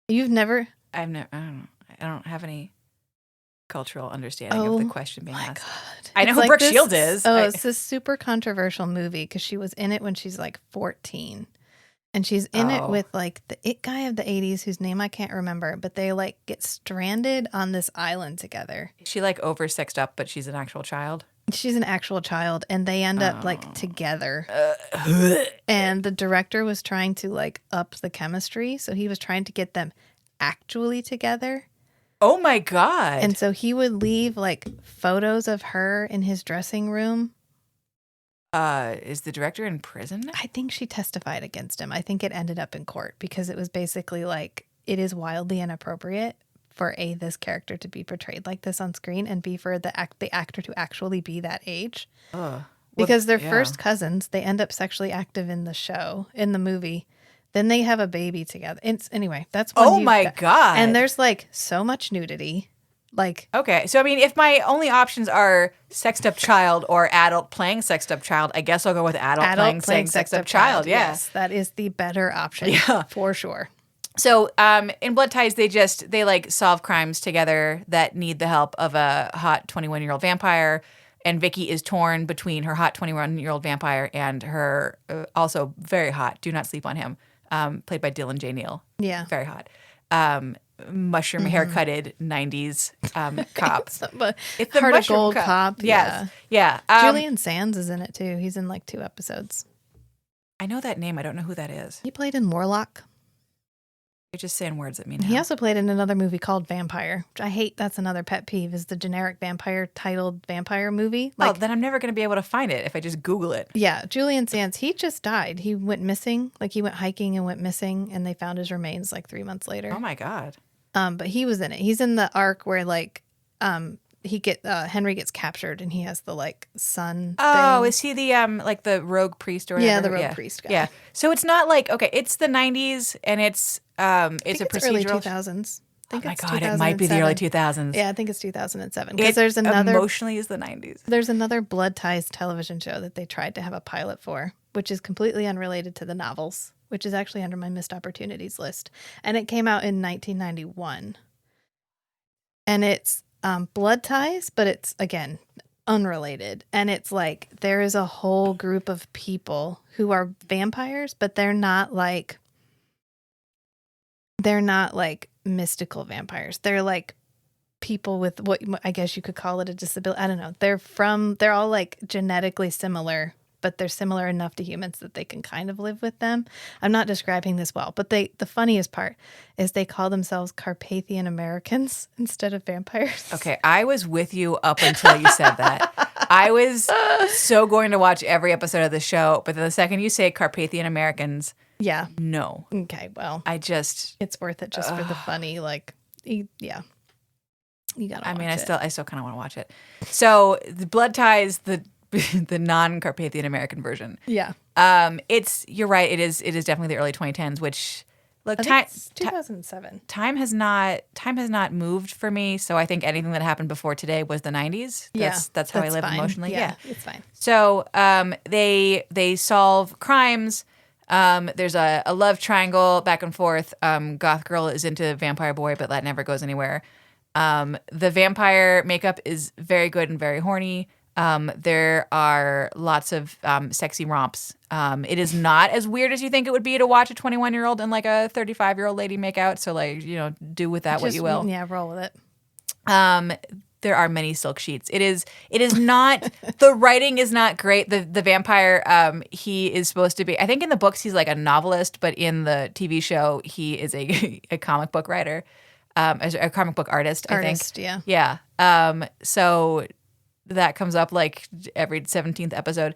You've never? I don't have any cultural understanding of the question being asked. God. I know who Brooke Shields is. It's a super controversial movie because she was in it when she's like 14. And she's in it with like the it guy of the 80s whose name I can't remember, but they like get stranded on this island together. Is she like over-sexed up, but she's an actual child? She's an actual child, and they end up like together. And the director was trying to like up the chemistry, so he was trying to get them actually together. Oh my God. And so he would leave like photos of her in his dressing room. Is the director in prison? I think she testified against him. I think it ended up in court because it was basically like, it is wildly inappropriate for A, this character to be portrayed like this on screen, and B, for the actor to actually be that age. Because they're first cousins. They end up sexually active in the movie. Then they have a baby together. Anyway, that's one. Oh my God. And there's like so much nudity. Like, okay, so I mean, if my only options are sexed up child or adult playing sexed up child, I guess I'll go with adult playing sexed up child. Yeah. Yes, that is the better option. Yeah. For sure. So in Blood Ties, they like solve crimes together that need the help of a hot 21-year-old vampire. And Vicky is torn between her hot 21-year-old vampire and her also very hot, do not sleep on him, played by Dylan J. Neal. Yeah. Very hot. Mushroom haircutted 90s cop. It's the Heart of mushroom Gold cop. cop. Yes. Yeah. Julian Sands is in it too. He's in like 2 episodes. I know that name. I don't know who that is. He played in Warlock. You're just saying words at me now. He also played in another movie called Vampire, which I hate. That's another pet peeve, is the generic vampire titled vampire movie. Like, then I'm never going to be able to find it if I just Google it. Yeah, Julian Sands, he just died. He went missing. Like, he went hiking and went missing, and they found his remains like 3 months later. Oh my God. But he was in it. He's in the arc where like Henry gets captured and he has the like son. Oh, thing. is he the like the rogue priest or whatever? Yeah, the rogue priest guy. Yeah. So it's not like, okay, it's the 90s and it's a procedural. Early 2000s. Oh my God, it might be the early 2000s. Yeah, I think it's 2007. Because there's emotionally is the 90s. There's another Blood Ties television show that they tried to have a pilot for, which is completely unrelated to the novels, which is actually under my missed opportunities list. And it came out in 1991. And it's Blood Ties, but it's, again, unrelated. And it's like there is a whole group of people who are vampires, but they're not like mystical vampires. They're like people with what I guess you could call it a disability. I don't know. They're all like genetically similar, but they're similar enough to humans that they can kind of live with them. I'm not describing this well, but the funniest part is they call themselves Carpathian Americans instead of vampires. Okay, I was with you up until you said that. I was so going to watch every episode of the show, but the second you say Carpathian Americans, yeah. No. Okay, well. It's worth it just for the funny, like, yeah. You gotta watch it. I still kind of want to watch it. So, the Blood Ties, the non-Carpathian American version. Yeah. You're right, it is definitely the early 2010s, which look, it's 2007. Time has not moved for me, so I think anything that happened before today was the 90s. That's how I live emotionally. Yeah, it's fine. So, they solve crimes. There's a love triangle back and forth. Goth girl is into vampire boy, but that never goes anywhere. The vampire makeup is very good and very horny. There are lots of sexy romps. It is not as weird as you think it would be to watch a 21-year-old and like a 35-year-old lady make out. So like, do with that what you will. Yeah, roll with it. There are many silk sheets. It is not, the writing is not great. The vampire, he is supposed to be, I think in the books he's like a novelist, but in the TV show he is a comic book writer, a comic book artist, I think. Yeah. Yeah. So that comes up like every 17th episode.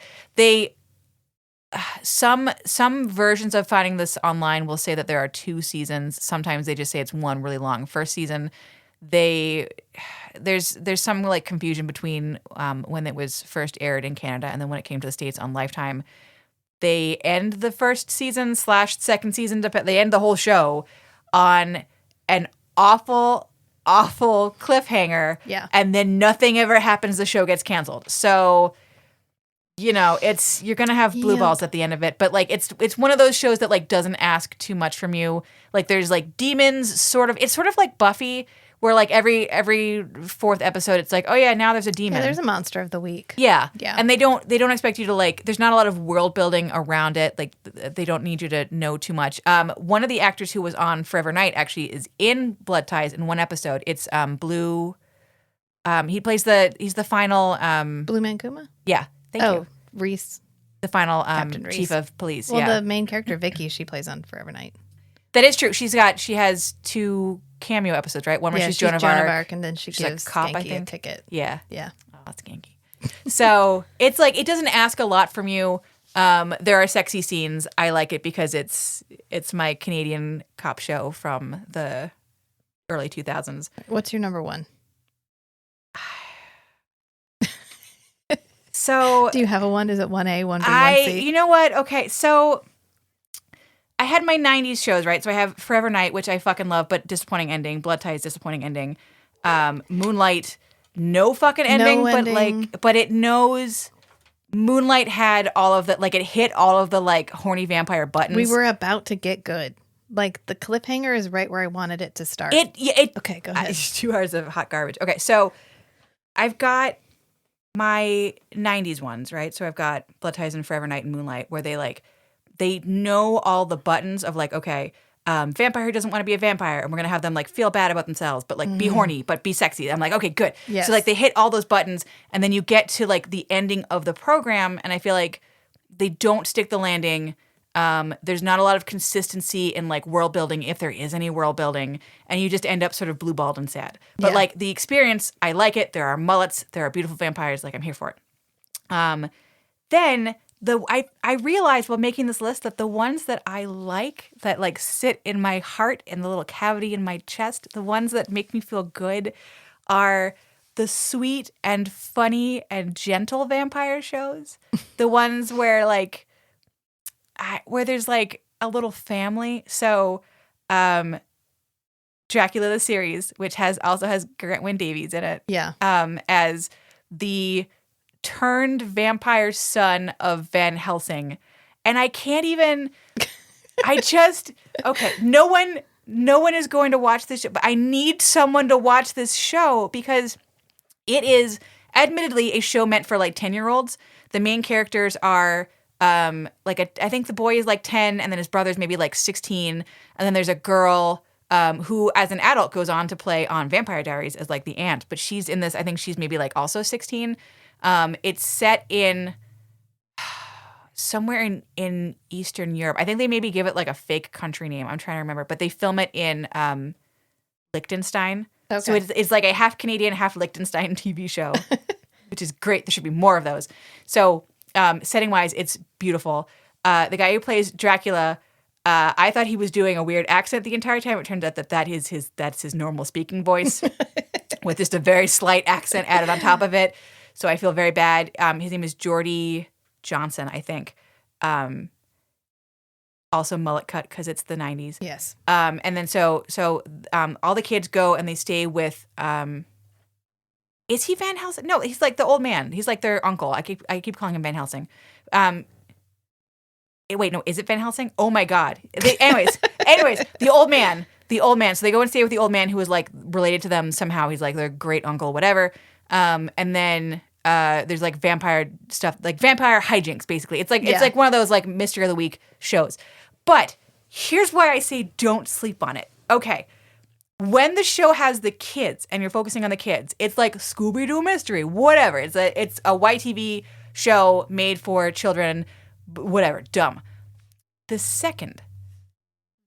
Some versions of finding this online will say that there are 2 seasons. Sometimes they just say it's one really long first season. There's some like confusion between when it was first aired in Canada and then when it came to the States on Lifetime. They end the first season / second season. They end the whole show on an awful cliffhanger. Yeah. And then nothing ever happens. The show gets canceled. So, you're going to have blue balls at the end of it. But like, it's one of those shows that like doesn't ask too much from you. Like there's like demons it's sort of like Buffy, where like every 4th episode, it's like, oh yeah, now there's a demon. Yeah, there's a monster of the week. Yeah. Yeah. And they don't expect you to like, there's not a lot of world building around it. Like they don't need you to know too much. One of the actors who was on Forever Night actually is in Blood Ties in one episode. It's Blue. He's the final. Blue Man Kuma? Yeah. Thank you. Reese. The final Reese. chief of police. Well, yeah. the main character, Vicky, she plays on Forever Night. That is true. She has 2 cameo episodes, right? One where she's Joan of Arc. And then she's gives a cop, Skanky a ticket. Yeah. Yeah. Oh, that's Skanky. So it's like, it doesn't ask a lot from you. There are sexy scenes. I like it because it's my Canadian cop show from the early 2000s. What's your number one? So do you have a one? Is it 1A, 1B, 1C? You know what? Okay, so I had my 90s shows, right? So I have Forever Night, which I fucking love, but disappointing ending. Blood Ties, disappointing ending. Moonlight, no fucking ending, No ending. but it knows. Moonlight had all of the, like, it hit all of the, like, horny vampire buttons. We were about to get good. Like, the cliffhanger is right where I wanted it to start. Okay, go ahead. 2 hours of hot garbage. Okay, so I've got my 90s ones, right? So I've got Blood Ties and Forever Night and Moonlight, where they know all the buttons of, like, okay, vampire who doesn't want to be a vampire, and we're going to have them, like, feel bad about themselves, but, like, be horny, but be sexy. I'm like, okay, good. Yes. So, like, they hit all those buttons, and then you get to, like, the ending of the program, and I feel like they don't stick the landing. There's not a lot of consistency in, like, world building, if there is any world building, and you just end up sort of blue-balled and sad. But, like, the experience, I like it. There are mullets. There are beautiful vampires. Like, I'm here for it. Then I realized while making this list that the ones that I like, that, like, sit in my heart, in the little cavity in my chest, the ones that make me feel good are the sweet and funny and gentle vampire shows. The ones where, like, where there's, like, a little family. So, Dracula the series, which also has Grant Wynn Davies in it. Yeah. As the turned vampire son of Van Helsing. And I can't even okay, no one is going to watch this show, but I need someone to watch this show because it is admittedly a show meant for, like, 10-year-olds. The main characters are I think the boy is, like, 10, and then his brother's maybe, like, 16, and then there's a girl who, as an adult, goes on to play on Vampire Diaries as, like, the aunt, but she's in this, I think she's maybe, like, also 16. It's set in somewhere in Eastern Europe. I think they maybe give it, like, a fake country name. I'm trying to remember, but they film it in Liechtenstein. Okay. So it's like a half Canadian, half Liechtenstein TV show, which is great. There should be more of those. So setting wise, it's beautiful. The guy who plays Dracula, I thought he was doing a weird accent the entire time. It turns out that's his normal speaking voice with just a very slight accent added on top of it. So I feel very bad. His name is Geordie Johnson, I think. Also mullet cut because it's the 90s. Yes. And then so all the kids go and they stay with is he Van Helsing? No, he's like the old man. He's like their uncle. I keep calling him Van Helsing. Wait, no, is it Van Helsing? Oh my God. Anyways, the old man. So they go and stay with the old man who is, like, related to them somehow. He's like their great uncle, whatever. And then there's, like, vampire stuff, like vampire hijinks, basically. It's like one of those, like, Mystery of the Week shows. But here's why I say don't sleep on it. Okay. When the show has the kids and you're focusing on the kids, it's like Scooby-Doo Mystery, whatever. It's a YTV show made for children, whatever, dumb. The second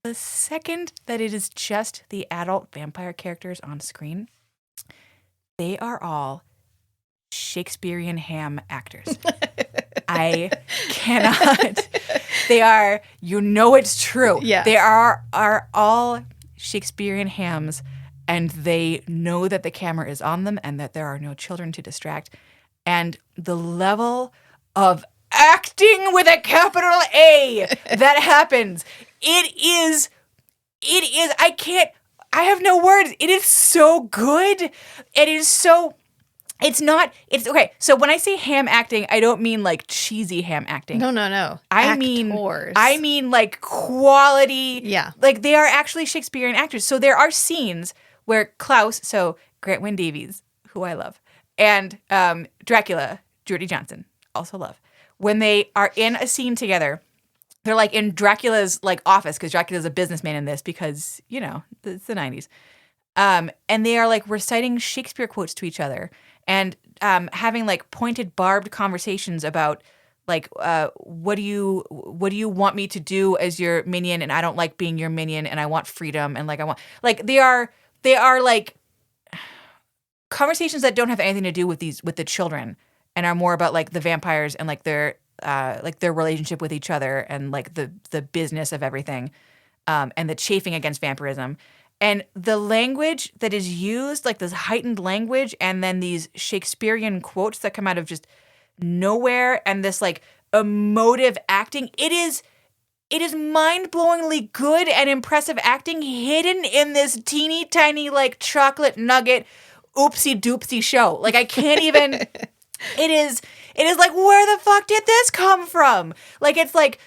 that it is just the adult vampire characters on screen, they are all Shakespearean ham actors. I cannot. They are, it's true. Yeah. They are all Shakespearean hams, and they know that the camera is on them and that there are no children to distract. And the level of acting with a capital A that happens, it is, I have no words. It is so good. It is so, it's okay. So when I say ham acting, I don't mean, like, cheesy ham acting. No. I mean like quality. Yeah. Like, they are actually Shakespearean actors. So there are scenes where Klaus, so Grant Wynn Davies, who I love, and Dracula, Geordie Johnson, also love, when they are in a scene together, they're, like, in Dracula's, like, office, because Dracula's a businessman in this because, it's the 90s. And they are, like, reciting Shakespeare quotes to each other and having, like, pointed, barbed conversations about, like, what do you want me to do as your minion? And I don't like being your minion, and I want freedom, and, like, I want, like, they are like conversations that don't have anything to do with the children and are more about, like, the vampires and, like, their relationship with each other and, like, the business of everything, and the chafing against vampirism. And the language that is used, like this heightened language, and then these Shakespearean quotes that come out of just nowhere, and this like emotive acting, it is mind-blowingly good and impressive acting hidden in this teeny tiny like chocolate nugget oopsie doopsie show. Like I can't even it is like, where the fuck did this come from? Like it's like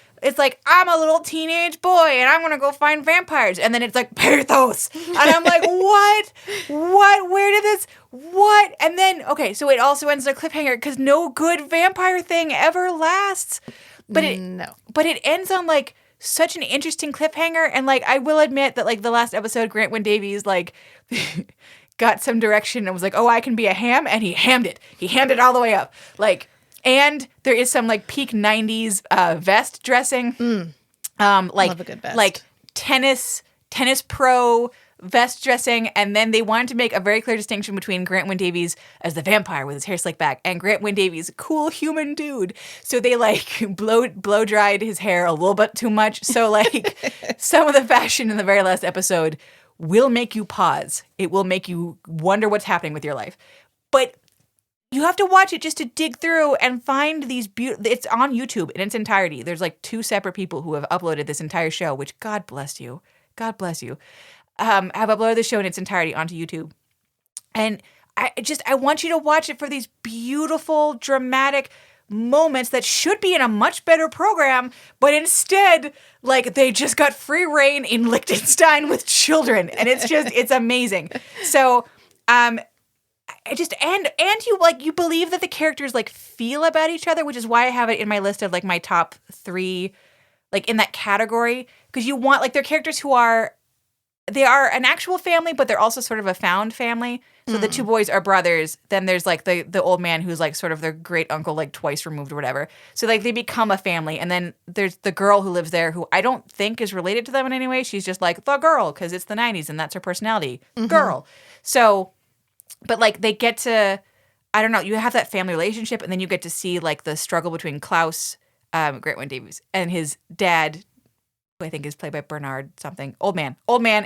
I'm a little teenage boy and I'm gonna go find vampires, and then it's like pathos, and I'm like, what? Where did this? What? And then okay, so it also ends in a cliffhanger because no good vampire thing ever lasts. But it ends on like such an interesting cliffhanger, and like I will admit that like the last episode, Grant Wyn Davies like got some direction and was like, oh, I can be a ham, and he hammed it. He hammed it all the way up, like. And there is some like peak 90s vest dressing. Like love a good vest. Like tennis pro vest dressing. And then they wanted to make a very clear distinction between Grant Wyn Davies as the vampire with his hair slicked back and Grant Wyn Davies, cool human dude. So they like blow dried his hair a little bit too much. So like some of the fashion in the very last episode will make you pause. It will make you wonder what's happening with your life. But you have to watch it just to dig through and find these it's on YouTube in its entirety. There's like 2 separate people who have uploaded this entire show, which God bless you. God bless you. Have uploaded the show in its entirety onto YouTube. And I want you to watch it for these beautiful, dramatic moments that should be in a much better program, but instead, like, they just got free reign in Liechtenstein with children. And it's amazing. So, I just and you like you believe that the characters like feel about each other, which is why I have it in my list of like my top 3, like in that category, because you want like they're characters who are an actual family, but they're also sort of a found family. So the 2 boys are brothers. Then there's like the old man who's like sort of their great uncle, like twice removed or whatever. So like they become a family. And then there's the girl who lives there, who I don't think is related to them in any way. She's just like the girl because it's the 90s and that's her personality, girl. So. But, like, they get to, I don't know, you have that family relationship, and then you get to see, like, the struggle between Klaus, Grant Wyn Davies, and his dad, who I think is played by Bernard something, old man,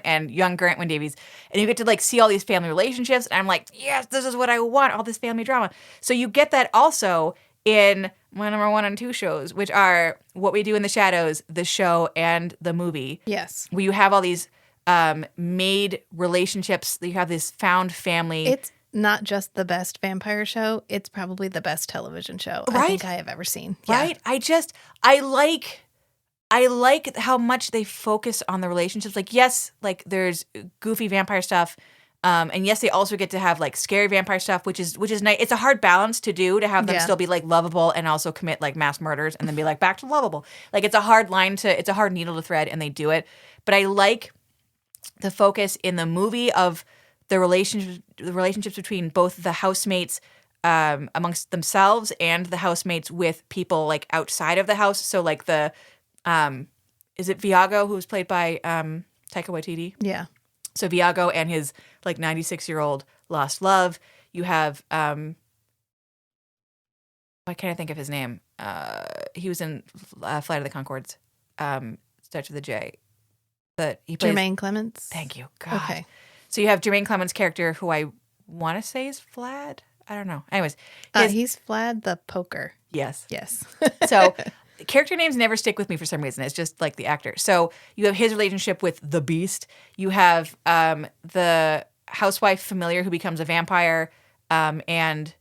and young Grant Wyn Davies. And you get to, like, see all these family relationships, and I'm like, yes, this is what I want, all this family drama. So you get that also in my number 1 and 2 shows, which are What We Do in the Shadows, the show, and the movie. Yes. Where you have all these made relationships. You have this found family. It's not just the best vampire show. It's probably the best television show I think I have ever seen. Right? Yeah. I like how much they focus on the relationships. Like, yes, like there's goofy vampire stuff. And yes, they also get to have like scary vampire stuff, which is nice. It's a hard balance to do, to have them still be like lovable and also commit like mass murders and then be like back to lovable. Like it's a hard needle to thread, and they do it. But I like the focus in the movie of the relationships between both the housemates amongst themselves and the housemates with people like outside of the house. So like the is it Viago, who's played by Taika Waititi? Yeah. So Viago and his like 96-year-old lost love. You have why can't I think of his name? He was in Flight of the Conchords. Starts with a J. That he plays Jermaine Clements. Thank you. God. Okay. So you have Jermaine Clements' character, who I want to say is Vlad. I don't know. Anyways, he's Vlad the Poker. Yes. So character names never stick with me for some reason. It's just like the actor. So you have his relationship with the Beast. You have the housewife familiar who becomes a vampire, and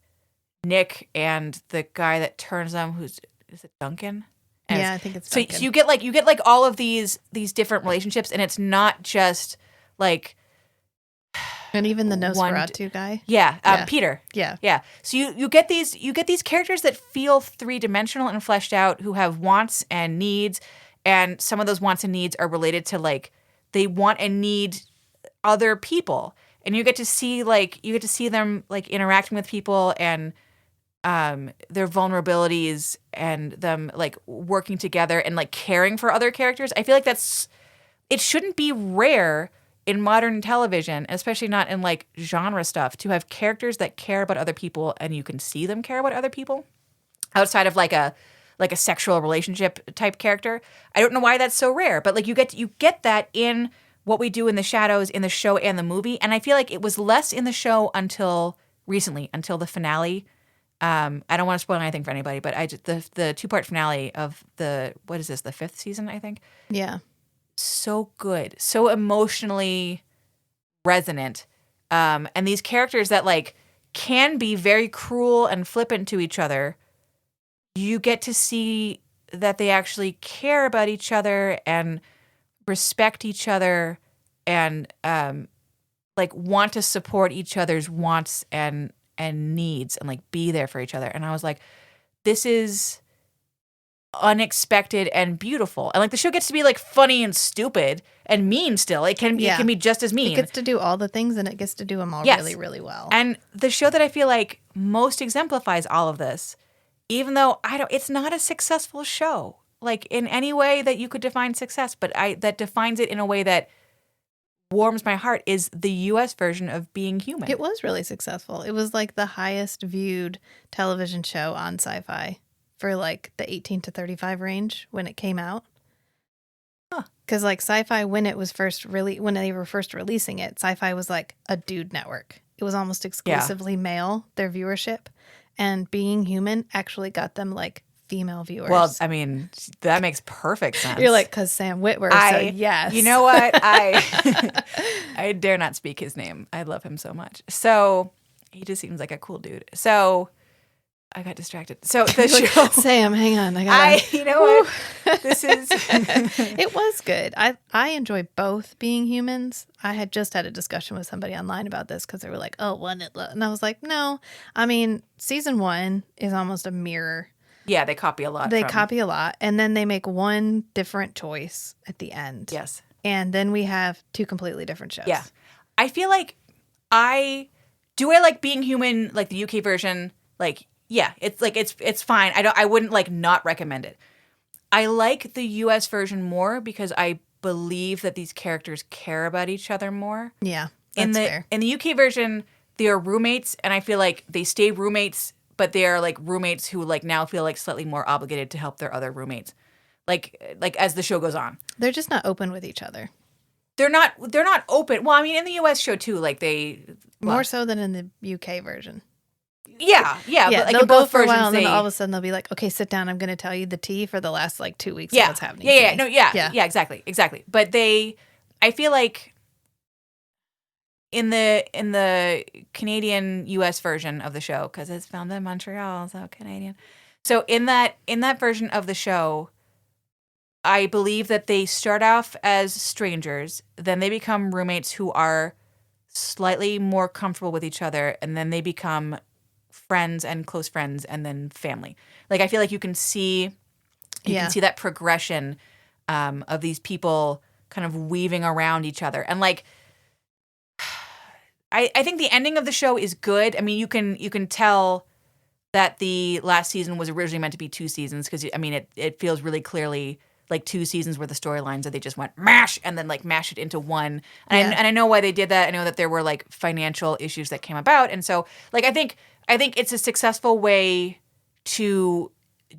Nick and the guy that turns them. Is it Duncan? Yeah, I think it's Duncan. So you get like all of these different relationships, and it's not just like. And even the Nosferatu guy. Yeah, Peter. Yeah. So you get these characters that feel 3-dimensional and fleshed out, who have wants and needs, and some of those wants and needs are related to like they want and need other people, and you get to see them like interacting with people and their vulnerabilities and them like working together and like caring for other characters. I feel like it shouldn't be rare in modern television, especially not in like genre stuff, to have characters that care about other people and you can see them care about other people outside of like a sexual relationship type character. I don't know why that's so rare, but like you get that in what we do in the shadows in the show and the movie. And I feel like it was less in the show until recently, until the finale. I don't want to spoil anything for anybody, but the 2-part finale of what is this, the 5th season, I think? Yeah. So good. So emotionally resonant. And these characters that like can be very cruel and flippant to each other, you get to see that they actually care about each other and respect each other and like want to support each other's wants and needs and like be there for each other. And I was like, this is unexpected and beautiful. And like the show gets to be like funny and stupid and mean still. It can be just as mean. It gets to do all the things and it gets to do them all really, really well. And the show that I feel like most exemplifies all of this, even though it's not a successful show, like in any way that you could define success, but that defines it in a way that warms my heart, is the US version of Being Human. It was really successful. It was like the highest viewed television show on Sci-Fi for like the 18 to 35 range when it came out. Because like Sci-Fi, when they were first releasing it, Sci-Fi was like a dude network. It was almost exclusively male, their viewership. And Being Human actually got them like female viewers. Well, I mean, that makes perfect sense. You're like, because Sam Witwer, so yes. You know what? I dare not speak his name. I love him so much. So he just seems like a cool dude. So I got distracted. So the show, Sam, hang on. You know what? This is. It was good. I enjoy both Being Humans. I had just had a discussion with somebody online about this because they were like, "Oh, wasn't it?" And I was like, "No. I mean, season 1 is almost a mirror. Yeah, they copy a lot. Copy a lot, and then they make one different choice at the end. Yes, and then we have 2 completely different shows. Yeah, I feel like I like Being Human, like the UK version, like. Yeah, it's fine. I wouldn't like not recommend it. I like the US version more because I believe that these characters care about each other more. Yeah, that's fair. In the UK version, they are roommates, and I feel like they stay roommates, but they are like roommates who like now feel like slightly more obligated to help their other roommates. Like as the show goes on. They're just not open with each other. They're not open. Well, I mean in the US show too, like more so than in the UK version. Yeah. But like they'll in go both for a versions, while, and then all of a sudden they'll be like, "Okay, sit down. I'm going to tell you the tea for the last like 2 weeks of what's happening." Yeah, exactly. But I feel like in the Canadian US version of the show, because it's filmed in Montreal, so Canadian. So in that version of the show, I believe that they start off as strangers, then they become roommates who are slightly more comfortable with each other, and then they become friends and close friends, and then family. Like I feel like you can see that progression of these people kind of weaving around each other. And like I think the ending of the show is good. I mean, you can tell that the last season was originally meant to be 2 seasons because I mean it feels really clearly like 2 seasons were the storylines that they just went mash and then like mash it into one. And I know why they did that. I know that there were like financial issues that came about, and so like I think it's a successful way to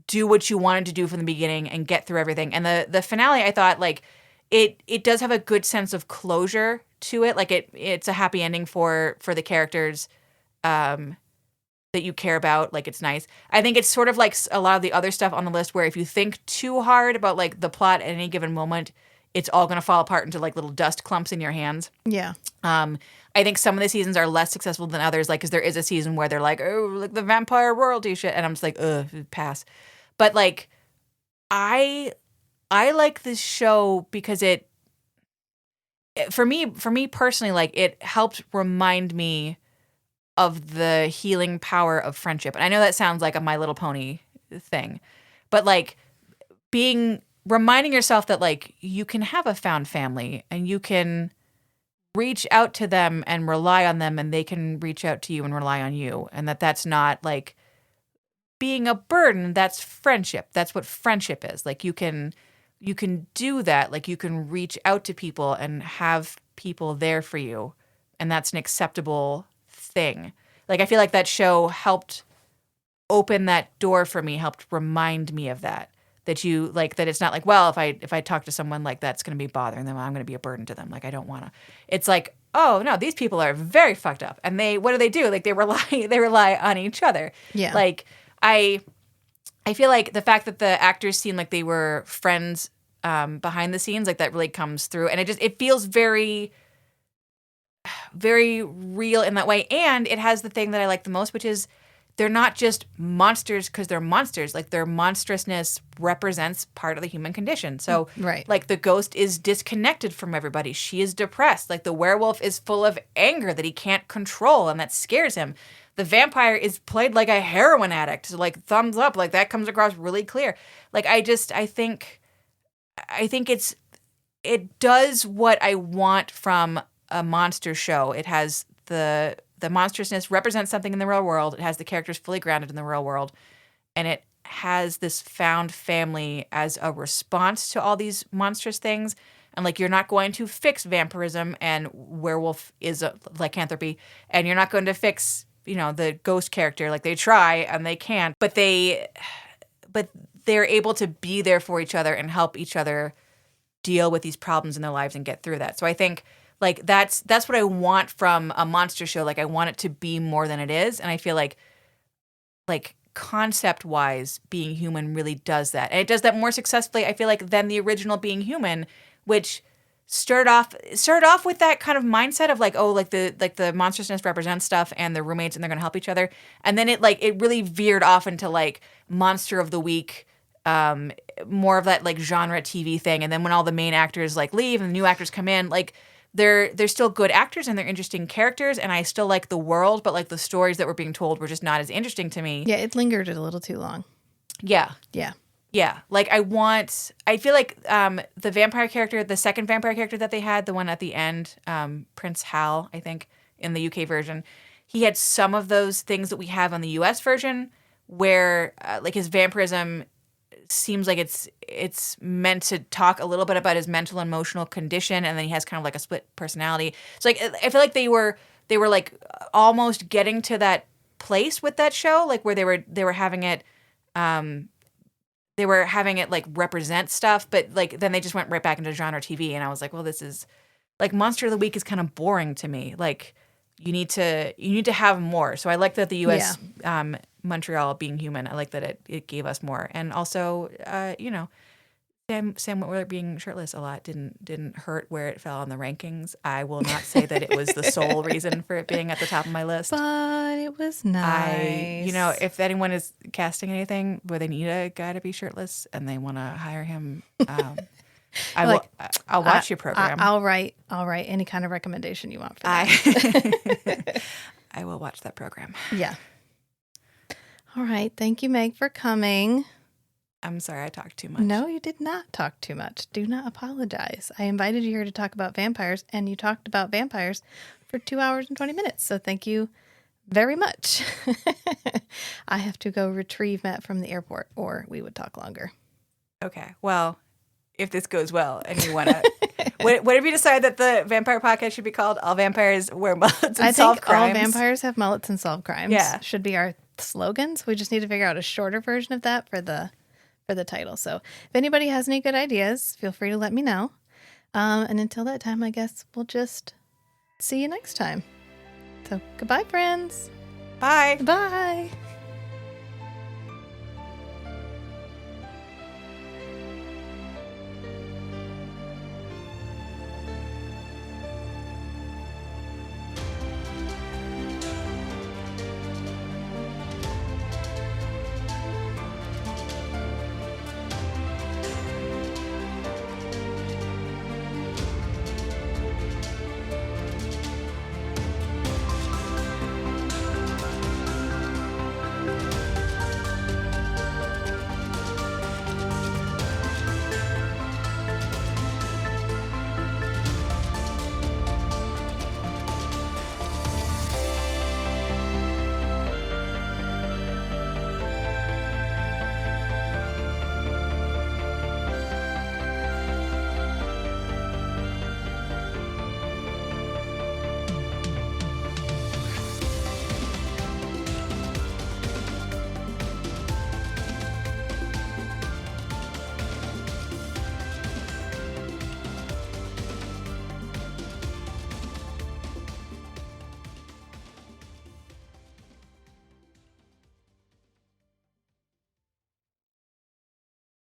do what you wanted to do from the beginning and get through everything. And the finale, I thought like it does have a good sense of closure to it. Like it's a happy ending for the characters that you care about. Like it's nice. I think it's sort of like a lot of the other stuff on the list where if you think too hard about like the plot at any given moment, it's all going to fall apart into like little dust clumps in your hands. Yeah. I think some of the seasons are less successful than others, like because there is a season where they're like, oh, like the vampire royalty shit, and I'm just like, ugh, pass. But like, I like this show because for me personally, like it helped remind me of the healing power of friendship. And I know that sounds like a My Little Pony thing, but like reminding yourself that like you can have a found family and you can reach out to them and rely on them, and they can reach out to you and rely on you, and that's not like being a burden. That's friendship. That's what friendship is. Like you can do that. Like you can reach out to people and have people there for you, and that's an acceptable thing. Like I feel like that show helped open that door for me, helped remind me of that that you like, that it's not like, well, if I talk to someone like that's going to be bothering them, I'm going to be a burden to them. Like, I don't want to. It's like, oh no, these people are very fucked up, and what do? Like, they rely on each other. Yeah. Like, I feel like the fact that the actors seem like they were friends behind the scenes, like that really comes through, and it feels very, very real in that way. And it has the thing that I like the most, which is they're not just monsters because they're monsters. Like, their monstrousness represents part of the human condition. So, Right. like, the ghost is disconnected from everybody. She is depressed. Like, the werewolf is full of anger that he can't control, and that scares him. The vampire is played like a heroin addict. So, like, thumbs up. Like, that comes across really clear. Like, I think it does what I want from a monster show. It has the monstrousness represents something in the real world. It has the characters fully grounded in the real world. And it has this found family as a response to all these monstrous things. And, like, you're not going to fix vampirism and werewolf is a lycanthropy. And you're not going to fix, the ghost character. Like, they try and they can't. But they're able to be there for each other and help each other deal with these problems in their lives and get through that. So I think, like, that's what I want from a monster show. Like, I want it to be more than it is. And I feel like concept-wise, Being Human really does that. And it does that more successfully, I feel like, than the original Being Human, which started off with that kind of mindset of, like, oh, like the monstrousness represents stuff and they're roommates and they're going to help each other. And then it really veered off into, like, Monster of the Week, more of that, like, genre TV thing. And then when all the main actors, like, leave and the new actors come in, like, they're still good actors and they're interesting characters, and I still like the world, but, like, the stories that were being told were just not as interesting to me. Yeah, it lingered a little too long. Yeah. Yeah. Yeah. Like, I feel like the vampire character, the second vampire character that they had, the one at the end, Prince Hal, I think, in the UK version, he had some of those things that we have on the US version where, like, his vampirism seems like it's meant to talk a little bit about his mental and emotional condition, and then he has kind of like a split personality. So, like, I feel like they were like almost getting to that place with that show, like, where they were having it like represent stuff, but, like, then they just went right back into genre TV, and I was like, well, this is, like, Monster of the Week is kind of boring to me. Like, you need to have more. So I like that the US Montreal Being Human, I like that it gave us more. And also, Sam Witwer being shirtless a lot didn't hurt where it fell on the rankings. I will not say that it was the sole reason for it being at the top of my list. But it was nice. If anyone is casting anything where they need a guy to be shirtless and they want to hire him, I'll watch your program. I'll write any kind of recommendation you want for that. I will watch that program. Yeah. All right. Thank you, Meg, for coming. I'm sorry I talked too much. No, you did not talk too much. Do not apologize. I invited you here to talk about vampires, and you talked about vampires for 2 hours and 20 minutes. So thank you very much. I have to go retrieve Matt from the airport, or we would talk longer. Okay. Well, if this goes well and you want to... What if you decide that the vampire podcast should be called All Vampires Wear Mullets and Solve Crimes? I think All Vampires Have Mullets and Solve Crimes. Yeah. Should be our slogans. We just need to figure out a shorter version of that for the title. So if anybody has any good ideas, feel free to let me know. And until that time, I guess we'll just see you next time. So goodbye, friends. Bye. Bye.